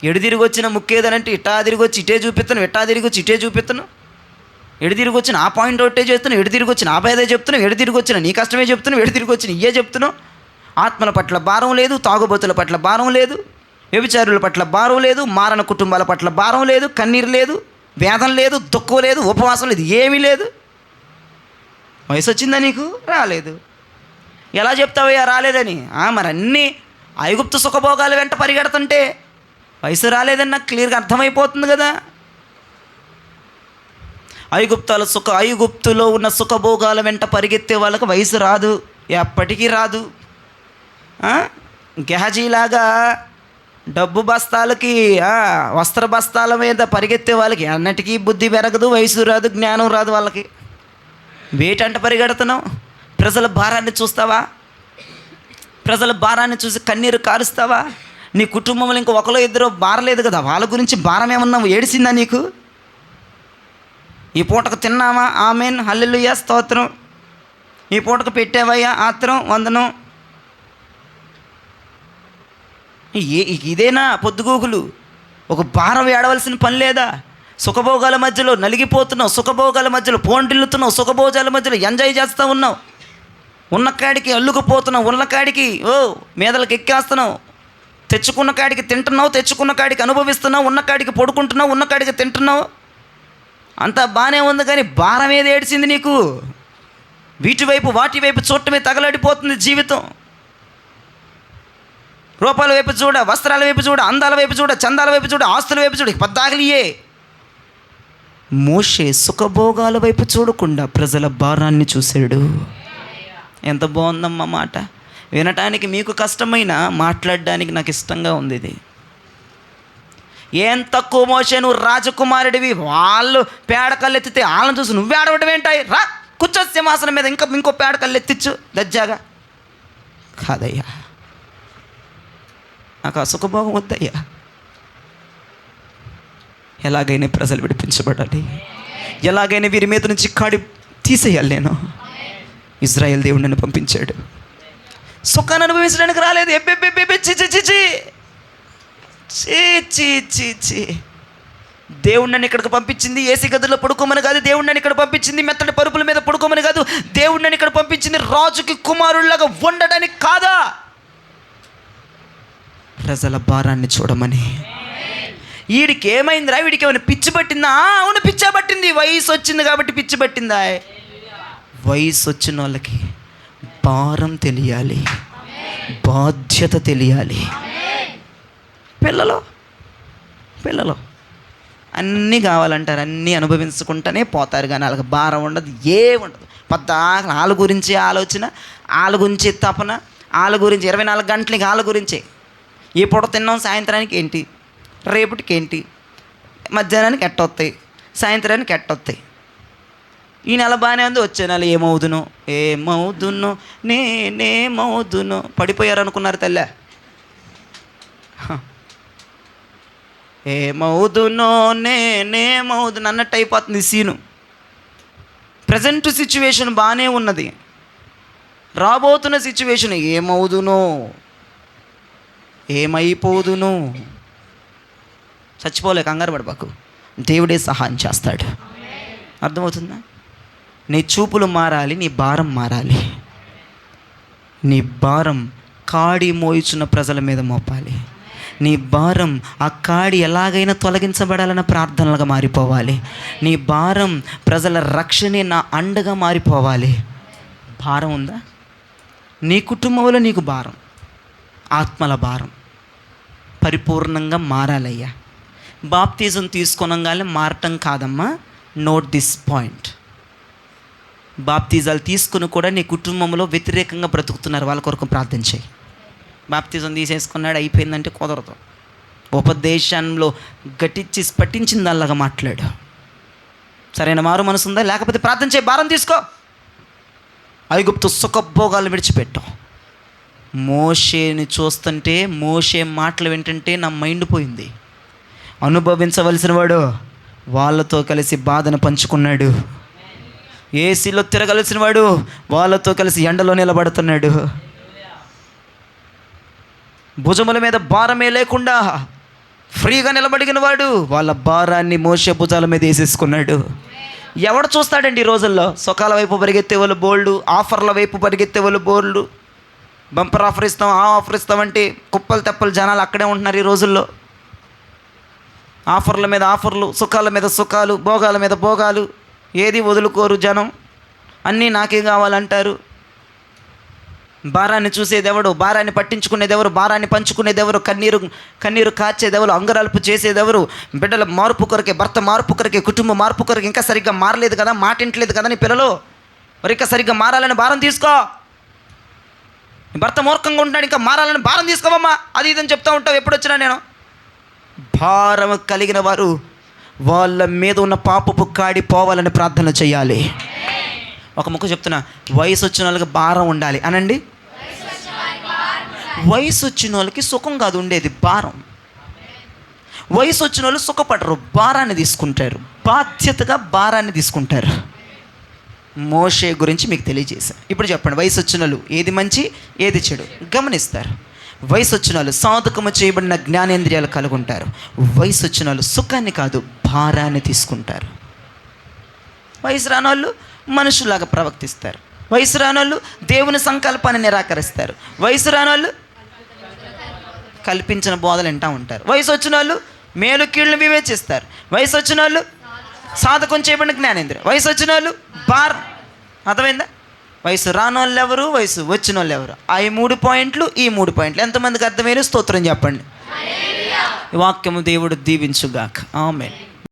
Speaker 2: ఎడు తిరిగి వచ్చిన ముక్కేదనంటే ఇట్టా తిరిగి వచ్చి ఇటే చూపిస్తాను, ఇట్టా తిరిగి వచ్చి ఇటే చూపిస్తాను. ఎడు తిరిగి వచ్చిన ఆ పాయింట్ ఒకటే చేస్తున్నావు, ఎడు తిరిగి వచ్చిన ఆ పేదే చెప్తున్నావు, ఎడు తిరిగి వచ్చిన నీ కష్టమే చెప్తున్నావు, ఎడు తిరిగి వచ్చిన ఇయ్యే చెప్తున్నావు. ఆత్మల పట్ల భారం లేదు, తాగుబోతుల పట్ల భారం లేదు, వ్యభిచారుల పట్ల భారం లేదు, మారణ కుటుంబాల పట్ల భారం లేదు, కన్నీరు లేదు, వేదన లేదు, దుఃఖం లేదు, ఉపవాసం లేదు, ఏమీ లేదు. వయసు వచ్చిందా నీకు? రాలేదు. ఎలా చెప్తావయ్యా రాలేదని? మరి అన్నీ ఐగుప్తు సుఖభోగాల వెంట పరిగెడుతుంటే వయసు రాలేదని నాకు క్లియర్గా అర్థమైపోతుంది కదా. ఐగుప్తులో ఉన్న సుఖభోగాల వెంట పరిగెత్తే వాళ్ళకి వయసు రాదు, ఎప్పటికీ రాదు. గెహజీలాగా డబ్బు బస్తాలకి, వస్త్ర బస్తాల మీద పరిగెత్తే వాళ్ళకి అన్నిటికీ బుద్ధి పెరగదు, వయసు రాదు, జ్ఞానం రాదు వాళ్ళకి. వేటంట పరిగెడుతున్నావు? ప్రజల భారాన్ని చూస్తావా? ప్రజల భారాన్ని చూసి కన్నీరు కారుస్తావా? నీ కుటుంబంలో ఇంకో ఒకరో ఇద్దరు భారలేదు కదా, వాళ్ళ గురించి భారం ఏమన్నా ఏడిసిందా నీకు? ఈ పూటకు తిన్నామా? ఆమెన్, హల్లెలూయా, స్తోత్రం. ఈ పూటకు పెట్టావయ్యా ఆత్రం, వందనం. ఇదేనా పొద్దుగూకులు? ఒక భారం ఏడవలసిన పని లేదా? సుఖభోగాల మధ్యలో నలిగిపోతున్నావు, సుఖభోగాల మధ్యలో పోంటిల్లుతున్నావు, సుఖభోగాల మధ్యలో ఎంజాయ్ చేస్తూ ఉన్నావు, ఉన్నకాడికి అల్లుకుపోతున్నావు, ఉన్నకాడికి మీదలకు ఎక్కేస్తున్నావు, తెచ్చుకున్న కాడికి తింటున్నావు, తెచ్చుకున్న కాడికి అనుభవిస్తున్నావు, ఉన్నకాడికి పడుకుంటున్నావు, ఉన్నకాడికి తింటున్నావు. అంతా బాగానే ఉంది, కానీ భారం ఏది ఏడిచింది నీకు? వీటివైపు వాటి వైపు చూడటమే తగలడిపోతుంది జీవితం. రూపాయల వైపు చూడ, వస్త్రాల వైపు చూడ, అందాల వైపు చూడ, చందాల వైపు చూడ, ఆస్తుల వైపు చూడ, పద్దాగలియే. మోషే సుఖభోగాల వైపు చూడకుండా ప్రజల భారాన్ని చూశాడు. ఎంత బాగుందమ్మా మాట. వినటానికి మీకు కష్టమైన, మాట్లాడడానికి నాకు ఇష్టంగా ఉంది. ఇది ఏం తక్కువ మోషే, నువ్వు రాజకుమారుడివి. వాళ్ళు పేడ కళ్ళెత్తితే వాళ్ళని చూసి నువ్వే ఆడవటం ఏంటాయి? రా కూర్చో సింహాసనం మీద, ఇంకో పేడ కళ్ళెత్తిచ్చు దజ్జాగా. కాదయ్యా, నాకు ఆ సుఖభోగం వద్దయ్యా. ఎలాగైనా ప్రజలు విడిపించబడాలి, ఎలాగైనా వీరి మీద నుంచి కాడి తీసేయాలి. నేను ఇజ్రాయేల్ దేవుడు నన్ను పంపించాడు. సుఖాన్ని అనుభవించడానికి రాలేదు. దేవుడు నన్ను ఇక్కడికి పంపించింది ఏసీ గదుల్లో పడుకోమని కాదు, దేవుడు నన్ను ఇక్కడ పంపించింది మెత్తటి పరుపుల మీద పడుకోమని కాదు, దేవుడు నన్ను ఇక్కడ పంపించింది రాజుకి కుమారుడిలాగా ఉండడానికి కాదా, ప్రజల భారాన్ని చూడమని. వీడికి ఏమైందిరా, వీడికి ఏమైనా పిచ్చి పట్టిందా? అవును, పిచ్చా పట్టింది. వయసు వచ్చింది కాబట్టి పిచ్చి పట్టిందా? వయసు వచ్చిన వాళ్ళకి భారం తెలియాలి, బాధ్యత తెలియాలి. పిల్లలు అన్నీ కావాలంటారు, అన్నీ అనుభవించుకుంటూనే పోతారు, కానీ వాళ్ళకి భారం ఉండదు, ఉండదు. వాళ్ళ గురించి ఆలోచన, వాళ్ళ గురించి తపన, వాళ్ళ గురించి 24 గంటలకి వాళ్ళ గురించే. ఏ పూట తిన్నాం, సాయంత్రానికి ఏంటి, రేపటికి ఏంటి, మధ్యాహ్నానికి ఎట్టొస్తాయి, సాయంత్రానికి ఎట్టొస్తాయి. ఈ నెల బాగానే ఉంది, వచ్చే నెల ఏమవుదునో నేనేమవుదునో. పడిపోయారు అనుకున్నారు తల్లే. ఏమవుదునో నేనేమవుదును అన్నట్టు అయిపోతుంది సీను. ప్రజెంట్ సిచ్యువేషన్ బాగానే ఉన్నది, రాబోతున్న సిచ్యువేషన్ ఏమవుదునో, ఏమైపోదును. చచ్చిపోలే, కంగారు పడబాకు, దేవుడే సహాయం చేస్తాడు. అర్థమవుతుందా? నీ చూపులు మారాలి, నీ భారం మారాలి. నీ భారం కాడి మోయిచున్న ప్రజల మీద మోపాలి. నీ భారం ఆ కాడి ఎలాగైనా తొలగించబడాలన్న ప్రార్థనలుగా మారిపోవాలి. నీ భారం ప్రజల రక్షణే నా అండగా మారిపోవాలి. భారం ఉందా? నీ కుటుంబంలో నీకు భారం, ఆత్మల భారం పరిపూర్ణంగా మారాలయ్యా. బాప్తిజం తీసుకొనగానే మారటం కాదమ్మా. Note this point. బాప్తిజాలు తీసుకుని కూడా నీ కుటుంబంలో వ్యతిరేకంగా బ్రతుకుతున్నారు, వాళ్ళ కొరకు ప్రార్థన చేయి. బాప్తిజం తీసేసుకున్నాడు అయిపోయిందంటే కుదరదు. ఉపదేశంలో గట్టించి పట్టించింది అలాగా మాట్లాడు. సరైన మారు మనసు ఉందా? లేకపోతే ప్రార్థన చేయి, భారం తీసుకో. ఐగుప్తు సుఖభోగాలు విడిచిపెట్టాం. మోషేని చూస్తుంటే, మోషే మాటలు వింటుంటే నా మైండ్ పోయింది. అనుభవించవలసిన వాడు వాళ్ళతో కలిసి బాధను పంచుకున్నాడు. ఏసీలో తిరగలసిన వాడు వాళ్ళతో కలిసి ఎండలో నిలబడుతున్నాడు. భుజముల మీద భారమే లేకుండా ఫ్రీగా నిలబడిన వాడు వాళ్ళ భారాన్ని మోషే భుజాల మీద వేసేసుకున్నాడు. ఎవడు చూస్తాడండి ఈ రోజుల్లో? సుఖాల వైపు పరిగెత్తే వాళ్ళు బోల్డు, ఆఫర్ల వైపు పరిగెత్తే వాళ్ళు బోల్డు. బంపర్ ఆఫర్ ఇస్తాం, ఆ ఆఫర్ ఇస్తామంటే కుప్పలు తెప్పలు జనాలు అక్కడే ఉంటున్నారు ఈ రోజుల్లో. ఆఫర్ల మీద ఆఫర్లు, సుఖాల మీద సుఖాలు, భోగాల మీద భోగాలు, ఏది వదులుకోరు జనం. అన్నీ నాకే కావాలంటారు. భారాన్ని చూసేదెవడు, భారాన్ని పట్టించుకునేదెవరు, భారాన్ని పంచుకునేదెవరు, కన్నీరు కాచేదెవరు, అంగరాల్పు చేసేదెవరు? బిడ్డల మార్పు కొరకే, భర్త మార్పు కొరకే, కుటుంబ మార్పు కొరకే. ఇంకా సరిగ్గా మారలేదు కదా, మాట వింటలేదు కదా నీ పిల్లలు, మరి ఇంకా సరిగ్గా మారాలని భారం తీసుకో. భర్త మూర్ఖంగా ఉంటాడు, ఇంకా మారాలని భారం తీసుకోవమ్మా. అది ఇదని చెప్తూ ఉంటావు. ఎప్పుడు వచ్చినా నేను భారం కలిగిన వారు వాళ్ళ మీద ఉన్న పాపపు కాడి పోవాలని ప్రార్థన చేయాలి. ఒక ముక్క చెప్తున్నా, వయసు వచ్చిన వాళ్ళకి భారం ఉండాలి అనండి. వయసు వచ్చిన వాళ్ళకి సుఖం కాదు ఉండేది, భారం. వయసు వచ్చిన వాళ్ళు సుఖపడరు, భారాన్ని తీసుకుంటారు, బాధ్యతగా భారాన్ని తీసుకుంటారు. మోషే గురించి మీకు తెలియజేశాను. ఇప్పుడు చెప్పండి, వయసు వచ్చిన వాళ్ళు ఏది మంచి ఏది చెడు గమనిస్తారు. వయసు వచ్చిన వాళ్ళు సాధకము చేయబడిన జ్ఞానేంద్రియాలు కలుగుంటారు. వయసు వచ్చిన వాళ్ళు సుఖాన్ని కాదు భారాన్ని తీసుకుంటారు. వయసు రాని వాళ్ళు మనుషులాగా ప్రవర్తిస్తారు. వయసు రాని వాళ్ళు దేవుని సంకల్పాన్ని నిరాకరిస్తారు. వయసు రాని వాళ్ళు కల్పించిన బోధలు వింటూ ఉంటారు. వయసు వచ్చిన వాళ్ళు మేలు కీళ్ళను వివేచిస్తారు. వయసు వచ్చిన వాళ్ళు సాధకం చేయబడిన జ్ఞానేంద్రియ. వయసు వచ్చిన వాళ్ళు అర్థమైందా? వయసు రాని వాళ్ళు ఎవరు, వయసు వచ్చిన వాళ్ళు ఎవరు? ఆ 3 పాయింట్లు, ఈ 3 పాయింట్లు ఎంతమందికి అర్థమైన స్తోత్రం చెప్పండి. ఈ వాక్యము దేవుడు దీవించుగాక. ఆమేన్.